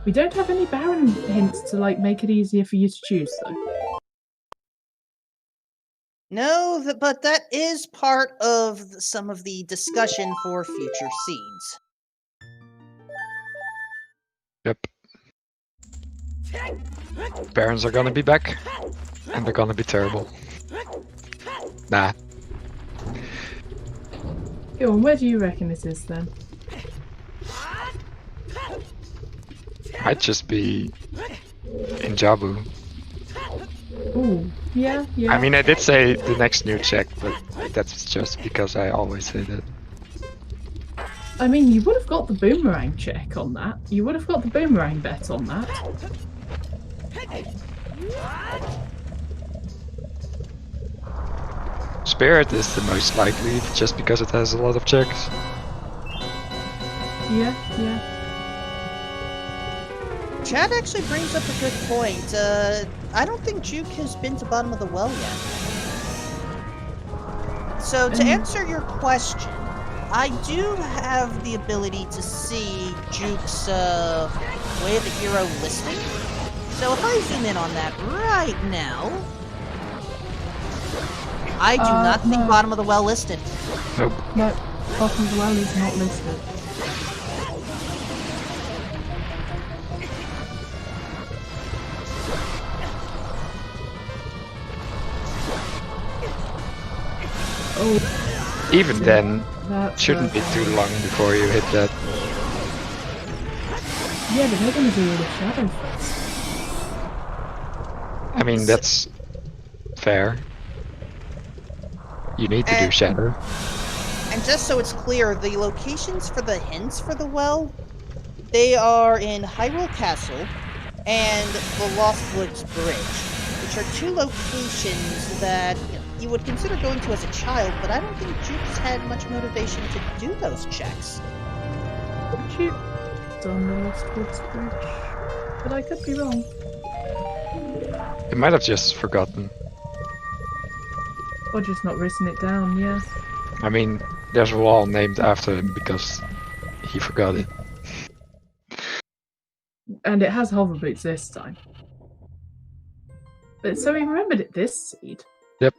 We don't have any Baron hints to like make it easier for you to choose, though. No, but that is part of some of the discussion for future scenes. Yep. Barons are gonna be back, and they're gonna be terrible. Nah. Go on, where do you reckon it is then? Might just be in Jabu. Ooh, yeah. I mean, I did say the next new check, but that's just because I always say that. I mean, you would have got the boomerang check on that. You would have got the boomerang bet on that. Spirit is the most likely, just because it has a lot of checks. Yeah. Chad actually brings up a good point. I don't think Juke has been to bottom of the well yet. So to answer your question, I do have the ability to see Juke's Way of the Hero listing. So if I zoom in on that right now, I do not think no. bottom of the well listed. Nope. No, bottom of the well is not listed. Oh, Even then, that's shouldn't be too long before you hit that. Yeah, but they're going to do all the shadow first. I mean, that's fair. You need to do shadow. And just so it's clear, the locations for the hints for the well, they are in Hyrule Castle and the Lost Woods Bridge, which are two locations that you would consider going to as a child, but I don't think Juke's had much motivation to do those checks. Juke done the Lost Woods Bridge, but I could be wrong. You might have just forgotten. Or just not written it down, yeah. I mean, there's a wall named after him because he forgot it. And it has hover boots this time. But so he remembered it this seed. Yep.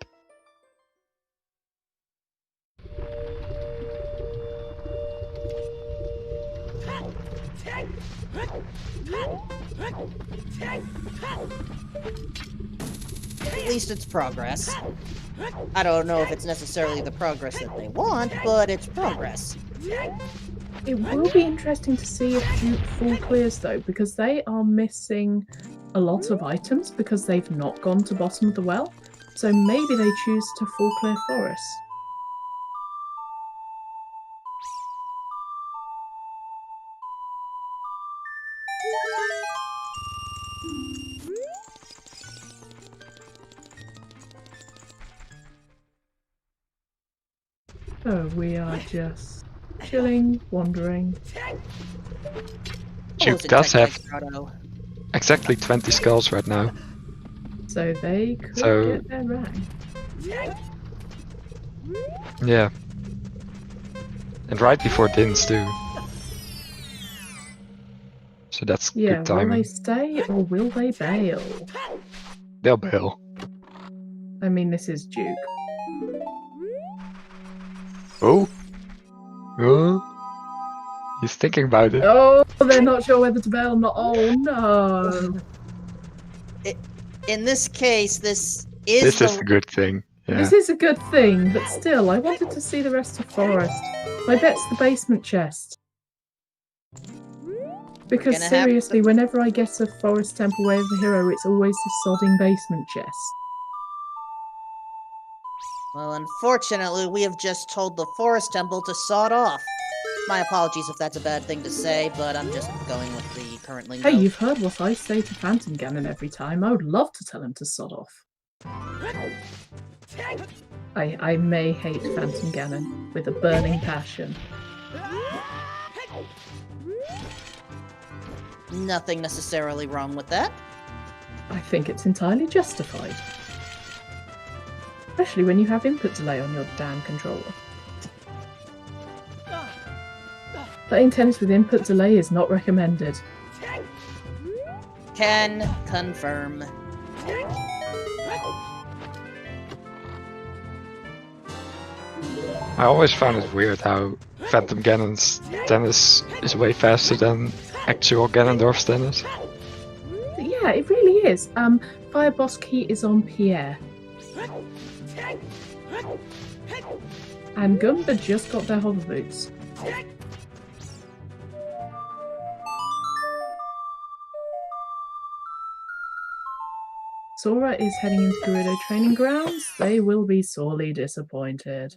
At least it's progress. I don't know if it's necessarily the progress that they want, but it's progress. It will be interesting to see if Juke full clears though, because they are missing a lot of items because they've not gone to bottom of the well. So maybe they choose to full clear forest. So we are just chilling, wandering. Juke does have exactly 20 skulls right now. So they could get their rank. Yeah. And right before Dins too. So that's Yeah, good timing. will they stay or will they bail? They'll bail. I mean, this is Juke. Oh? Oh? He's thinking about it. Oh, they're not sure whether to bail or not. Oh no. In this case, this is a good thing. Yeah. This is a good thing, but still, I wanted to see the rest of Forest. My bet's the basement chest. Because seriously, whenever I get a Forest Temple Way of the Hero, it's always the sodding basement chest. Well, unfortunately, we have just told the Forest Temple to sod off. My apologies if that's a bad thing to say, but I'm just going with the current lingo. Hey, you've heard what I say to Phantom Ganon every time. I would love to tell him to sod off. I may hate Phantom Ganon with a burning passion. Nothing necessarily wrong with that. I think it's entirely justified. Especially when you have input delay on your damn controller. Playing tennis with input delay is not recommended. Can confirm. I always found it weird how Phantom Ganon's tennis is way faster than actual Ganondorf's tennis. Yeah, it really is. Fire Boss Key is on Pierre. And Goomba just got their hover boots. Sora is heading into Gerudo training grounds. They will be sorely disappointed.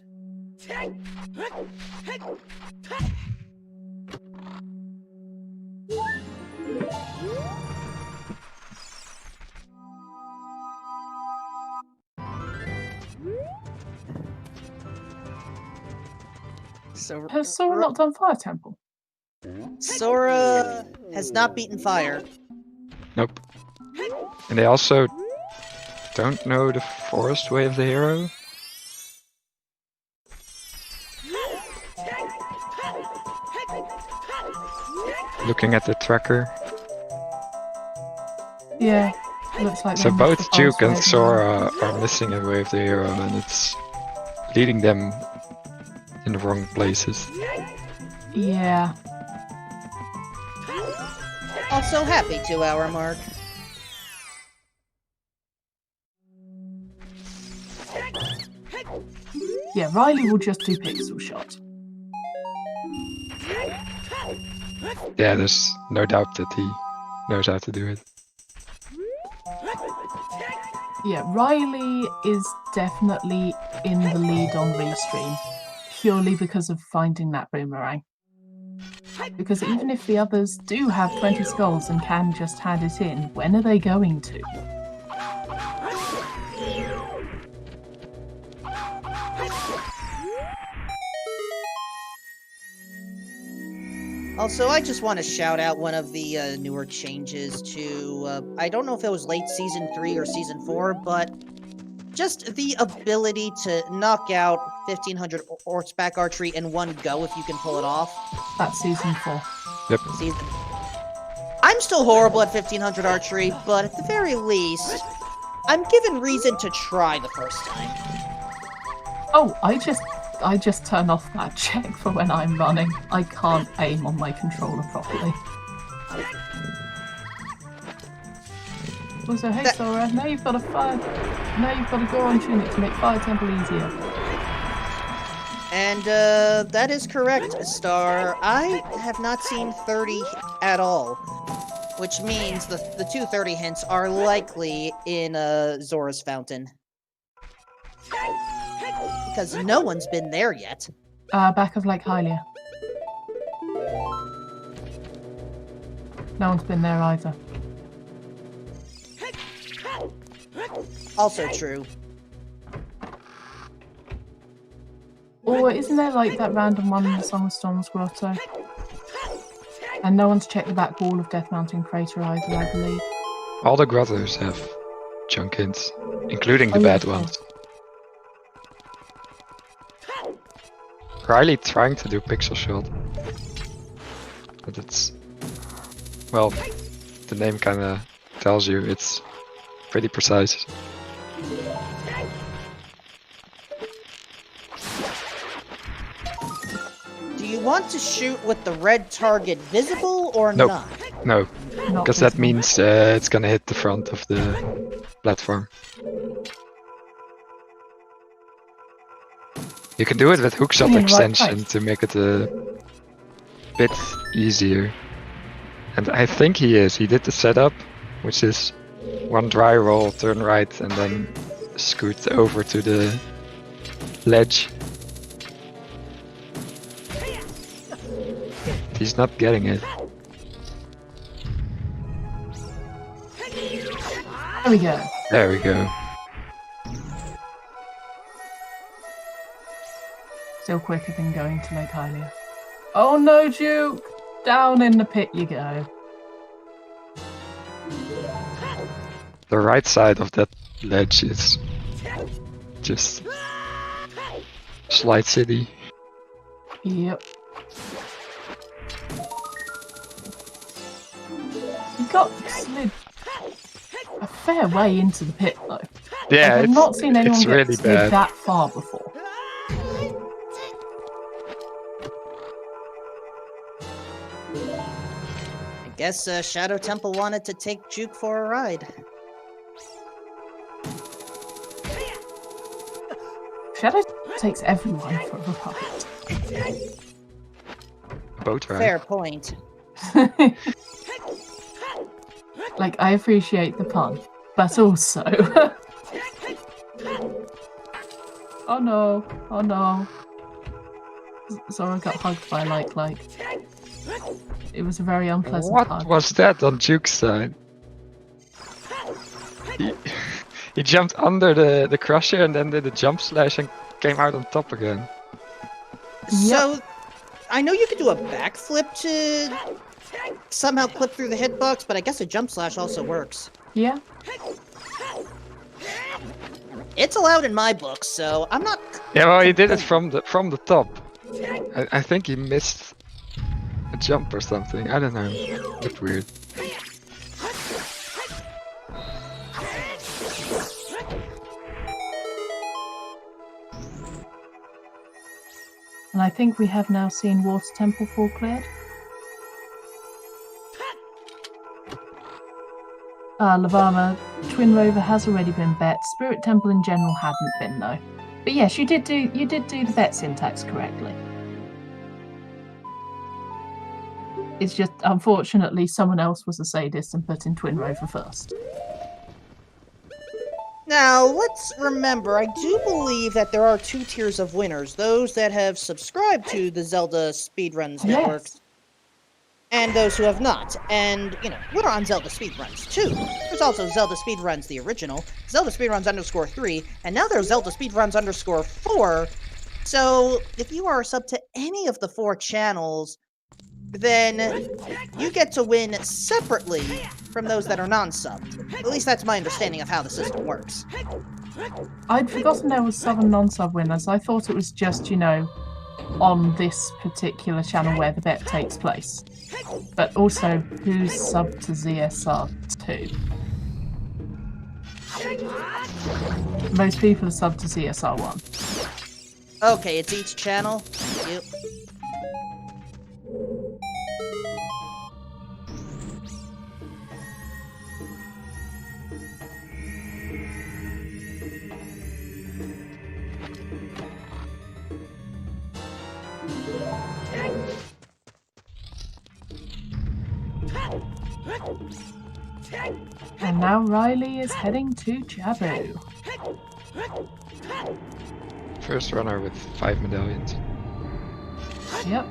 Has Sora not done Fire Temple? Sora has not beaten Fire. Nope. And they also don't know the forest way of the hero. Looking at the tracker. Yeah, looks like. So both Duke and Sora are missing a way of the hero, and it's leading them in the wrong places. Yeah. Also happy 2-hour mark. Yeah, Riley will just do Pixel Shot. Yeah, there's no doubt that he knows how to do it. Yeah, Riley is definitely in the lead on Restream, purely because of finding that boomerang. Because even if the others do have 20 skulls and can just hand it in, when are they going to? Also, I just want to shout out one of the newer changes to, I don't know if it was late Season 3 or Season 4, but just the ability to knock out 1500 horseback archery in one go if you can pull it off. That's Season 4. Yep. I'm still horrible at 1500 archery, but at the very least, I'm given reason to try the first time. Oh, I just turn off that check for when I'm running. I can't aim on my controller properly. Also, hey Sora, now you've got a Goron tunic to make Fire Temple easier. And that is correct, Star. I have not seen 30 at all, which means the two 30 hints are likely in Zora's Fountain. Because no one's been there yet. Back of Lake Hylia. No one's been there either. Also true. Or isn't there like that random one in the Song of Storms Grotto? And no one's checked the back wall of Death Mountain Crater either, I believe. All the grottos have chunk hints, including the bad ones. Riley trying to do Pixel Shot. But it's... well, the name kinda tells you it's pretty precise. Do you want to shoot with the red target visible or Nope. not? No, Not because that visible. means it's gonna hit the front of the platform. You can do it with hookshot in the right extension place. to make it a bit easier. And I think he is. He did the setup, which is one dry roll, turn right, and then scoot over to the ledge. He's not getting it. There we go. There we go. Still quicker than going to Lake Hylia. Oh no, Duke! Down in the pit you go. The right side of that ledge is just Slide City. Yep. You got slid a fair way into the pit, though. Yeah, I've not seen anyone it's get really slid bad. that far before. I guess Shadow Temple wanted to take Juke for a ride. Shadow takes everyone for a ride. Boat ride. Fair point. Like, I appreciate the pun, but also... Oh no, oh no. Zora got hugged by like. It was a very unpleasant What hug. was that on Juke's side? He jumped under the crusher and then did a jump slash and came out on top again. So, I know you could do a backflip to somehow clip through the hitbox, but I guess a jump slash also works. Yeah. It's allowed in my book, so I'm not... Yeah, well, he did it from the top. I think he missed a jump or something. I don't know. Looked weird. And I think we have now seen Water Temple fall cleared. Lavama, Twin Rover has already been bet. Spirit Temple in general hadn't been though. But yes, you did do the bet syntax correctly. It's just unfortunately someone else was a sadist and put in Twin Rover first. Now, let's remember, I do believe that there are 2 tiers of winners. Those that have subscribed to the Zelda Speedruns network, and those who have not. And, you know, we're on Zelda Speedruns too. There's also Zelda Speedruns the original, Zelda Speedruns _3, and now there's Zelda Speedruns _4. So, if you are a sub to any of the 4 channels, then you get to win separately from those that are non-subbed. At least that's my understanding of how the system works. I'd forgotten there was sub and non-sub winners. I thought it was just, you know, on this particular channel where the bet takes place. But also, who's subbed to ZSR 2? Most people are subbed to ZSR 1. Okay, it's each channel. Yep. And now Riley is heading to Jabu. First runner with 5 medallions. Yep.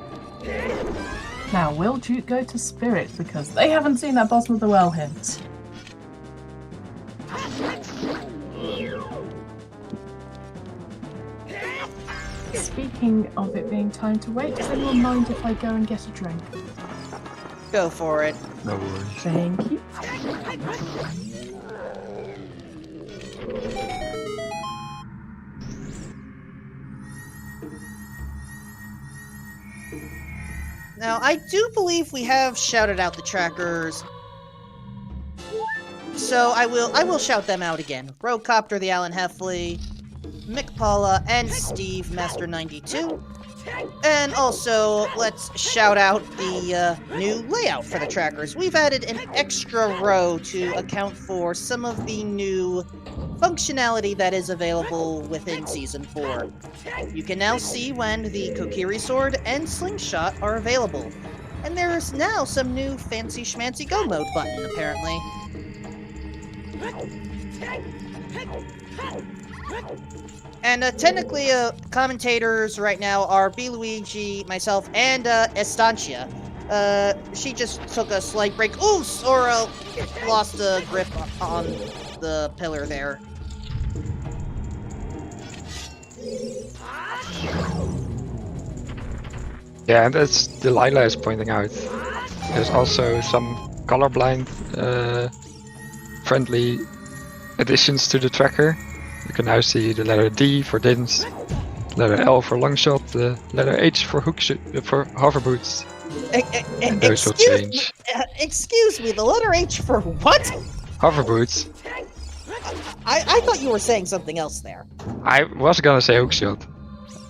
Now, will Duke go to Spirit? Because they haven't seen that bottom of the well hint. Speaking of it being time to wait, does anyone mind if I go and get a drink? Go for it. No worries. Thank you. Now, I do believe we have shouted out the trackers, so I will shout them out again. Roadcopter, the Alan Heffley, Mick Paula, and Steve Master 92. And also, let's shout out the new layout for the trackers. We've added an extra row to account for some of the new functionality that is available within Season 4. You can now see when the Kokiri Sword and Slingshot are available. And there's now some new fancy schmancy go mode button, apparently. And technically, commentators right now are B. Luigi, myself, and Estancia. She just took a slight break. Ooh, Sora lost a grip on the pillar there. Yeah, and as Delilah is pointing out, there's also some colorblind friendly additions to the tracker. You can now see the letter D for dins, letter L for long shot, the letter H for for hover boots. And those will change. Excuse me, the letter H for what? Hover boots. I thought you were saying something else there. I was gonna say hookshot.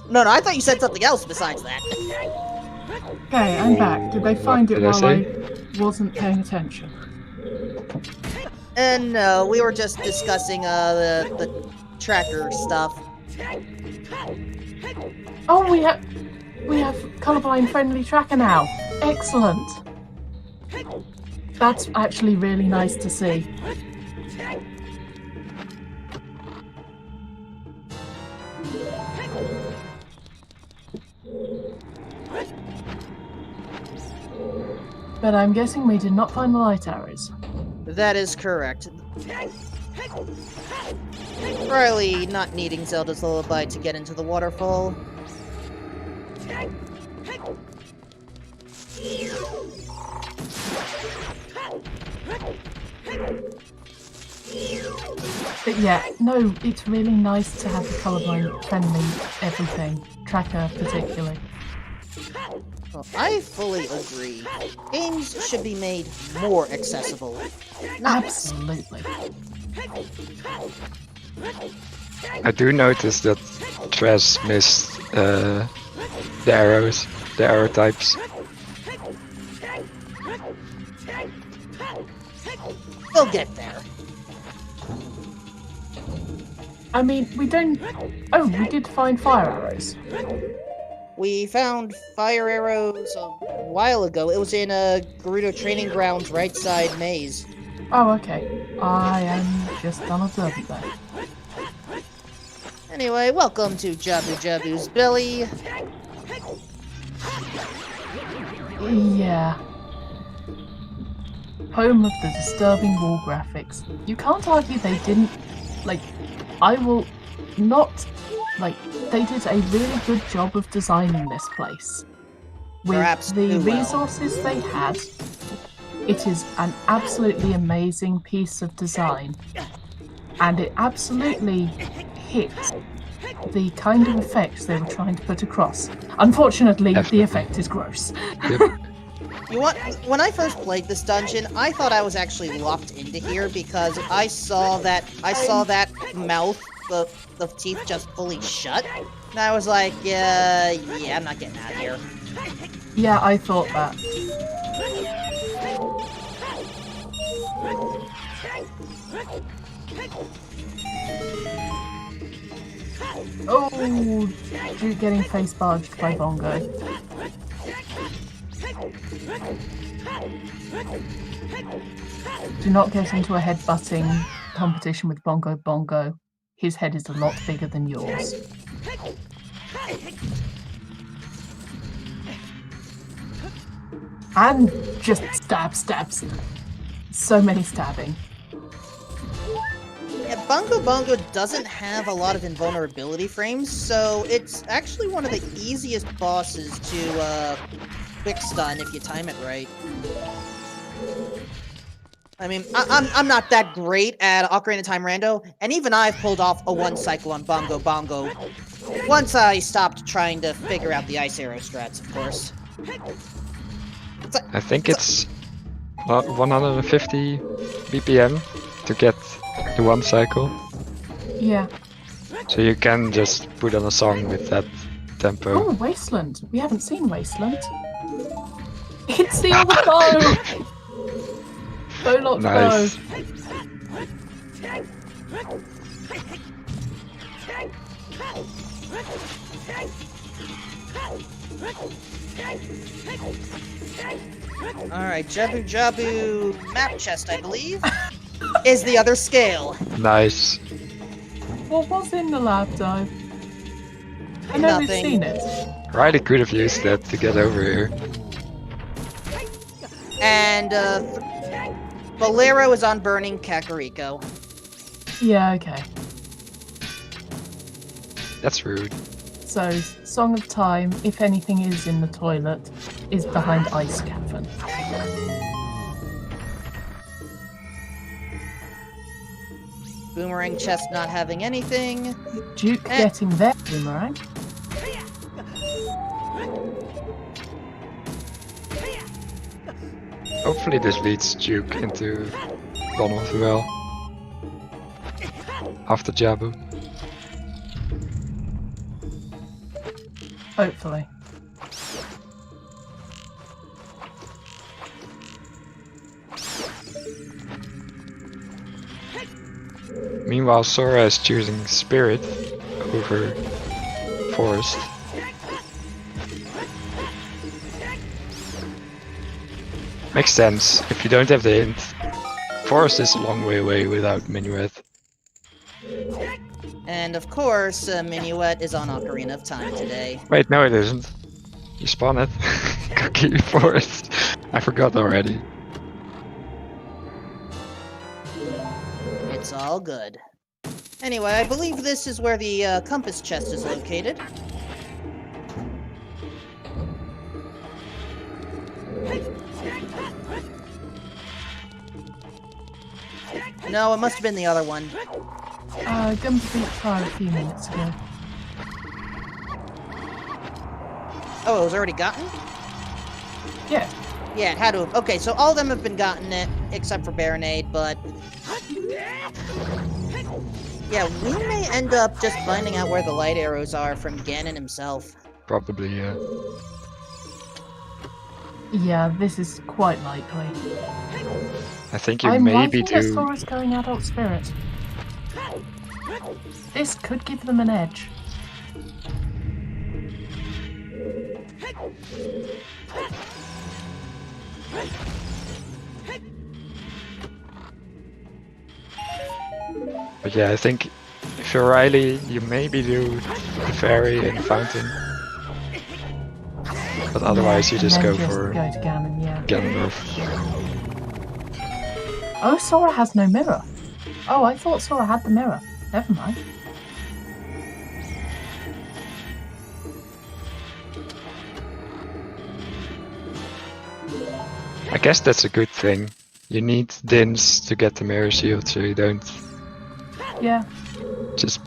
No, I thought you said something else besides that. Okay, I'm back. Did they find it did I while say? I wasn't paying attention? No, we were just discussing the tracker stuff. Oh, we have colorblind friendly tracker now. Excellent. That's actually really nice to see. But I'm guessing we did not find the light arrows. That is correct. Riley not needing Zelda's lullaby to get into the waterfall. But yeah, no, it's really nice to have the colorblind friendly everything. Tracker particularly. Well, I fully agree. Games should be made more accessible. Absolutely. I do notice that Trez missed the arrows, the arrow types. We'll get there. I mean, we don't... Oh, we did find fire arrows. We found fire arrows a while ago. It was in a Gerudo Training Grounds right side maze. Oh, okay. I am just unobservant there. Anyway, welcome to Jabu Jabu's Belly. Yeah. Home of the disturbing wall graphics. You can't argue they didn't... Like, I will not... Like, they did a really good job of designing this place. With the resources they had, it is an absolutely amazing piece of design. And it absolutely hit the kind of effects they were trying to put across. Unfortunately, the effect is gross. Yep. You want? When I first played this dungeon, I thought I was actually locked into here because I saw that mouth, the teeth just fully shut, and I was like, yeah, I'm not getting out of here. Yeah, I thought that. Oh, Duke getting face barged by Bongo. Do not get into a headbutting competition with Bongo Bongo. His head is a lot bigger than yours. And just stabs. So many stabbing. Yeah, Bongo Bongo doesn't have a lot of invulnerability frames, so it's actually one of the easiest bosses to quick stun if you time it right. I mean, I'm not that great at Ocarina of Time Rando, and even I've pulled off a one cycle on Bongo Bongo. Once I stopped trying to figure out the ice arrow strats, of course. I think it's 150 BPM to get the one cycle. Yeah. So you can just put on a song with that tempo. Oh, Wasteland. We haven't seen Wasteland. It's the other bow! Bowlock's Nice. bow. Alright, Jabu Jabu map chest, I believe, is the other scale. Nice. What was in the lab dive? I know we've Nothing. seen it. Riley could have used that to get over here. And, Bolero is on Burning Kakariko. Yeah, okay. That's rude. So, Song of Time, if anything is in the toilet, is behind Ice Cavern. Boomerang chest not having anything. Duke getting their boomerang. Hopefully this leads Duke into Donald as well. After Jabu. Hopefully. Meanwhile, Sora is choosing Spirit over Forest. Makes sense. If you don't have the hint, Forest is a long way away without Minuet. And of course, Minuet is on Ocarina of Time today. Wait, no it isn't. You spawn it. Cookie Forest. I forgot already. It's all good. Anyway, I believe this is where the compass chest is located. No, it must have been the other one. Gumby beat tried a few minutes ago. Oh, it was already gotten? Yeah. Yeah, it had to have. Okay, so all of them have been gotten it, except for Baronade, but... Yeah, we may end up just finding out where the light arrows are from Ganon himself. Probably, yeah. Yeah, this is quite likely. I think you I'm maybe liking that do. Sora's going Adult Spirit. This could give them an edge. But yeah, I think if you're Riley, you maybe do the fairy and the fountain. But otherwise, you And just then go for go to Ganon, yeah. Ganondorf. Oh, Sora has no mirror. Oh, I thought Sora had the mirror. Never mind. I guess that's a good thing. You need Dins to get the mirror shield, so you don't Yeah. just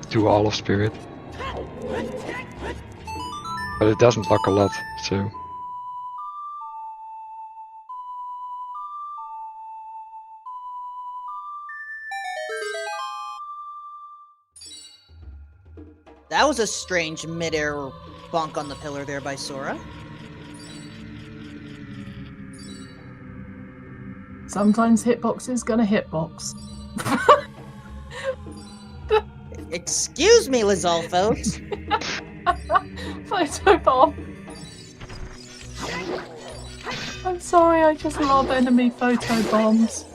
do all of Spirit. But it doesn't lock a lot, so... That was a strange mid-air bonk on the pillar there by Sora. Sometimes hitboxes gonna hitbox. Excuse me, Lizalfos. Photobomb. I'm sorry, I just love enemy photobombs.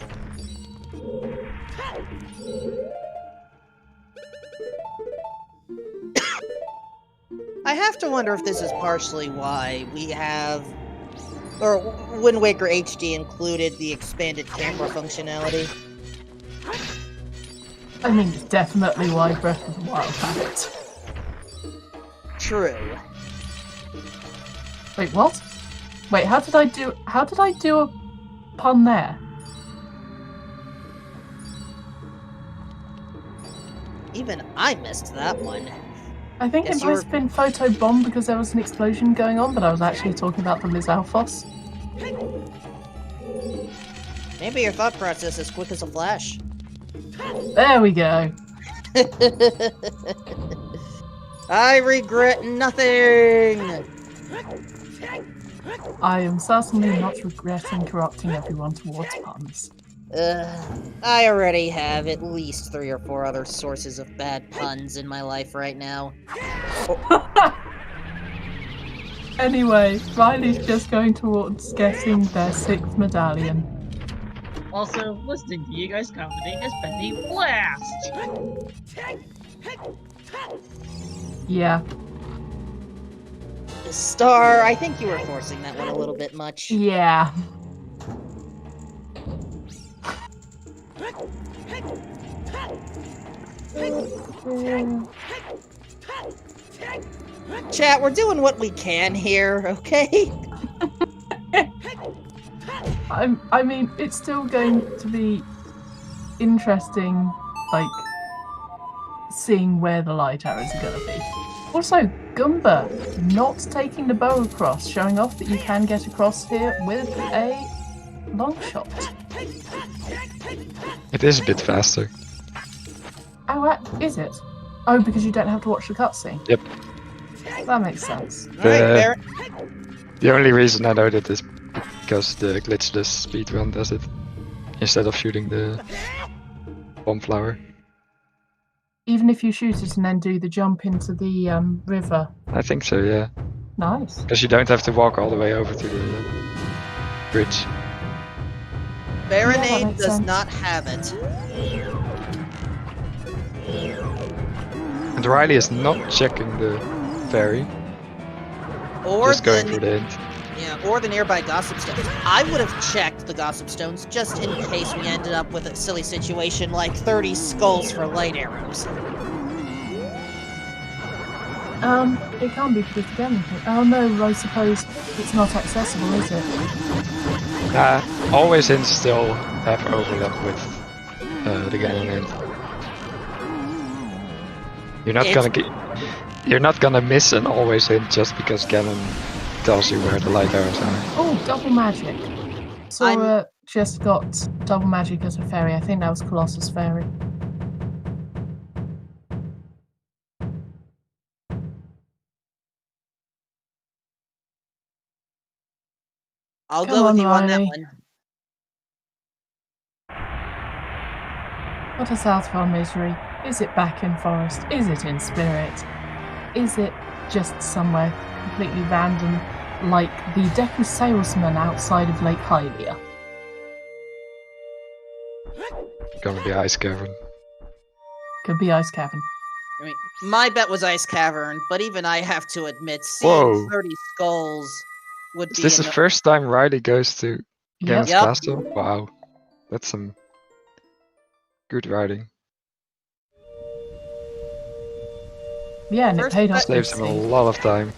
I have to wonder if this is partially why we have... Or Wind Waker HD included the expanded camera functionality. I mean, it's definitely why Breath of the Wild had it. True. Wait, what? Wait, how did I do a pun there? Even I missed that one. I think Yes, it must have been photobomb because there was an explosion going on, but I was actually talking about the Liz Alphos. Maybe your thought process is quick as a flash. There we go. I regret nothing! I am certainly not regretting corrupting everyone towards puns. I already have at least 3 or 4 other sources of bad puns in my life right now. Anyway, Riley's just going towards getting their 6th medallion. Also, listening to you guys commenting has been a blast! Yeah. Star, I think you were forcing that one a little bit much. Yeah. Chat, we're doing what we can here, okay? I mean, it's still going to be interesting, like, seeing where the light arrows are going to be. Also, Goomba not taking the bow across, showing off that you can get across here with a long shot. It is a bit faster. Oh, is it? Oh, because you don't have to watch the cutscene? Yep. That makes sense. Alright, The only reason I know that is because the glitchless speedrun does it, instead of shooting the bomb flower. Even if you shoot it and then do the jump into the river. I think so, yeah. Nice. Because you don't have to walk all the way over to the bridge. Baronade makes does sense. not have it. And Riley is not checking the ferry, Or just going the, for the hint. yeah, or the nearby gossip stones. I would have checked the gossip stones just in case we ended up with a silly situation like 30 skulls for light arrows. It can't be proof again. Oh no, I suppose it's not accessible, is it? Always hints still have overlap with the Ganon hint. You're not gonna miss an always hint just because Ganon tells you where the light arrows are. Oh, double magic. Sora just got double magic as a fairy. I think that was Colossus Fairy. I'll Come go with on, you on that Riley. one. What a south for misery. Is it back in forest? Is it in spirit? Is it just somewhere completely random, like the Deku salesman outside of Lake Hylia? Gonna be Ice Cavern. Could be Ice Cavern. I mean, my bet was Ice Cavern, but even I have to admit, Whoa. seeing 30 skulls would Is be this the first time Riley goes to Ganon's Yep. castle? Wow. That's some good writing. Yeah, and it First paid off. Saves him a nicely. lot of time.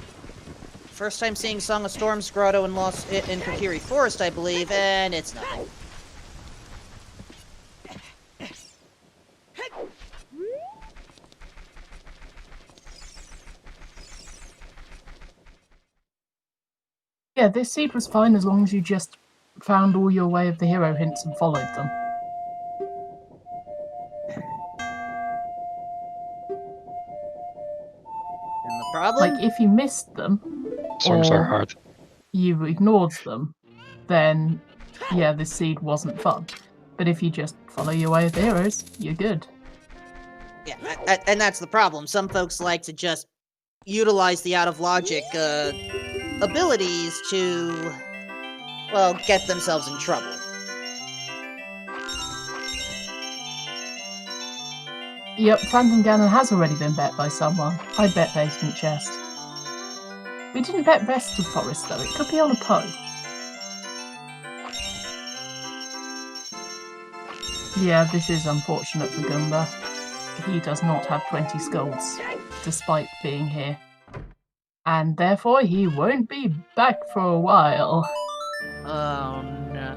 First time seeing Song of Storms Grotto in Kokiri Forest, I believe, and it's nothing. Yeah, this seed was fine as long as you just found all your way of the hero hints and followed them. And the problem? Like, if you missed them, Songs are or hard. you ignored them, then yeah, this seed wasn't fun. But if you just follow your way of the heroes, you're good. Yeah, and that's the problem. Some folks like to just utilize the out-of-logic abilities to, well, get themselves in trouble. Yep, Phantom Ganon has already been bet by someone. I bet Basement Chest. We didn't bet Rest of Forest though, it could be on a Poe. Yeah, this is unfortunate for Goomba. He does not have 20 skulls, despite being here. And therefore he won't be back for a while. Oh no.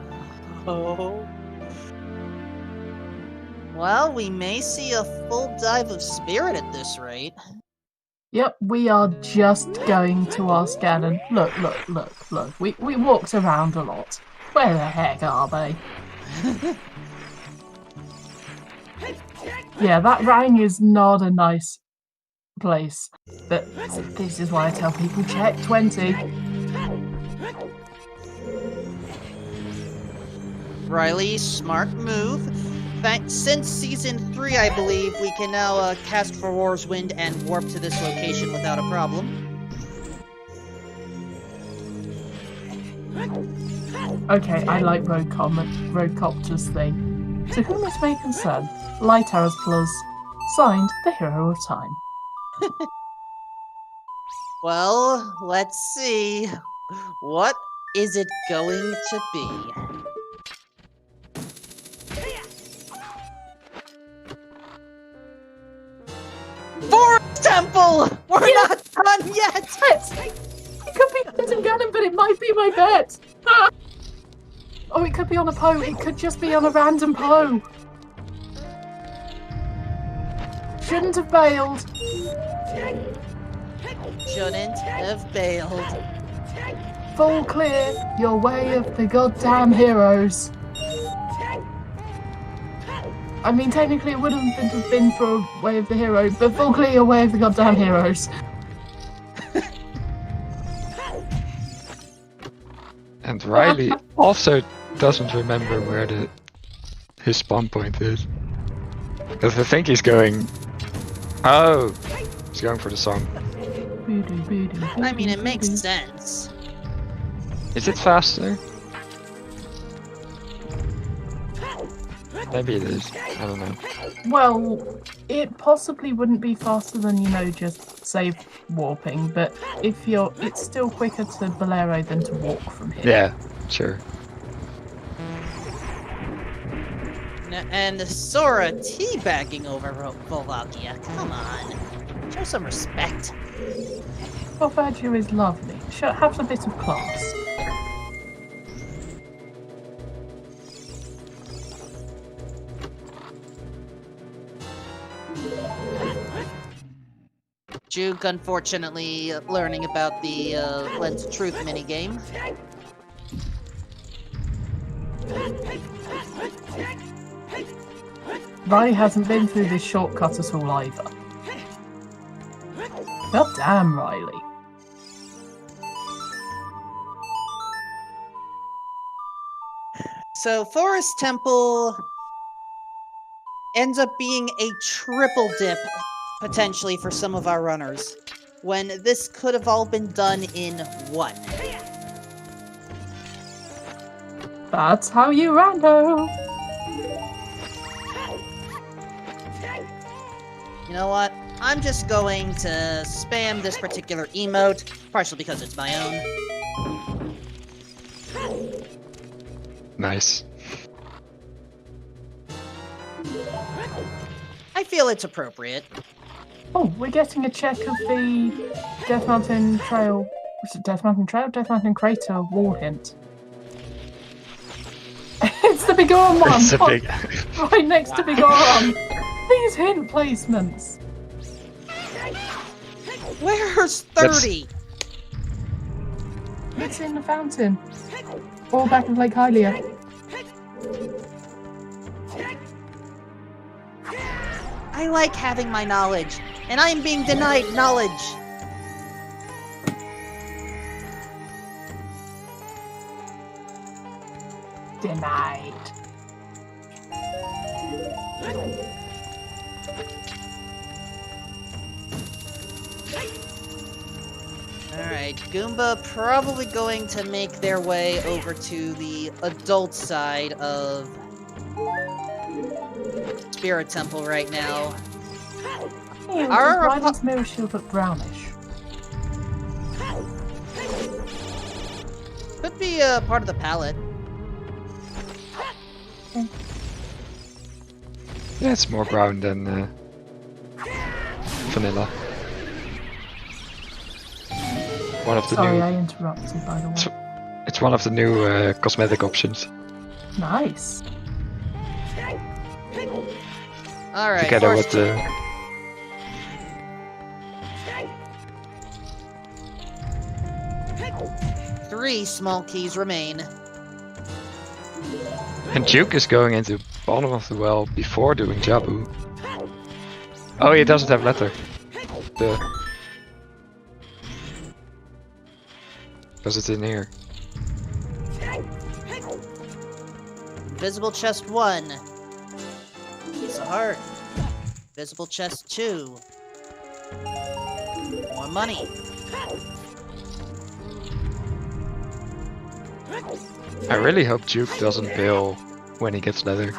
Well, we may see a full dive of spirit at this rate. Yep, we are just going to ask Ganon. Look. We walked around a lot. Where the heck are they? Yeah, that rang is not a nice place. But this is why I tell people check 20. Riley, smart move. Since Season 3, I believe, we can now cast for War's Wind and warp to this location without a problem. Okay, I like Roadcopter's thing. To whom it may concern, Light Arrows Plus, signed the Hero of Time. Well, let's see. What is it going to be? Forest Temple! We're not done yet! It could be Phantom Ganon, but it might be my bet! Ah! Oh, it could be on a Poe. It could just be on a random Poe. Shouldn't have bailed. Shouldn't have bailed. Full clear. Your way of the goddamn heroes. I mean, technically it wouldn't have been for a way of the heroes, but full clear your way of the goddamn heroes. And Riley also doesn't remember where his spawn point is. Because I think he's going... Oh! He's going for the song. I mean, it makes sense. Is it faster? Maybe it is. I don't know. Well, it possibly wouldn't be faster than, you know, just save warping, but if you're, it's still quicker to Bolero than to walk from here. Yeah, sure. And Sora teabagging over Volvagia. Come on. Show some respect. Volvagia is lovely. Have a bit of class. Juke, unfortunately, learning about the Lens of Truth minigame. Riley hasn't been through this shortcut at all either. God damn, Riley. So, Forest Temple ends up being a triple dip, potentially, for some of our runners, when this could have all been done in one. That's how you rando. You know what? I'm just going to spam this particular emote, partially because it's my own. Nice. I feel it's appropriate. Oh, we're getting a check of the Death Mountain Trail. Was it Death Mountain Trail? Death Mountain Crater wall hint. It's the Big Arm one! It's a big... Right next to Big Arm! These hint placements! Where's 30? It's in the fountain. Or back of Lake Hylia. I like having my knowledge, and I am being denied knowledge. Denied. Alright, Goomba probably going to make their way over to the adult side of Spirit Temple right now. Hey, Our why does Mirror Shield look brownish? Could be part of the palette. Yeah, it's more brown than vanilla. One of the Sorry, new... I interrupted, by the way. It's one of the new cosmetic options. Nice. Alright, Together with the... Three small keys remain. And Duke is going into bottom of the well before doing Jabu. Oh, he doesn't have letter. Because it's in here. Visible chest 1. Piece of heart. Visible chest 2. More money. I really hope Duke doesn't bail when he gets leather.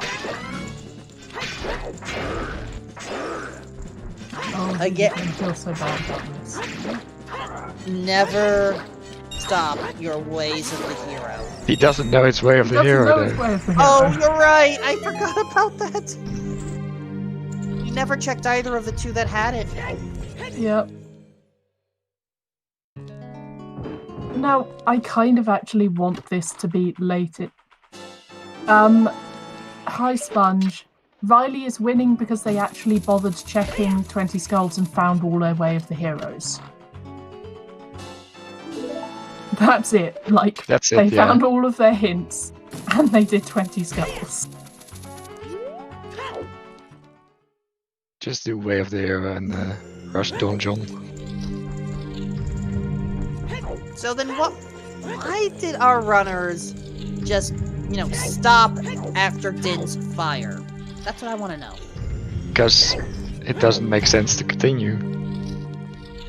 Oh, Again. I feel so bad about this. Never stop your ways of the hero. He doesn't know his way of the Doesn't know hero his though. way of the Oh, hero. you're right! I forgot about that! You never checked either of the two that had it. Yep. Now, I kind of actually want this to be late. Hi, Sponge. Riley is winning because they actually bothered checking 20 skulls and found all their way of the heroes. That's it. Like, That's it, they yeah. found all of their hints and they did 20 skulls. Just do Way of the Hero and Rush Donjon. So then why did our runners just, stop after Din's fire? That's what I want to know. Because it doesn't make sense to continue.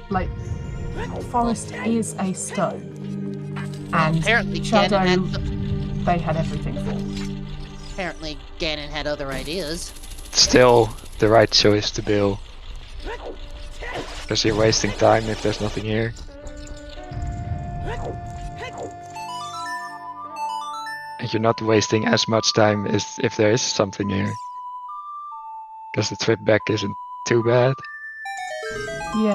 Like, Forest is a stone. And Apparently Shadow, Ganon they had everything for. Apparently Ganon had other ideas. Still the right choice to Bill. Because you're wasting time if there's nothing here. And you're not wasting as much time as if there is something here. Because the trip back isn't too bad. Yeah.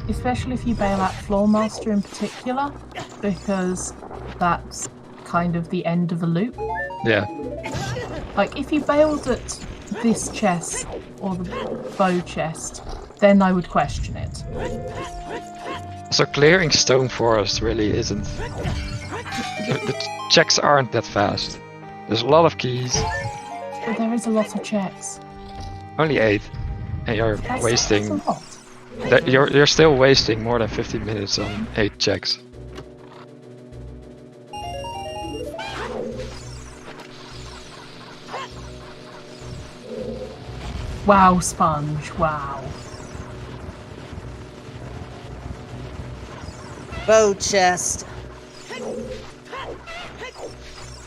Especially if you bail out Floormaster in particular, because that's kind of the end of a loop. Yeah. Like, if you bailed at this chest, or the bow chest, then I would question it. So clearing Stone Forest really isn't... The checks aren't that fast. There's a lot of keys. But there is a lot of checks. Only 8. And you're That's wasting... a lot. You're still wasting more than 15 minutes on 8 checks. Wow, Sponge, wow. Bow chest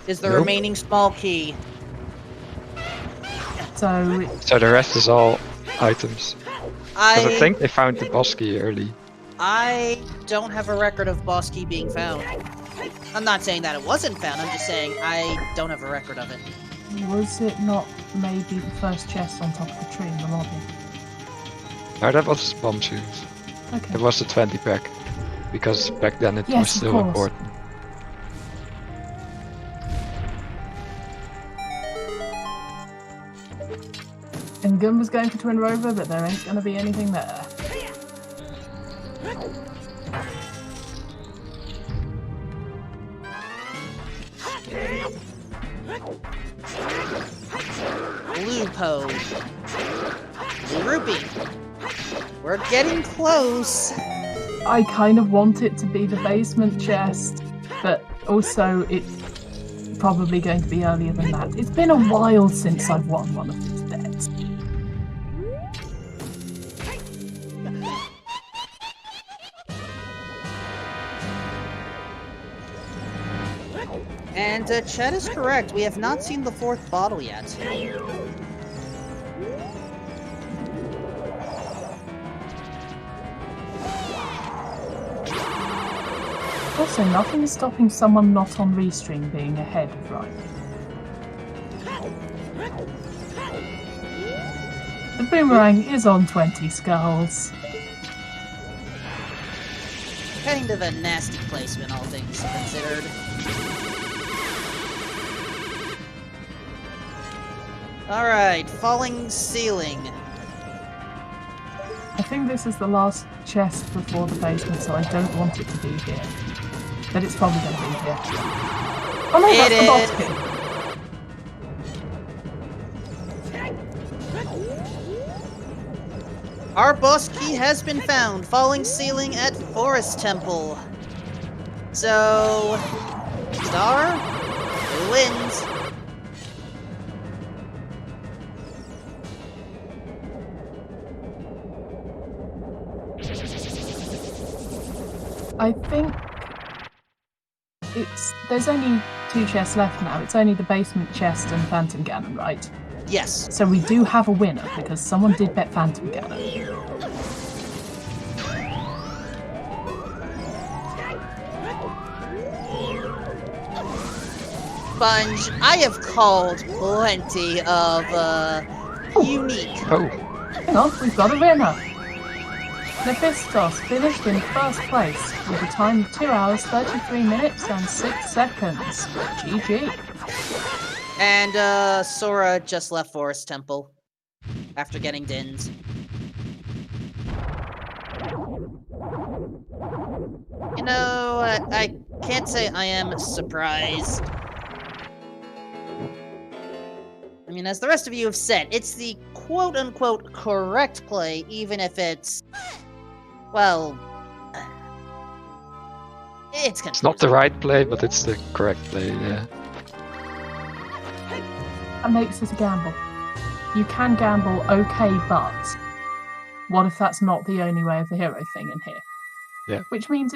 is the Nope. remaining small key. So, So the rest is all items. Because I think they found the boss key early. I don't have a record of boss key being found. I'm not saying that it wasn't found, I'm just saying I don't have a record of it. was it not maybe the first chest on top of the tree in the lobby? No, that was bomb shoes. Okay. It was the 20 pack. Because back then it was Yes, of still course. important. And Goomba's going for Twin Rover, but there ain't gonna be anything there. Blue pose. Blue rupee. We're getting close. I kind of want it to be the basement chest, but also it's probably going to be earlier than that. It's been a while since I've won one of these bets. And Chet is correct. We have not seen the 4th bottle yet. Also, nothing is stopping someone not on restream being ahead of Riley. The boomerang is on 20 skulls. Kind of a nasty placement, all things considered. Alright, falling ceiling. I think this is the last chest before the basement, so I don't want it to be here. But it's probably going to be here. Oh no, that's the boss key. Our boss key has been found. Falling ceiling at Forest Temple. So... Star? Who wins? I think there's only 2 chests left now. It's only the basement chest and Phantom Ganon, right? Yes. So we do have a winner because someone did bet Phantom Ganon. Sponge, I have called plenty of, unique. Oh, Hang on, we've got a winner. Nephistos finished in first place with a time of 2 hours, 33 minutes and 6 seconds. GG. And Sora just left Forest Temple after getting dins. You know, I can't say I am surprised. I mean, as the rest of you have said, it's the quote-unquote correct play, even if it's... well... it's confusing. It's not the right play, but it's the correct play, yeah. That makes it a gamble. You can gamble, okay, but what if that's not the only way of the hero thing in here? Yeah. Which means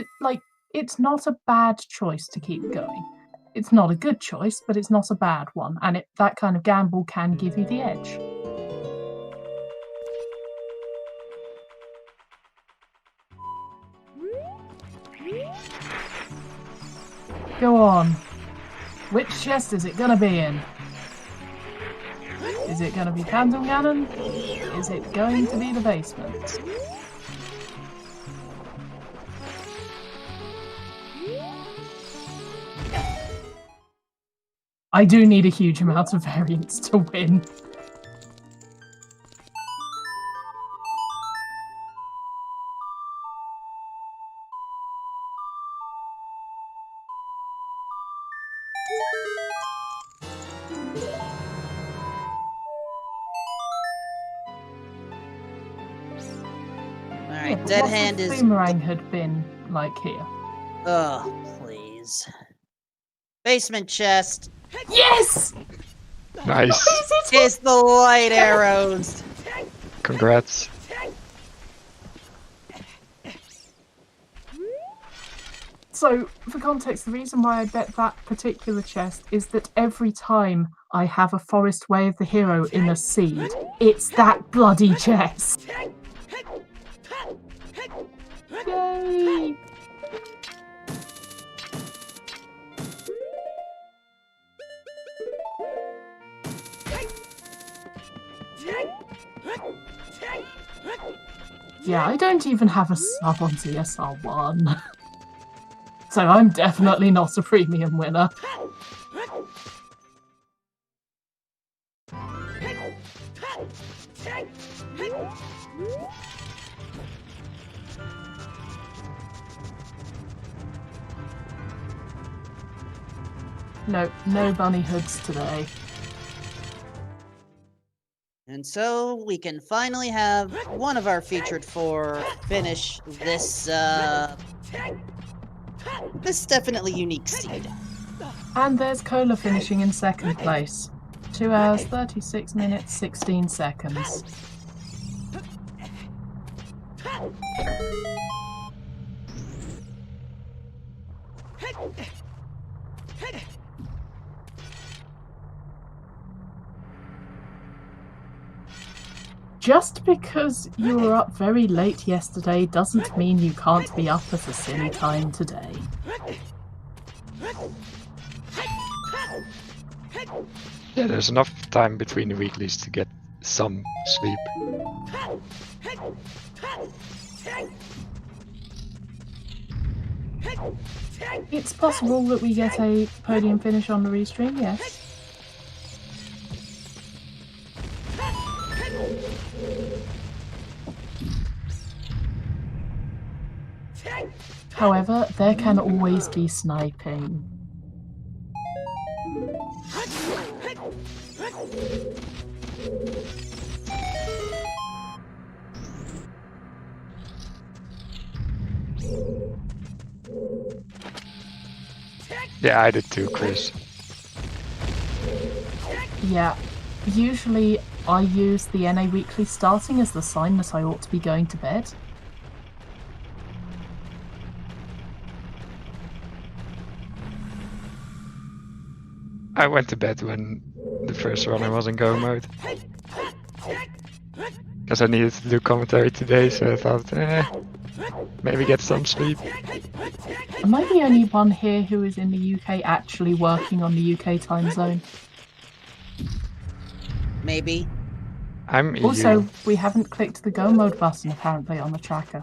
it's not a bad choice to keep going. It's not a good choice, but it's not a bad one, and that kind of gamble can give you the edge. Go on. Which chest is it gonna be in? Is it gonna be Phantom Cannon? Is it going to be the basement? I do need a huge amount of variance to win. Alright, Dead Hand is... Boomerang had been like here. Oh, please. Basement chest. Yes! Nice. It's the light arrows. Congrats. So, for context, the reason why I bet that particular chest is that every time I have a Forest Way of the Hero in a seed, it's that bloody chest. Yay! Yeah, I don't even have a sub on CSR1. So I'm definitely not a premium winner. No bunny hoods today. And so we can finally have one of our featured four finish this, this definitely unique seed. And there's Cola finishing in second place. 2 hours, 36 minutes, 16 seconds. Just because you were up very late yesterday doesn't mean you can't be up at a silly time today. Yeah, there's enough time between the weeklies to get some sleep. It's possible that we get a podium finish on the restream, yes. However, there can always be sniping. Yeah, I did too, Chris. Yeah, usually I use the NA Weekly starting as the sign that I ought to be going to bed. I went to bed when the first runner was in go mode. Because I needed to do commentary today, so I thought, maybe get some sleep. Am I the only one here who is in the UK actually working on the UK time zone? Maybe. I'm EU. Also, we haven't clicked the go mode button apparently on the tracker.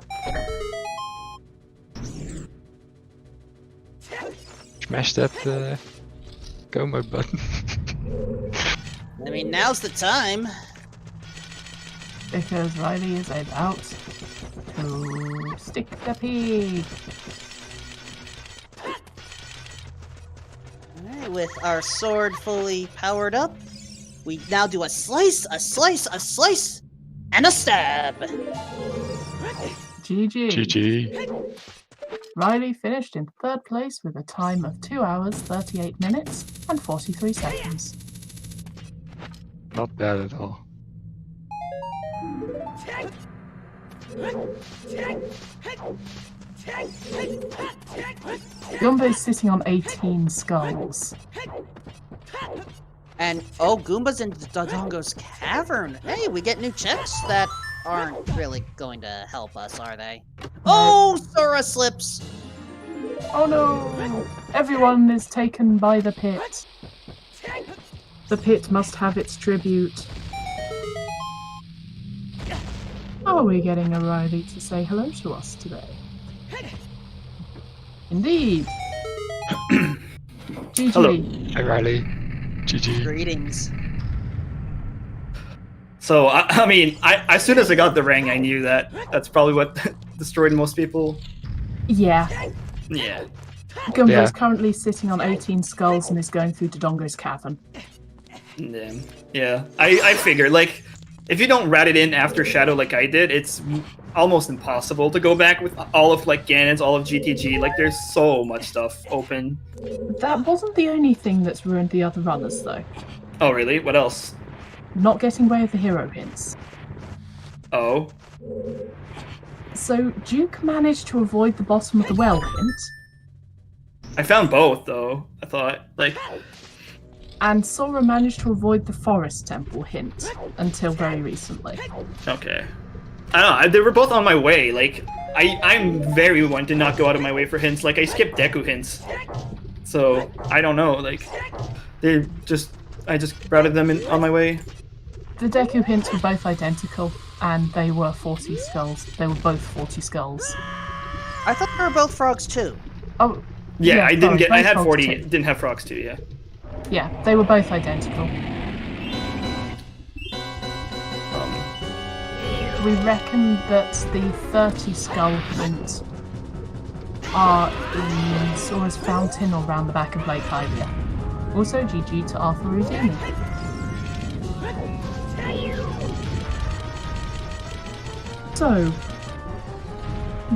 Smash that go mode button. I mean, now's the time. Because Riley is about to stick the pig. Alright, with our sword fully powered up, we now do a slice, a slice, a slice, and a stab. GG. GG. Riley finished in 3rd place with a time of 2 hours, 38 minutes, and 43 seconds. Not bad at all. Goomba is sitting on 18 skulls. And, oh, Goomba's in Dodongo's cavern. Hey, we get new checks that aren't really going to help us, are they? Oh, Sora slips! Oh no! Everyone is taken by the pit. The pit must have its tribute. How are we getting a Riley to say hello to us today? Indeed. GG. Hello. Hi, Riley. GG. Greetings. So, I mean, as soon as I got the ring, I knew that that's probably what destroyed most people. Yeah. Yeah. Goomba Yeah. is currently sitting on 18 skulls and is going through Dodongo's cavern. Yeah. I figured, like, if you don't rat it in after Shadow like I did, it's almost impossible to go back with all of, like, Ganon's, all of GTG. Like, there's so much stuff open. That wasn't the only thing that's ruined the other runners, though. Oh, really? What else? Not getting away with the hero hints. Oh. So, Duke managed to avoid the bottom of the well hint, I found both, though. I thought, like... and Sora managed to avoid the forest temple hint until very recently. Okay. I don't know, they were both on my way. Like, I'm very one to not go out of my way for hints. Like, I skipped Deku hints. So, I don't know, like... I just routed them in on my way. The Deku hints were both identical, and they were 40 skulls. They were both 40 skulls. I thought they were both frogs, too. Oh, Yeah, I didn't sorry, get... I both had frogs 40, too. didn't have frogs too, yeah. Yeah, they were both identical. We reckon that the 30 skull hint are in Sora's fountain or round the back of Lake Hylia. Also, GG to Arthur Houdini. So,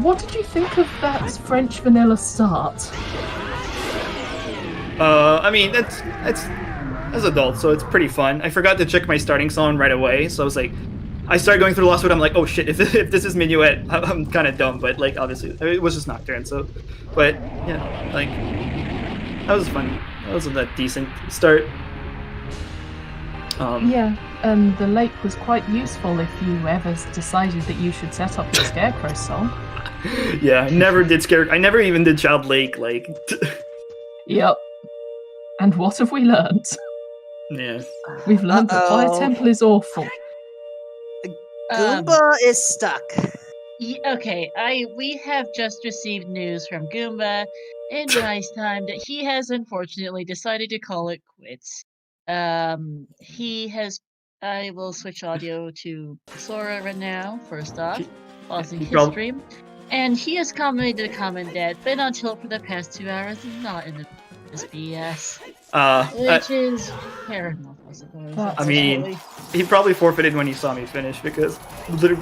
what did you think of that French vanilla start? I mean, it's as adults, so it's pretty fun. I forgot to check my starting song right away, so I was like, I started going through the Lost Wood. I'm like, oh shit, if this is Minuet, I'm kind of dumb, but like obviously it was just Nocturne. So, but yeah, like that was fun. That was a decent start. Yeah, and the lake was quite useful if you ever decided that you should set up your Scarecrow song. Yeah, I never even did Child Lake. Like, Yep. And what have we learned? yeah. We've learned that Fire Temple is awful. Goomba is stuck. Okay, we have just received news from Goomba in Rice Time that he has unfortunately decided to call it quits. He has. I will switch audio to Sora right now. First off, pausing his stream, and he has commented a comment that been on tilt for the past 2 hours, not in this BS. Which is fair enough, I suppose. I mean, he probably forfeited when he saw me finish because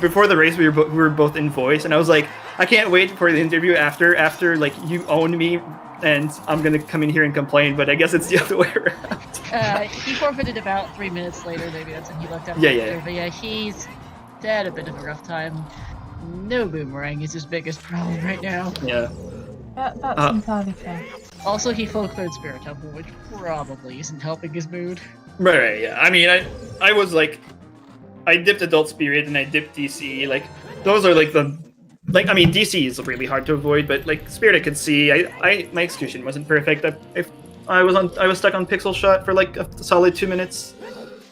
before the race we were both in voice, and I was like, I can't wait for the interview after like you own me, and I'm gonna come in here and complain. But I guess it's the other way around. He forfeited about 3 minutes later. Maybe that's when he left out. Yeah. But yeah, he's had a bit of a rough time. No boomerang is his biggest problem right now. Yeah. That's entirely fair. Also, he full cleared Spirit Temple, which probably isn't helping his mood. Right, yeah. I mean, I was like, I dipped Adult Spirit and I dipped DC. Like, those are like I mean, DC is really hard to avoid, but like Spirit I could see. My execution wasn't perfect. I was stuck on Pixel Shot for like a solid 2 minutes.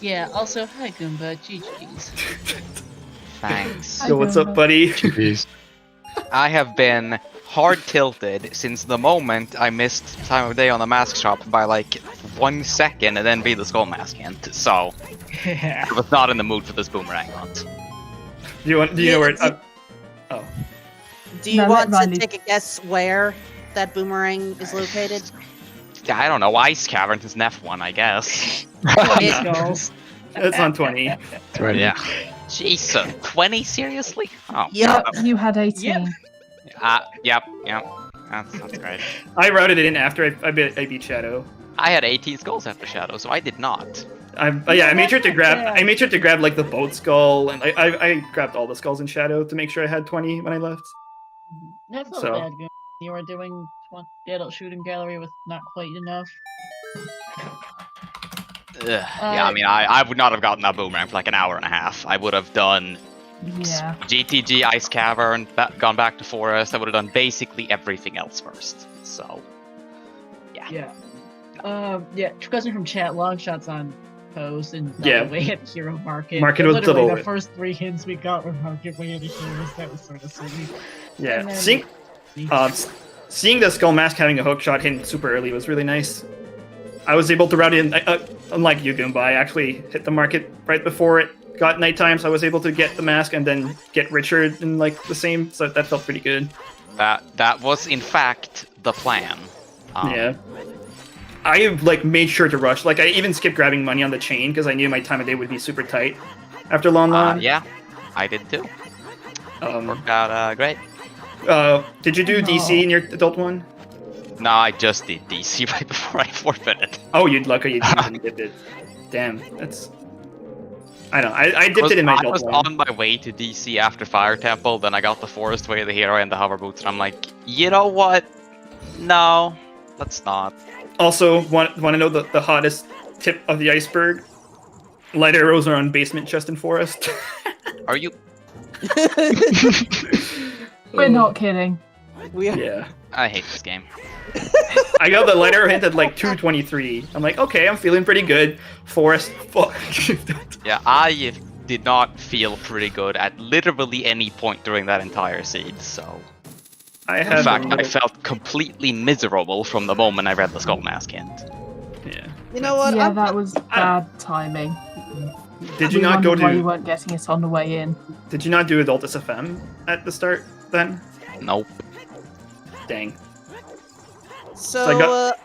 Yeah. Also, hi Goomba, GG's. Thanks. Yo, what's up, buddy? GG's. I have been hard tilted since the moment I missed time of day on the mask shop by like 1 second and then beat the skull mask hint. So I was not in the mood for this boomerang hunt. Do you know where? Oh. Do you No, want let to Riley- take a guess where that boomerang is located? I don't know. Ice Cavern is F1, I guess. Skulls. It's on 20. 20. Yeah. Jeez, 20? Seriously? Oh. Yep. You had 18. Yep. That's great. I routed it in after I beat Shadow. I had 18 skulls after Shadow, so I did not. I made sure to grab like the boat skull, and I grabbed all the skulls in Shadow to make sure I had 20 when I left. That's not So- bad. Good. You were doing the adult shooting gallery with not quite enough. Yeah, I mean, I would not have gotten that boomerang for like an hour and a half. I would have done Yeah. GTG, Ice Cavern, gone back to Forest. I would have done basically everything else first. So, Yeah. Question from chat. Long shots on post and Yeah. way at Hero Market. Market was Literally, double the it. first 3 hints we got were Market way at Heroes. That was sort of silly. Yeah, And then- seeing the skull mask having a hook shot hint super early was really nice. I was able to route in, unlike you, Goomba, I actually hit the market right before it got nighttime, so I was able to get the mask and then get Richard in like the same, so that felt pretty good. that was in fact the plan. Yeah. I like made sure to rush. Like I even skipped grabbing money on the chain because I knew my time of day would be super tight after Lon Lon. Yeah, I did too. Worked out great. Did you do No. DC in your adult one? No, I just did DC right before I forfeited. Oh, you'd lucky you didn't dip it. Damn, that's. I don't know. I dipped it in my I adult was one. on my way to DC after Fire Temple, then I got the Forest Way, the Hero, and the Hover Boots, and I'm like, you know what? No, let's not. Also, want to know the hottest tip of the iceberg? Light arrows are on basement chest and forest. Are you? We're not kidding. Yeah. I hate this game. I got the light arrow hint at like 223. I'm like, okay, I'm feeling pretty good. Forest, fuck. Yeah, I did not feel pretty good at literally any point during that entire seed, so... I In have. fact, I felt completely miserable from the moment I read the Skull Mask hint. Yeah. You know what? Yeah, I'm- that was bad timing. Did you We not go wondered why you to? weren't getting it on the way in. Did you not do Adult SFM at the start then? Nope. Dang. So, I got-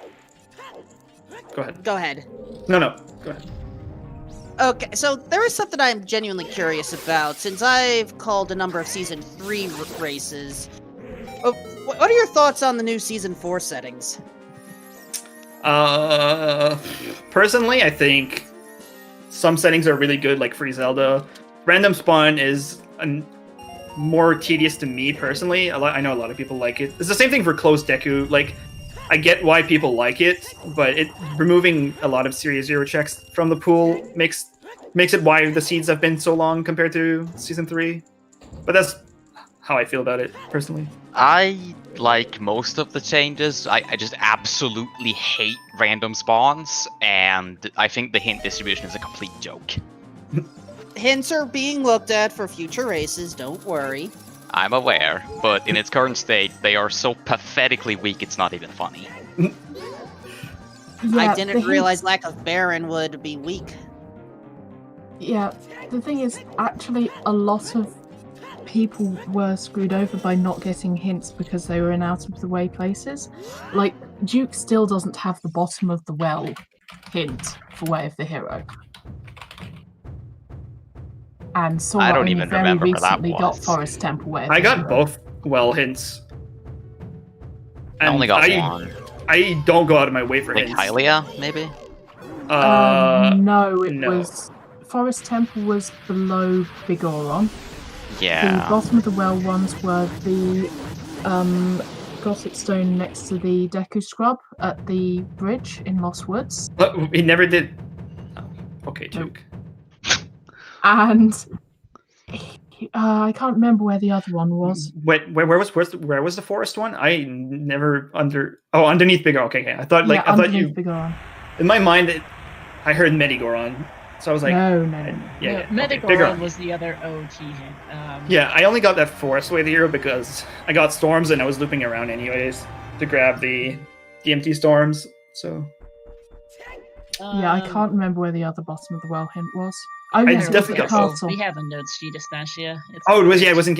Go ahead. go ahead. No, go ahead. Okay, so there is something I'm genuinely curious about. Since I've called a number of Season 3 races, what are your thoughts on the new Season 4 settings? Personally, I think some settings are really good, like Free Zelda. Random spawn is more tedious to me personally. I know a lot of people like it. It's the same thing for Closed Deku. Like, I get why people like it, but removing a lot of Series 0 checks from the pool makes it why the seeds have been so long compared to Season 3. But that's how I feel about it, personally. I like most of the changes. I just absolutely hate random spawns, and I think the hint distribution is a complete joke. Hints are being looked at for future races, don't worry. I'm aware, but in its current state, they are so pathetically weak it's not even funny. Yeah, I the didn't hints- realize lack of Baron would be weak. Yeah, the thing is, actually, a lot of people were screwed over by not getting hints because they were in out of the way places. Like, Duke still doesn't have the bottom of the well hint for Way of the Hero. And Sora I don't only even very remember where that recently got was. Forest Temple Way of I the got Hero. both well hints. I only got I, one. I don't go out of my way for Like hints. Hylia, maybe? No, it no. was... Forest Temple was below Bigoron. The Yeah. bottom of the well ones were the Gothic stone next to the Deku Scrub at the bridge in Lost Woods. He never did. Oh, okay, Duke. And I can't remember where the other one was. Where was the forest one? I never underneath Big O. Okay. I thought Yeah, I thought underneath you Bigoron. in my mind I heard Medigoron So I was like, no. yeah, Medic okay, bigger Aura on. was the other OT hint. Yeah, I only got that Forest Way the hero because I got storms and I was looping around anyways to grab the empty storms. So Yeah, I can't remember where the other bottom of the well hint was. Oh, I yes, it was definitely the got castle. We have a note sheet, Estacia. oh, it was it was in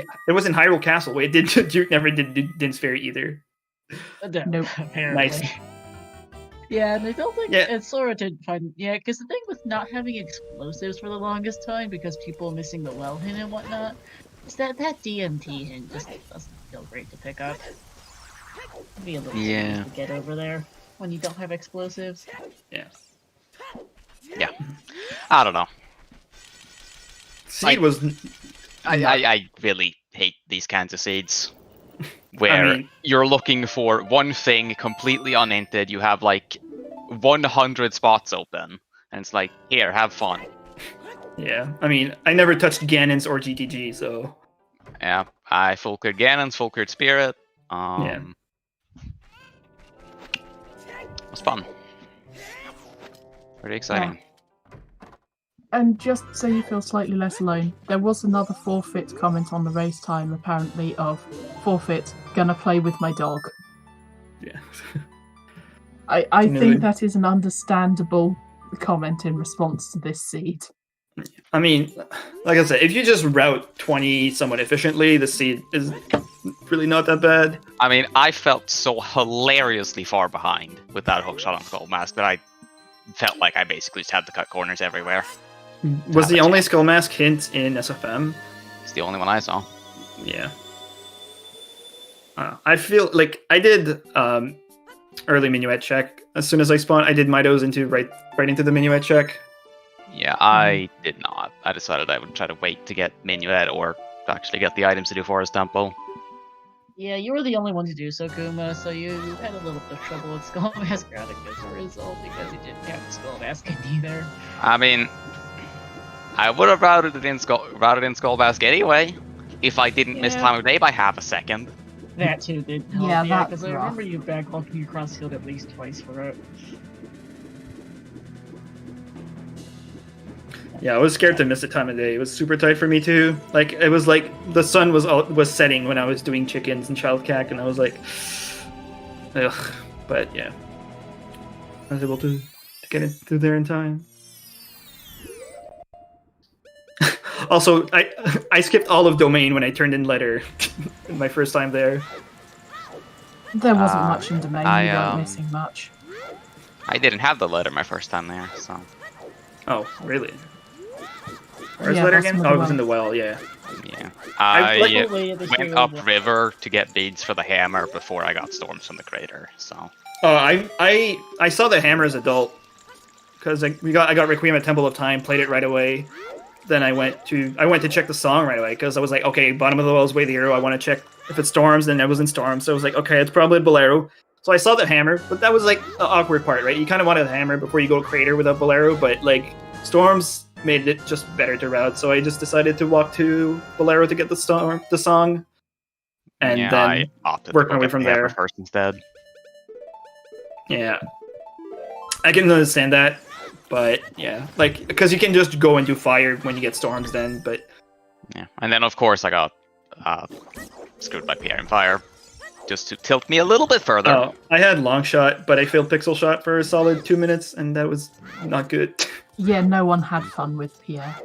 Hyrule Castle. Wait, Duke never did Sphere either. Nope. Apparently. Nice. Yeah, and I don't think Yeah. it's Sora did find. Yeah, because the thing with not having explosives for the longest time, because people missing the well hint and whatnot, is that DMT hint just doesn't feel great to pick up. It'd be a little Yeah. to get over there when you don't have explosives. Yeah. Yeah. I don't know. Seed was. I really hate these kinds of seeds. Where I mean- you're looking for one thing completely unhinted, you have like 100 spots open, and it's like, here, have fun. Yeah, I mean, I never touched Ganon's or GTG, so Yeah, I full cleared Ganon's, full cleared Spirit. Yeah. It was fun. Pretty exciting. And just so you feel slightly less alone, there was another forfeit comment on the race time, apparently, of forfeit, gonna play with my dog. yeah. I No, think it- that is an understandable comment in response to this seed. I mean, like I said, if you just route 20 somewhat efficiently, the seed is really not that bad. I mean, I felt so hilariously far behind with that hookshot on Skull Mask that I felt like I basically just had to cut corners everywhere. Was the only Skull Mask hint in SFM? It's the only one I saw. Yeah. I feel like I did early minuet check. As soon as I spawned, I did Midos into right into the minuet check. Yeah, I did not. I decided I would try to wait to get Minuet or actually get the items to do Forest Temple. Yeah, you were the only one to do so, Kuma, so you had a little bit of trouble with Skull Mask routing as a result because you didn't have the Skull Mask in either. I mean, I would have routed it in Skull Mask anyway, if I didn't miss Yeah. time of day by half a second. That too didn't help, Yeah, that's because I rough. remember you backlocking across field at least twice for it. Yeah, I was scared to miss the time of day. It was super tight for me too. Like it was like the sun was setting when I was doing chickens and child cack, and I was like, ugh. But yeah, I was able to get it through there in time. Also, I skipped all of domain when I turned in letter my first time there. There wasn't much in domain, I, you weren't missing much. I didn't have the letter my first time there, so Oh, really? Where's Yeah, letter bottom again? of Oh, the it was in well. the well, yeah. yeah. I- I like- went upriver to get beads for the hammer before I got storms from the crater, so... Oh, I saw the hammer as adult because I got Requiem at Temple of Time, played it right away. Then I went to check the song right away because I was like, okay, bottom of the well is Way the Hero. I want to check if it storms. Then it was in storm, so I was like, okay, it's probably Bolero. So I saw the hammer, but that was like the awkward part, right? You kind of wanted the hammer before you go crater without Bolero, but like storms made it just better to route. So I just decided to walk to Bolero to get the song, and yeah, then I opted work to my go way get from the hammer there. first instead. Yeah, I can understand that, but yeah, like because you can just go and do fire when you get storms, then. But Yeah, and then of course I got screwed by PR and Fire, just to tilt me a little bit further. oh, I had long shot, but I failed pixel shot for a solid 2 minutes, and that was not good. Yeah, no one had fun with Pierre.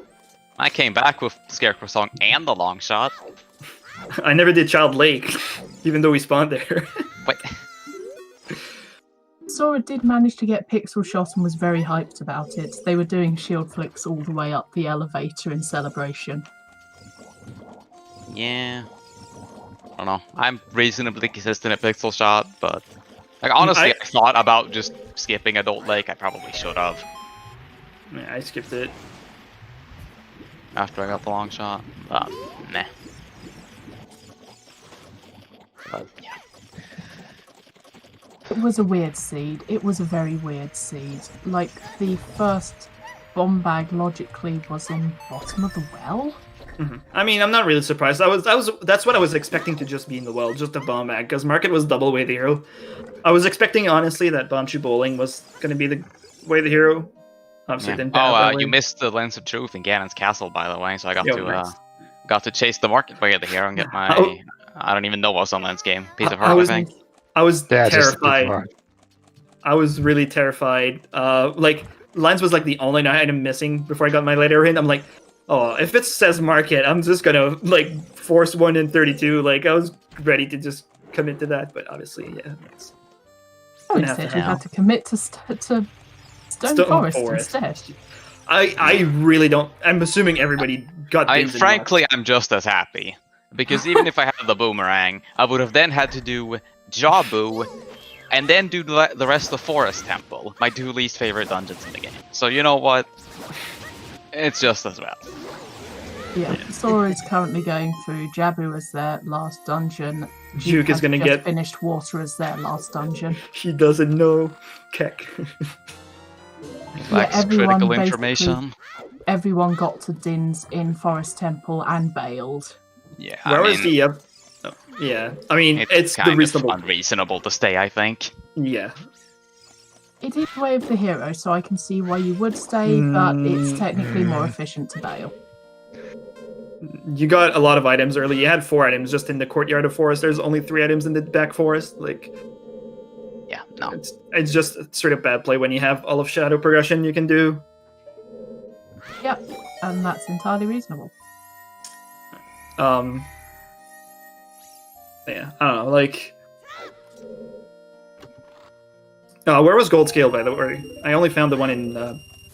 I came back with Scarecrow Song and the long shot. I never did Child Lake, even though we spawned there. Wait, Sora did manage to get pixel shot and was very hyped about it. They were doing shield flicks all the way up the elevator in celebration. yeah. I don't know. I'm reasonably consistent at pixel shot, but like honestly, I thought about just skipping Adult Lake. I probably should have Yeah, I skipped it. after I got the long shot. Meh. But yeah. It was a weird seed. It was a very weird seed. Like, the first bomb bag logically was in bottom of the well? I mean, I'm not really surprised. That's what I was expecting to just be in the well, just a bomb bag, because Market was double Way the Hero. I was expecting honestly that Bombchu Bowling was going to be the Way the Hero. Obviously, Yeah. didn't pan out that way. You missed the Lens of Truth in Ganon's castle, by the way. So I got Yo, to nice. got to chase the marketplace of the hero and get my. Oh. I don't even know what's on Lens game. Piece of I heart, I was think. I was Yeah, just a bit terrified. hard. I was really terrified. Like Lens was like the only item missing before I got my later hint. I'm like, oh, if it says market, I'm just gonna like force 1 in 32. Like I was ready to just commit to that, but obviously, yeah. That's... Oh, Gonna have instead to you now. had to commit to Stone Forest instead. I really don't. I'm assuming everybody got. Dins and Frankly, I'm just as happy because even if I had the boomerang, I would have then had to do Jabu, and then do the rest of Forest Temple, my 2 least favorite dungeons in the game. So you know what? It's just as well. Yeah, Sora is currently going through Jabu as their last dungeon. Juke is has gonna just get. finished Water as their last dungeon. He doesn't know. Keck. Lacks everyone critical basically- information. Everyone got to Dins in Forest Temple and bailed. Yeah, Where I was mean, the? Oh, yeah, I mean it's kind the reasonable. of unreasonable to stay, I think. Yeah. It is the way of the hero, so I can see why you would stay, but it's technically more efficient to bail. You got a lot of items early. You had 4 items just in the courtyard of Forest. There's only 3 items in the back forest. Like, Yeah, no. it's just straight up bad play when you have all of Shadow progression you can do. Yep, and that's entirely reasonable. Yeah, I don't know. Like, where was Gold Scale, by the way? I only found the one in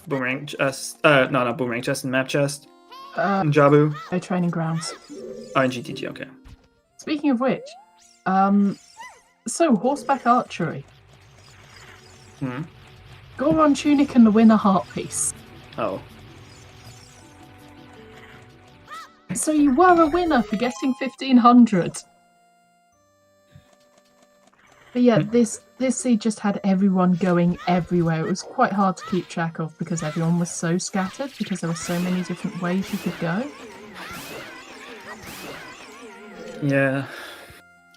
Boomerang Chest. No, not Boomerang Chest, in Map Chest. In Jabu. No training grounds. Oh, in GTG, okay. Speaking of which, so horseback archery. Hmm. Goron Tunic and the Winner Heart Piece. Oh. So you were a winner for getting 1500. But yeah, this seed just had everyone going everywhere. It was quite hard to keep track of because everyone was so scattered because there were so many different ways you could go. Yeah.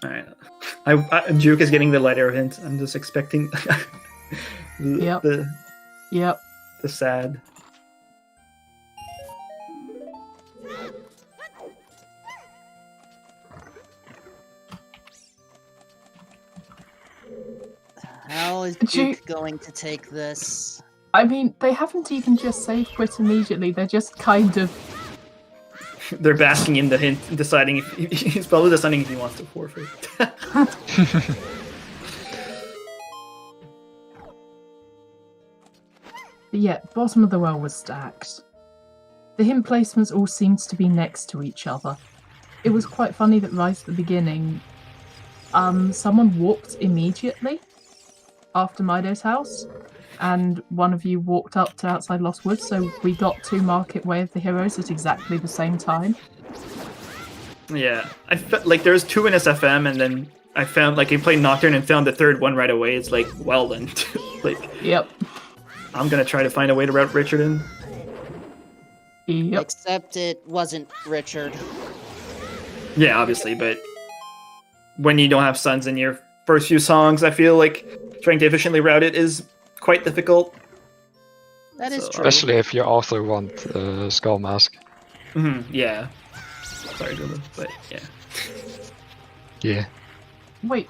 Alright. Juke is getting the lighter hint. I'm just expecting Yep. the sad. How is Duke- Duke going to take this? I mean, they haven't even just save quit immediately. They're just kind of... They're basking in the hint, deciding if he's probably deciding if he wants to forfeit. But yeah, bottom of the well was stacked. The hint placements all seemed to be next to each other. It was quite funny that right at the beginning, someone walked immediately after Mido's house, and one of you walked up to outside Lost Woods, so we got to Market Way of the Heroes at exactly the same time. Yeah, I felt like there's 2 in SFM, and then I found like I played Nocturne and found the 3rd one right away. It's like, well then, like Yep. I'm gonna try to find a way to route Richard in. Yep. Except it wasn't Richard. Yeah, obviously, but when you don't have Suns in your first few songs, I feel like trying to efficiently route it is quite difficult. That is So, true. Especially if you also want Skull Mask. Yeah. Sorry, Dylan, but yeah. Yeah. Wait,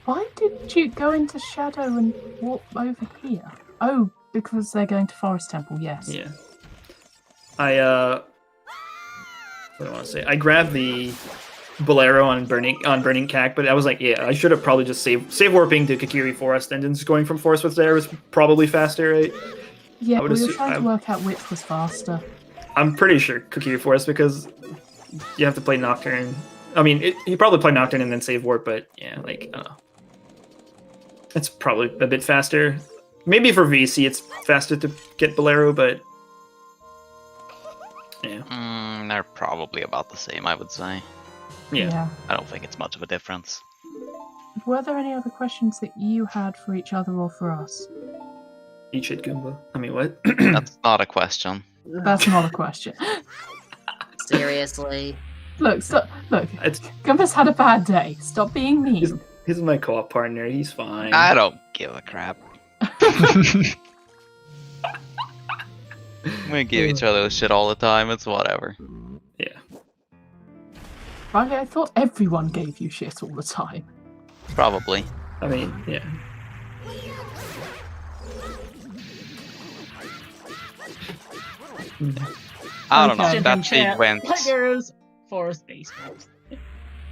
why did you go into Shadow and walk over here? Oh, because they're going to Forest Temple, yes. Yeah. What do I want to say? I grabbed the Bolero on Burning Cac, but I was like, yeah, I should have probably just save warping to Kakiri Forest, and then just going from Forest Woods there was probably faster, right? Yeah, I we would were assume- trying to work out which was faster. I'm pretty sure Kakiri Forest because you have to play Nocturne. I mean, you probably play Nocturne and then save warp, but yeah, like, I don't know. It's probably a bit faster. Maybe for VC it's faster to get Bolero, but yeah. They're probably about the same, I would say. Yeah. I don't think it's much of a difference. Were there any other questions that you had for each other or for us? Eat shit, Goomba. I mean, what? That's not a question. That's not a question. Seriously. Look, look. It's, Gumba's had a bad day. Stop being mean. he's my co-op partner. He's fine. I don't give a crap. We give each other shit all the time. It's whatever. Yeah. Riley, I thought everyone gave you shit all the time. Probably. I mean, yeah. I don't know. Okay. That seed went. Tigers, forest basement.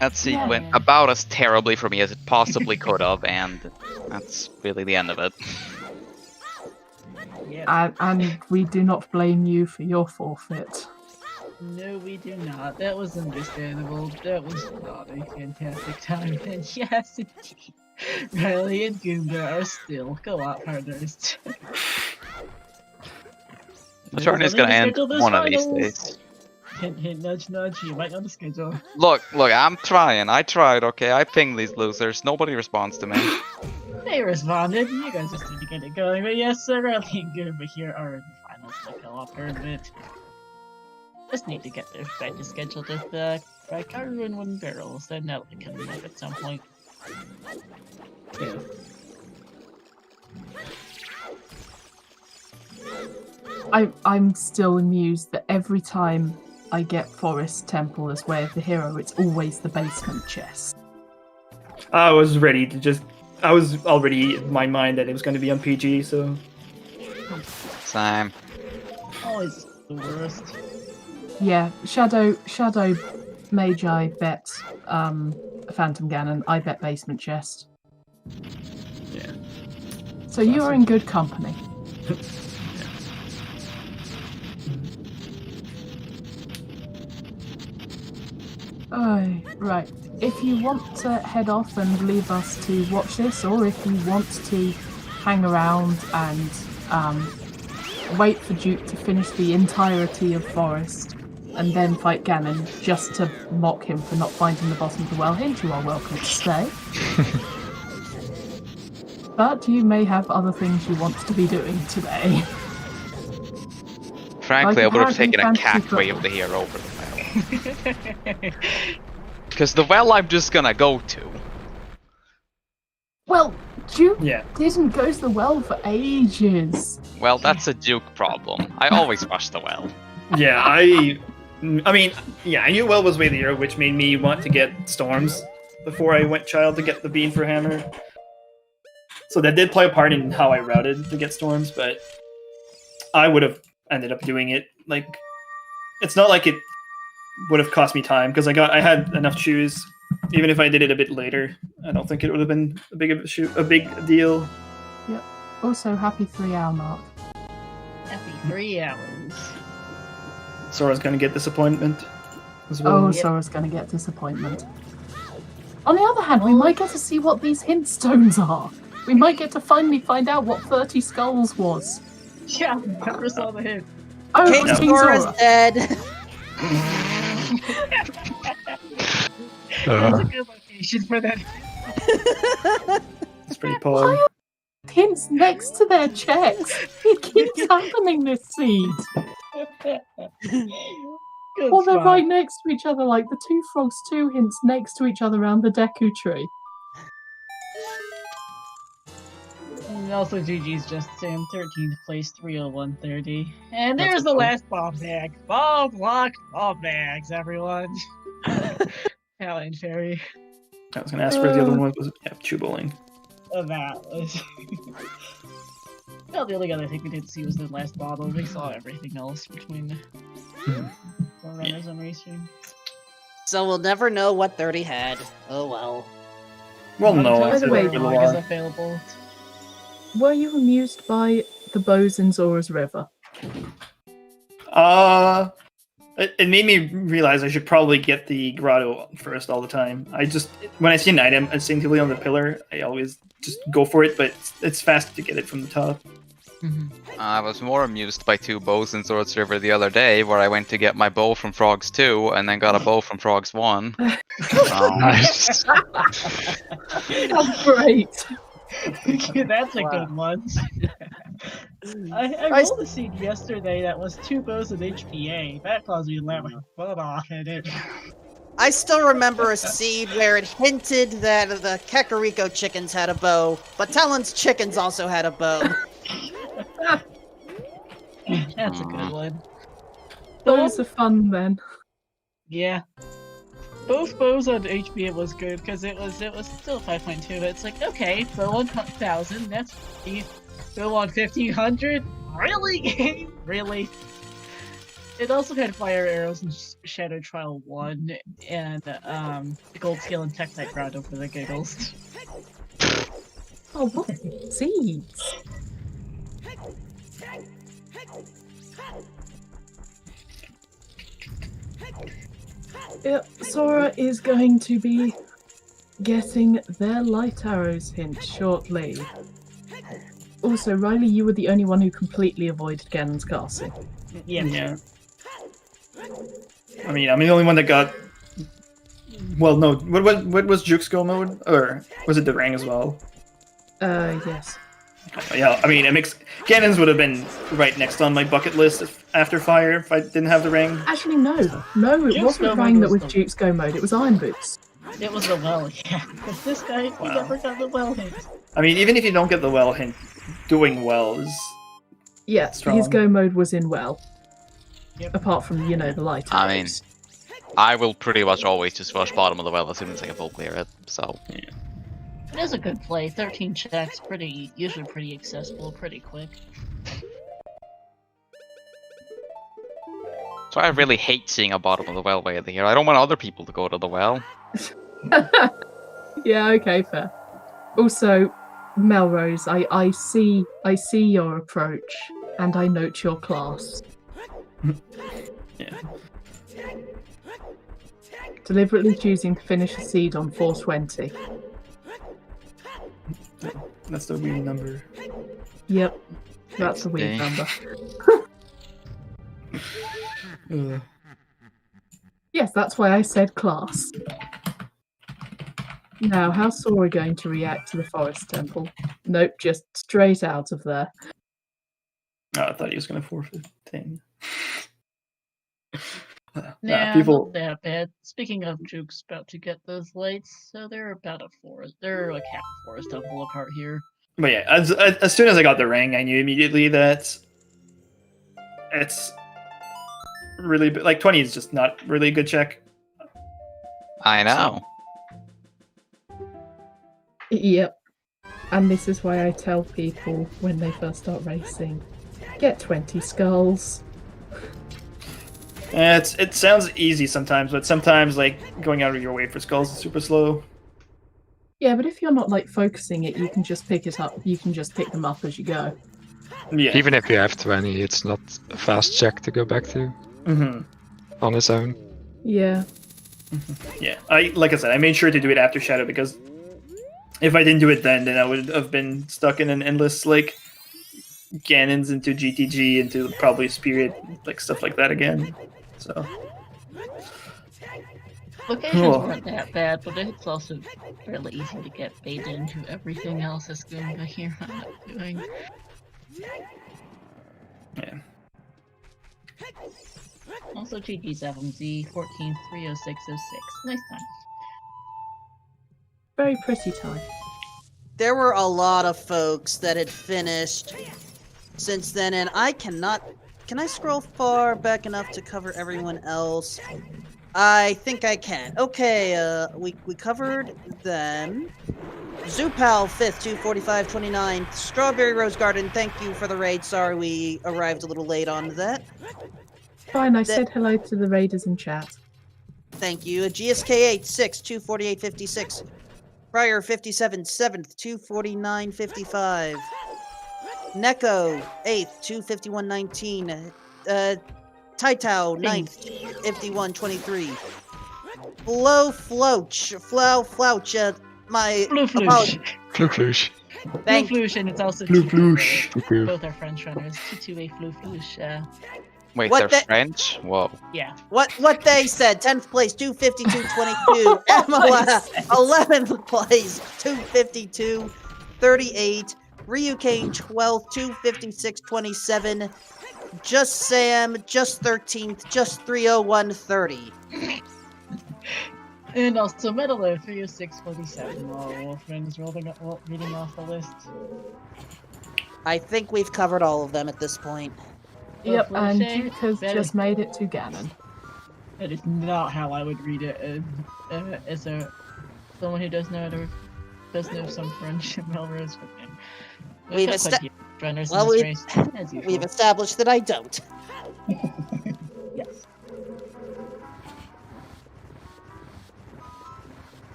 That seed Yeah. went about as terribly for me as it possibly could have, and that's really the end of it. Yeah. And we do not blame you for your forfeit. No, we do not. That was understandable. That was not a fantastic time. And yes, indeed, Riley and Goomba are still co-op partners. The tourney is gonna end one of these days. Hint, hint, nudge, nudge. You might on the schedule. Look, I'm trying. I tried, okay? I pinged these losers. Nobody responds to me. They responded. You guys just need to get it going. But yes, Riley and Goomba here are in the finals of the co-op tournament. Just need to get their practice scheduled with Karu and Wooden Barrels. Then that'll be coming up at some point. Yeah. I'm still amused that every time I get Forest Temple as Way of the Hero, it's always the basement chest. I was ready to just. I was already in my mind that it was going to be on PG, so. Same. Always the worst. Yeah, Shadow Magi bet Phantom Ganon, I bet basement chest. Yeah. So you're in good company. Oh, right. If you want to head off and leave us to watch this, or if you want to hang around and wait for Duke to finish the entirety of Forest and then fight Ganon just to mock him for not finding the bottom of the well hint, you are welcome to stay. But you may have other things you want to be doing today. Frankly, Like I would have apparently taken a fantasy cat way football. of the hero over the well. Because the well I'm just gonna go to. Well, Duke Yeah. didn't go to the well for ages. Well, that's a Duke problem. I always rush the well. Yeah, I mean, yeah, I knew well was way the hero, which made me want to get Storms before I went Child to get the Bean for Hammer. So that did play a part in how I routed to get Storms, but I would have ended up doing it. Like, it's not like it would have cost me time because I had enough shoes. Even if I did it a bit later, I don't think it would have been a big deal. Also, happy 3 hour mark. Happy 3 hours. Sora's gonna get disappointment as well. Oh, Sora's gonna get disappointment. On the other hand, we might get to see what these hint stones are. We might get to finally find out what 30 Skulls was. Yeah, never saw the hint. Oh, King it's King Sora's Sora. dead. That's a good location for that. It's pretty poor. Hints next to their checks. It keeps happening this seed. Good Well, they're spot. right next to each other, like the two frogs, 2 hints next to each other around the Deku tree. And also, GG's just Sam, 13th place, 301.30. And there's the last bomb bag. Bomb blocked bomb bags, everyone. Alan Fairy. I was gonna ask where the other one was. Yeah, Chew Bowling. That was. Well, the only other thing we didn't see was the last bottle. We saw everything else between the runners and racing. So we'll never know what 30 had. Oh well. Well, no, By I the said way, it really Log is long. available. Were you amused by the bows in Zora's River? It made me realize I should probably get the grotto first all the time. When I see an item instinctively on the pillar, I always just go for it, but it's fast to get it from the top. I was more amused by 2 bows in Swords River the other day, where I went to get my bow from Frogs 2, and then got a bow from Frogs 1. Nice. That's great. That's a Wow. good one. I rolled a seed yesterday that was 2 bows of HPA. That caused me to laugh my butt off at it. I still remember a seed where it hinted that the Kakariko chickens had a bow, but Talon's chickens also had a bow. That's a good one. Those are fun then. Yeah. Both bows on HP was good because it was still 5.2. But it's like, okay, bow on 1000, that's free. Bow on 1500, really? Game? Really? It also had fire arrows and Shadow Trial 1 and Gold Skill and Tech-Type Rod over the giggles. Oh, what seeds? Yep, Sora is going to be getting their light arrows hint shortly. Also, Riley, you were the only one who completely avoided Ganon's castle. Yeah. I mean, I'm the only one that got. Well, no. What was Juke's go mode, or was it the Rang as well? Yes. Yeah, I mean, it makes Ganon's would have been right next on my bucket list after Fire if I didn't have the Rang. Actually, no, it Juke's wasn't Go Rang mode that was was the- Duke's Go mode. It was Iron Boots. It was the well, yeah. Because this guy, he Wow. never got the well hit. I mean, even if you don't get the well hint, doing well is Yeah, strong. his Go mode was in well. Yep. Apart from, you know, the light I mean, arrows. I will pretty much always just rush bottom of the well as soon as I can full clear it. So It is a good play. 13 checks, usually pretty accessible, pretty quick. So I really hate seeing a bottom of the well way of the here. I don't want other people to go to the well. Yeah, okay, fair. Also, Melrose, I see your approach, and I note your class. Yeah. Deliberately choosing to finish a seed on 420. That's the weird number. Yep, that's a weird Okay. number. Yes, that's why I said class. Now, how's Sora going to react to the forest temple? Nope, just straight out of there. Oh, I thought he was going to forfeit thing. Nah, people. not that bad. Speaking of Juke's about to get those lights, so they're about a forest. They're like half a forest temple apart here. But yeah, as soon as I got the Ring, I knew immediately that it's really like 20 is just not really a good check. I know. Yep. And this is why I tell people when they first start racing, get 20 skulls. It sounds easy sometimes, but sometimes like going out of your way for skulls is super slow. Yeah, but if you're not like focusing it, you can just pick it up. You can just pick them up as you go. Yeah. Even if you have 20, it's not a fast check to go back to on its own. Yeah. Yeah. Like I said, I made sure to do it after Shadow because if I didn't do it then I would have been stuck in an endless like Ganons into GTG into probably Spirit, like stuff like that again. So Locations Cool. weren't that bad, but it's also fairly easy to get baited into everything else that's going back here. I'm not doing. yeah. Also, GG7Z 14-30606. Nice time. Very pretty time. There were a lot of folks that had finished since then, and I cannot... Can I scroll far back enough to cover everyone else? I think I can. Okay, we covered them. Zoopal 5th, 245, 29th. Strawberry Rose Garden, thank you for the raid. Sorry we arrived a little late on that. Fine, I said hello to the raiders in chat. Thank you. GSK 8, 6, 248, 56. Prior 57, 7th, 249, 55. Neko 8th, 251, 19. Taitao 9th, 51, 23. Flo Flouch, my apologies. Fluklush. Thank Fluflush, and it's also Fluflush. Fluku. both are French runners. T2A Fluflush. Wait, What they're the- French? Whoa. Yeah. What they said, 10th place, 252, 22. Emma, 11th place, 252, 38. Ryu Kane, 12th, 256, 27. Just Sam, just 13th, just 301, 30. And also Metallo 30647. Oh, Wolfman is reading off the list. I think we've covered all of them at this point. Yep, and Flochet, Duke has that just is- made it to Ganon. That is not how I would read it as a someone who does know some French Melrose. We've got quite a few runners in well, this we've- race, as usual. We've established that I don't. Yes.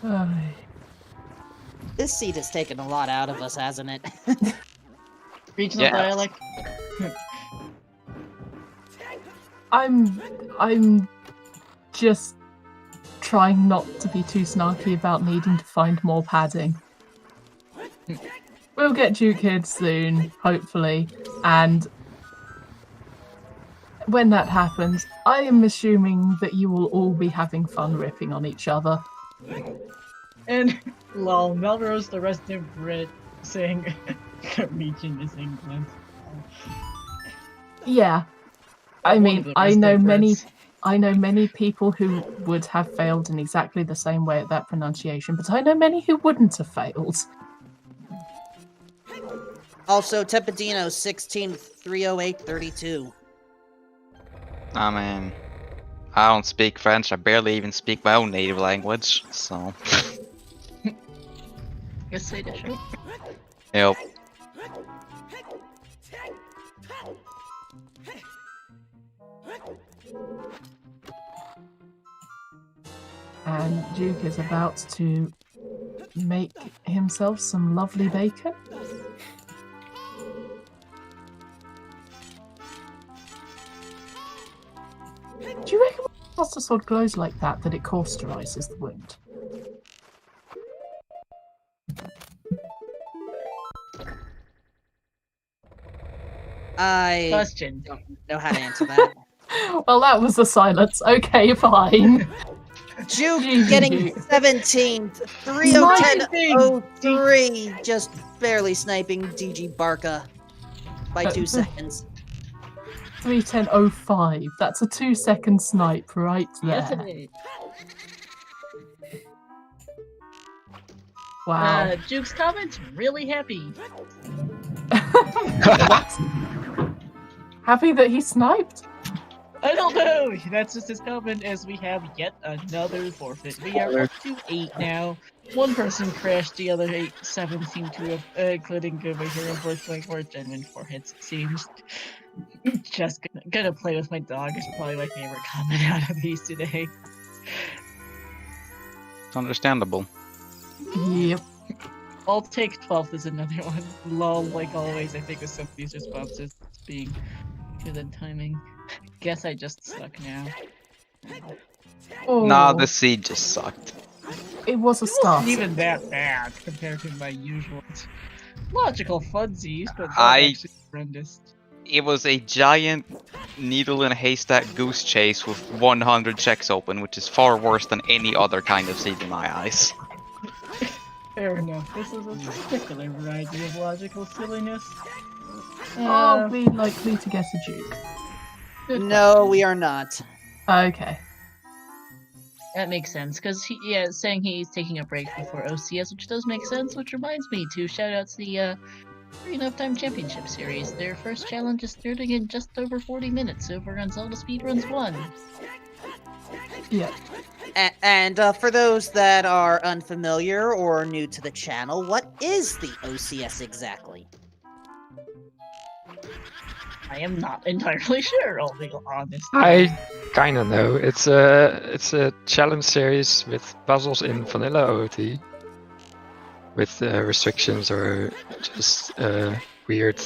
Ay. This seat has taken a lot out of us, hasn't it? Regional Yes. dialect. I'm just trying not to be too snarky about needing to find more padding. We'll get Duke Kid soon, hopefully, and when that happens, I am assuming that you will all be having fun ripping on each other. And lol, Melrose, the resident Brit, saying region is England. Yeah. I One mean, of the I know resident many Brits. I know many people who would have failed in exactly the same way at that pronunciation, but I know many who wouldn't have failed. Also, Tepidino 16-308-32. I mean, I don't speak French. I barely even speak my own native language, so. Yes, Swedish. Yep. And Duke is about to make himself some lovely bacon. Do you reckon when Master Sword glows like that it cauterizes the wound? I Question. don't know how to answer that. Well, that was a silence. Okay, fine. Juke Jeez, getting Juke. 17, 3:10:03, just barely sniping DG Barca by 2 seconds. 3:10:05. That's a 2-second snipe right there. Yes, it is. Wow. Duke's comments really happy. What? Happy that he sniped? I don't know. That's just his comment as we have yet another forfeit. We are up to 8 now. One person crashed, the other 7 seem to have, including Goomba here, unfortunately, for genuine forfeits, it seems. Just gonna play with my dog is probably my favorite comment out of these today. Understandable. Yep. I'll take 12th as another one. Lol, like always, I think with some of these responses being good timing. Guess I just suck now. Oh, Nah, the seed just sucked. it was a It start. wasn't even that bad compared to my usual logical funsies, but that's I- actually horrendous. It was a giant needle in a haystack goose chase with 100 checks open, which is far worse than any other kind of seed in my eyes. Fair enough. This is a particular variety of logical silliness. Are we likely to get a Duke? Good No, we are not. Okay. That makes sense, because saying he's taking a break before OCS, which does make sense, which reminds me to shout out to the Free Enough Time Championship Series. Their first challenge is starting in just over 40 minutes over on ZeldaSpeedRuns 1. Yeah. And for those that are unfamiliar or new to the channel, what is the OCS exactly? I am not entirely sure, I'll be honest. I kind of know. It's a challenge series with puzzles in vanilla OOT, with restrictions or just weird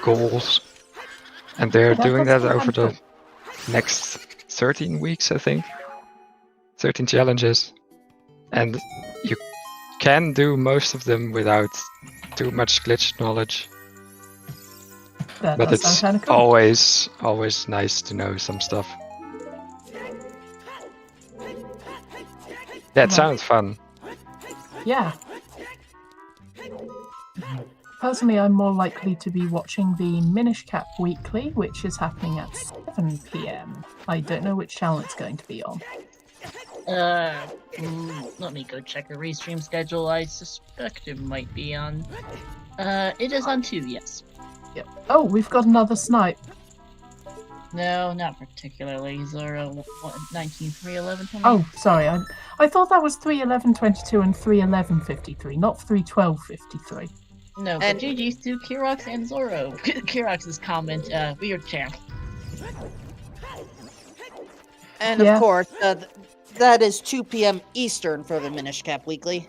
goals, and they're That doing does that sound over the cool. next 13 weeks, I think. 13 challenges, and you can do most of them without too much glitch knowledge. That But does it's sound kind of cool. always nice to know some stuff. That Right. sounds fun. Yeah. Personally, I'm more likely to be watching the Minish Cap Weekly, which is happening at 7 PM. I don't know which channel it's going to be on. Let me go check the restream schedule. I suspect it might be on. It is on 2, yes. Yep. Oh, we've got another snipe. No, not particularly. Zoro 19,311. Oh, sorry. I thought that was 311.22 and 311.53, not 312.53. No, but And- GG's to Kirox and Zoro. Kirox's comment, weird champ. And Yeah. of course, that is 2 p.m. Eastern for the Minish Cap Weekly.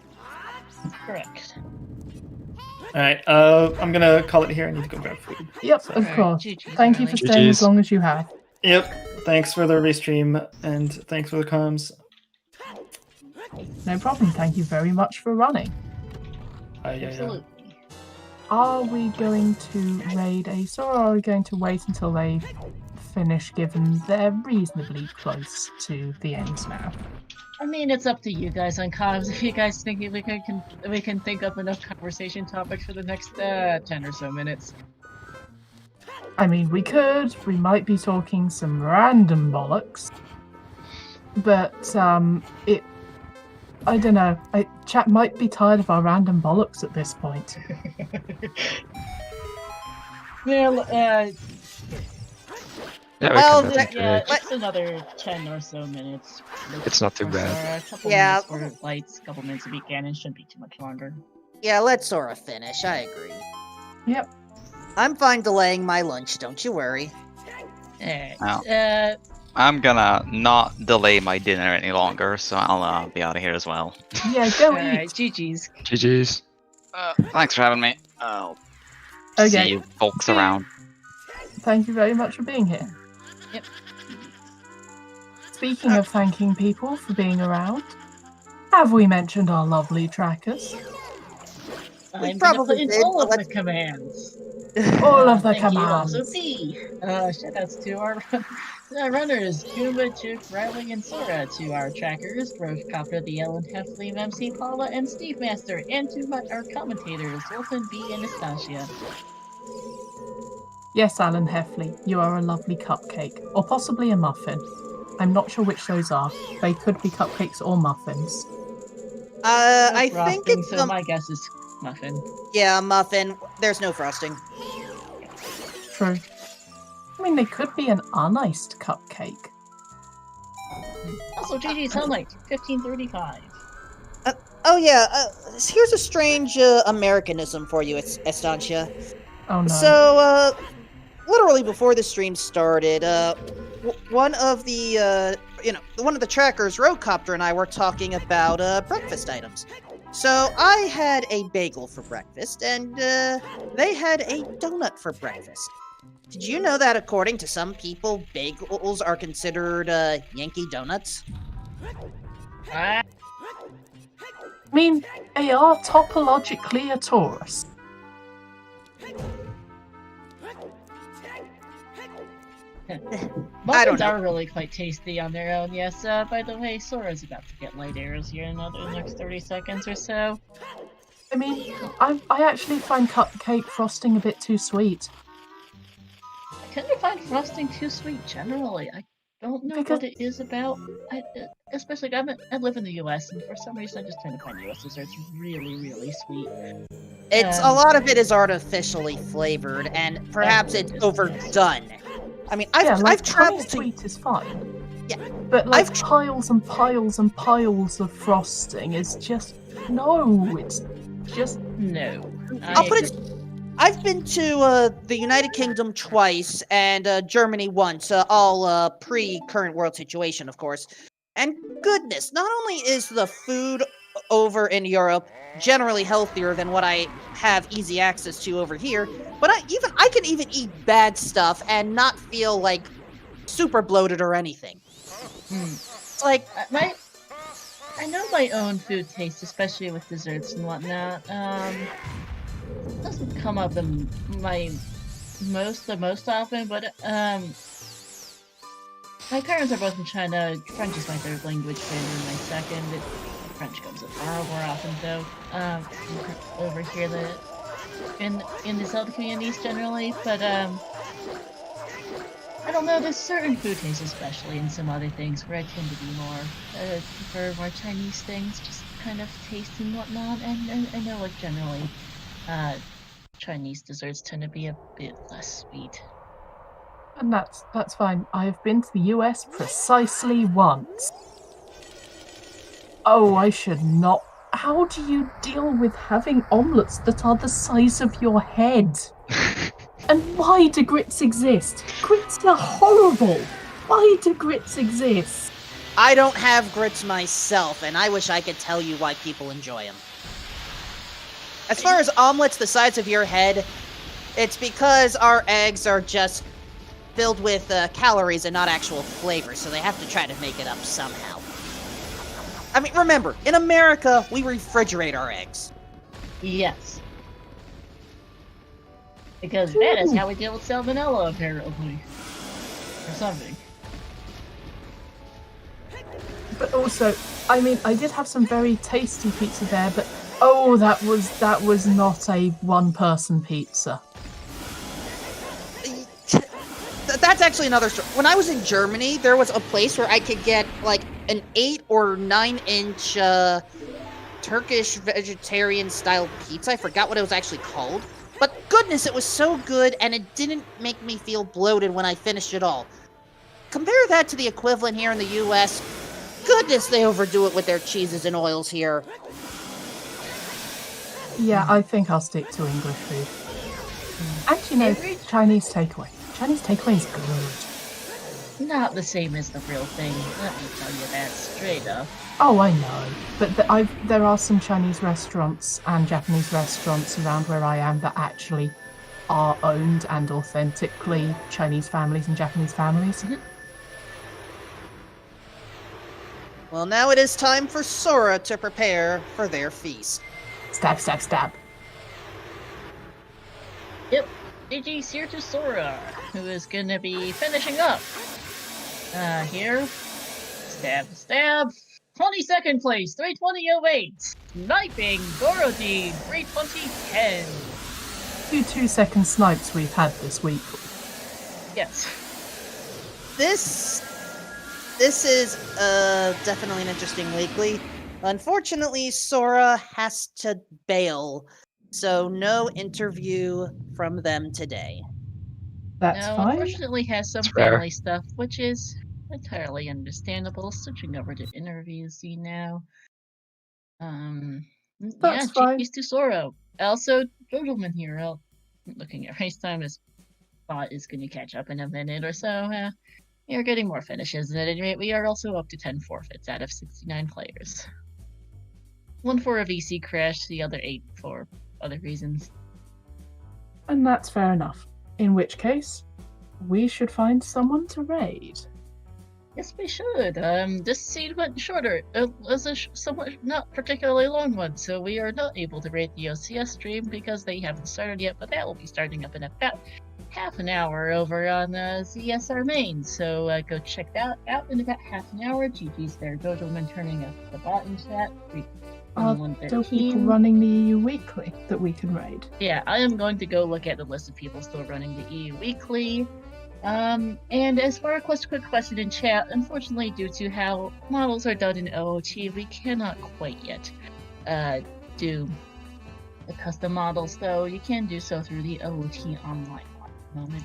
Correct. All right, I'm gonna call it here. I need to go grab food. Yep, of Alright, course. GG's, Thank you for Riley. staying GGs. as long as you have. Yep. Thanks for the restream and thanks for the comms. No problem. Thank you very much for running. Yeah. Absolutely. Are we going to raid Ace, or are we going to wait until they finish, given they're reasonably close to the end now? I mean, it's up to you guys on comms. If you guys think we can think up enough conversation topics for the next 10 or so minutes. I mean, we could. We might be talking some random bollocks. But, I don't know. Chat might be tired of our random bollocks at this point. Well, Yeah, Well, we can definitely yeah, rage. it's another 10 or so minutes. It's not too Or bad. so, a couple Yeah. minutes for lights, a couple minutes to beat Ganon, shouldn't be too much longer. Yeah, let Sora finish. I agree. Yep. I'm fine delaying my lunch. Don't you worry. Alright, Wow. I'm gonna not delay my dinner any longer, so I'll be out of here as well. Yeah, go alright, eat. GG's. GG's. Thanks for having me. I'll Okay. see you folks around. Thank you very much for being here. Yep. Speaking of thanking people for being around, have we mentioned our lovely trackers? I'm gonna probably put in did, all but of the let's- commands. All of the Thank you commands. also B. Shoutouts to our runners, Goomba, Juke, Riley, and Sora, to our trackers, Copter, the Ellen Heffley, MC Paula, and Steve Master, and to our commentators, Wolfen, B, and Nastasia. Yes, Alan Heffley, you are a lovely cupcake, or possibly a muffin. I'm not sure which those are. They could be cupcakes or muffins. I No think frosting, it's so my guess is muffin. yeah, muffin. There's no frosting. True. I mean, they could be an uniced cupcake. Also, GG Sunlight, 1535. Oh yeah, here's a strange Americanism for you, Estancia. Oh no. So, literally before the stream started, one of the trackers, Roadcopter, and I were talking about breakfast items. So I had a bagel for breakfast, and they had a donut for breakfast. Did you know that according to some people, bagels are considered Yankee donuts? Ah, I mean, they are topologically a Taurus. muffins know. are really quite tasty on their own, yes. By the way, Sora's about to get light arrows here in the next 30 seconds or so. I mean, I actually find cupcake frosting a bit too sweet. I kind of find frosting too sweet generally. I don't know Because- what it is about. Especially, I live in the US, and for some reason I just tend to find US desserts really, really sweet. It's a lot of it is artificially flavored, and perhaps it's overdone. I mean, yeah, like I've traveled to sweet is fine. Yeah, But like I've- piles and piles and piles of frosting is just no. It's just No. I'll put it. I've been to the United Kingdom twice and Germany once, all pre-current world situation, of course. And goodness, not only is the food over in Europe generally healthier than what I have easy access to over here, but I can even eat bad stuff and not feel like super bloated or anything. It's like I know my own food taste, especially with desserts and whatnot. Doesn't come up in my the most often, but my parents are both in China. French is my third language, Mandarin my second. French comes up far more often though. Over here in the Zelda communities generally, but I don't know, there's certain food tastes, especially in some other things, where I tend to be more, prefer more Chinese things, just kind of taste and whatnot, and I know, like, generally, Chinese desserts tend to be a bit less sweet. And that's fine. I have been to the US precisely once. Oh, I should not. How do you deal with having omelets that are the size of your head? And why do grits exist? Grits are horrible. Why do grits exist? I don't have grits myself, and I wish I could tell you why people enjoy them. As far as omelets the size of your head, it's because our eggs are just filled with calories and not actual flavor, so they have to try to make it up somehow. I mean, remember, in America, we refrigerate our eggs. Yes. Because that is how we deal with salmonella, apparently. Or something. But also, I mean, I did have some very tasty pizza there, but oh, that was not a one-person pizza. That's actually another story. When I was in Germany, there was a place where I could get like an 8 or 9-inch Turkish vegetarian style pizza. I forgot what it was actually called. But goodness, it was so good, and it didn't make me feel bloated when I finished it all. Compare that to the equivalent here in the US. Goodness, they overdo it with their cheeses and oils here. Yeah, I think I'll stick to English food. And you know, Chinese takeaway. Chinese takeaway is good. Not the same as the real thing, let me tell you that straight up. Oh, I know. But there are some Chinese restaurants and Japanese restaurants around where I am that actually are owned and authentically Chinese families and Japanese families. Well, now it is time for Sora to prepare for their feast. Stab, stab, stab. Yep, GG's here to Sora, who is gonna be finishing up. Here. Stab, stab. 22nd place, 320.08. Sniping, Dorothy, 320.10. 2 snipes we've had this week. Yes. This is definitely an interesting weekly. Unfortunately, Sora has to bail, so no interview from them today. That's no, fine. Unfortunately has some It's rare. family stuff, which is entirely understandable. Switching over to interviews now. That's fine. GG's to Sora. Also, Jodelman here. Looking at race time, his bot is going to catch up in a minute or so. We are getting more finishes, and at any rate, we are also up to 10 forfeits out of 69 players. 1 for a VC crash, the other 8 for other reasons. And that's fair enough. In which case, we should find someone to raid. Yes, we should. This seed went shorter. It was a somewhat not particularly long one, so we are not able to rate the OCS stream because they haven't started yet, but that will be starting up in about half an hour over on ZSR main. So go check that out in about half an hour. GG's there. Dojoman turning up the bot in chat. Are still people running the EU Weekly that we can raid? Yeah, I am going to go look at the list of people still running the EU Weekly. And as far as a quick question in chat, unfortunately, due to how models are done in OOT, we cannot quite yet do the custom models, though you can do so through the OOT online at the moment.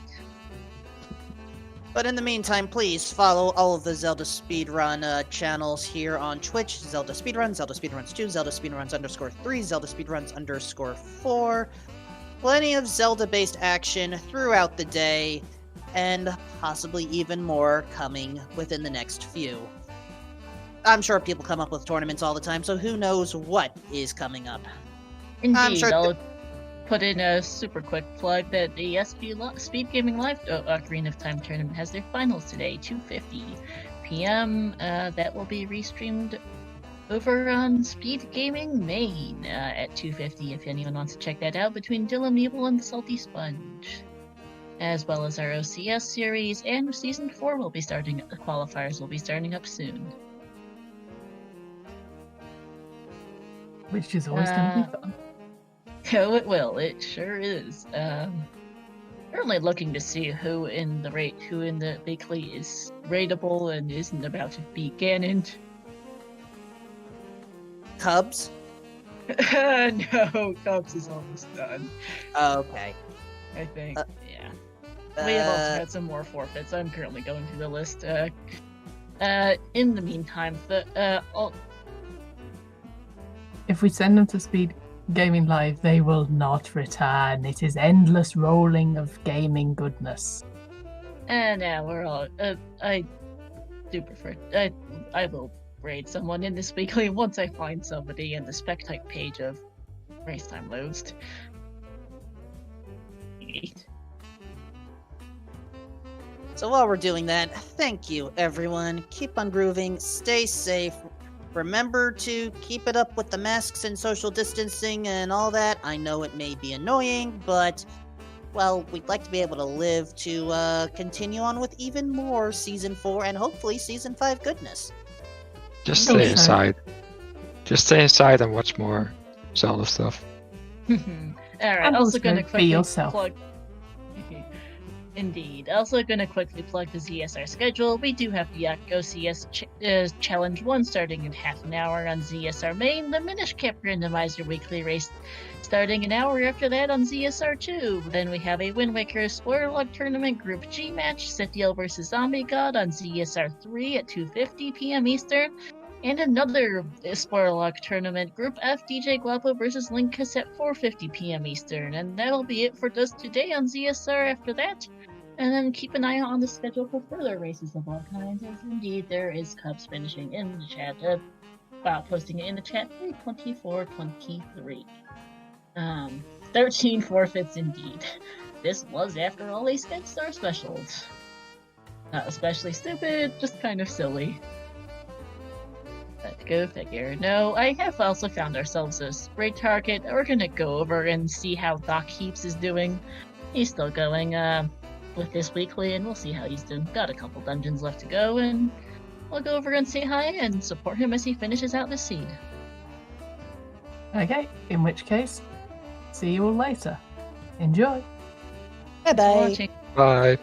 But in the meantime, please follow all of the Zelda Speedrun channels here on Twitch. Zelda Speedrun, Zelda Speedruns 2, Zelda Speedruns _3, Zelda Speedruns _4. Plenty of Zelda-based action throughout the day, and possibly even more coming within the next few. I'm sure people come up with tournaments all the time, so who knows what is coming up. Indeed, I'll put in a super quick plug that the Speed Gaming Live Ocarina of Time tournament has their finals today, 2:50 p.m. That will be restreamed over on Speed Gaming Main at 2:50 if anyone wants to check that out, between Dylan Meeble and the Salty Sponge. As well as our OCS series, and Season 4 will be starting, the qualifiers will be starting up soon. Which is always going to be fun. Oh, it will. It sure is. Currently looking to see who in the weekly is rateable and isn't about to be Ganon. Cubs? No, Cubs is almost done. Okay. I think. Uh, Yeah. We have also had some more forfeits. I'm currently going through the list. In the meantime, If we send them to Speed Gaming Live, they will not return. It is endless rolling of gaming goodness. now we're all. I do prefer. I will raid someone in this weekly once I find somebody in the spec type page of race time loads. So while we're doing that, thank you, everyone. Keep on grooving. Stay safe. Remember to keep it up with the masks and social distancing and all that. I know it may be annoying, but, well, we'd like to be able to live to continue on with even more Season 4 and hopefully Season 5 goodness. Just stay Okay. inside. Just stay inside and watch more Zelda stuff. Alright, And also also gonna be quickly yourself. plug. Indeed. Also gonna quickly plug the ZSR schedule. We do have the OCS Challenge 1 starting in half an hour on ZSR Main, the Minish Cap Randomizer weekly race starting an hour after that on ZSR 2. Then we have a Wind Waker Spoiler Log Tournament Group G match, Sethiel vs Zombie God on ZSR 3 at 2:50 p.m. Eastern. And another Spoiler Log Tournament Group F DJ Guapo vs Linkus at 4:50 p.m. Eastern. And that'll be it for us today on ZSR after that. And then keep an eye on the schedule for further races of all kinds, as indeed there is Cubs finishing in the chat, posting it in the chat 3:24:23. 13 forfeits indeed. This was, after all, a Sketch Star special. Not especially stupid, just kind of silly. But go figure. No, I have also found ourselves a spray target. We're gonna go over and see how Doc Heaps is doing. He's still going, with this weekly, and we'll see how he's doing. Got a couple dungeons left to go, and we'll go over and say hi and support him as he finishes out this seed. Okay, in which case, see you all later. Enjoy. Bye bye. Watching. Bye.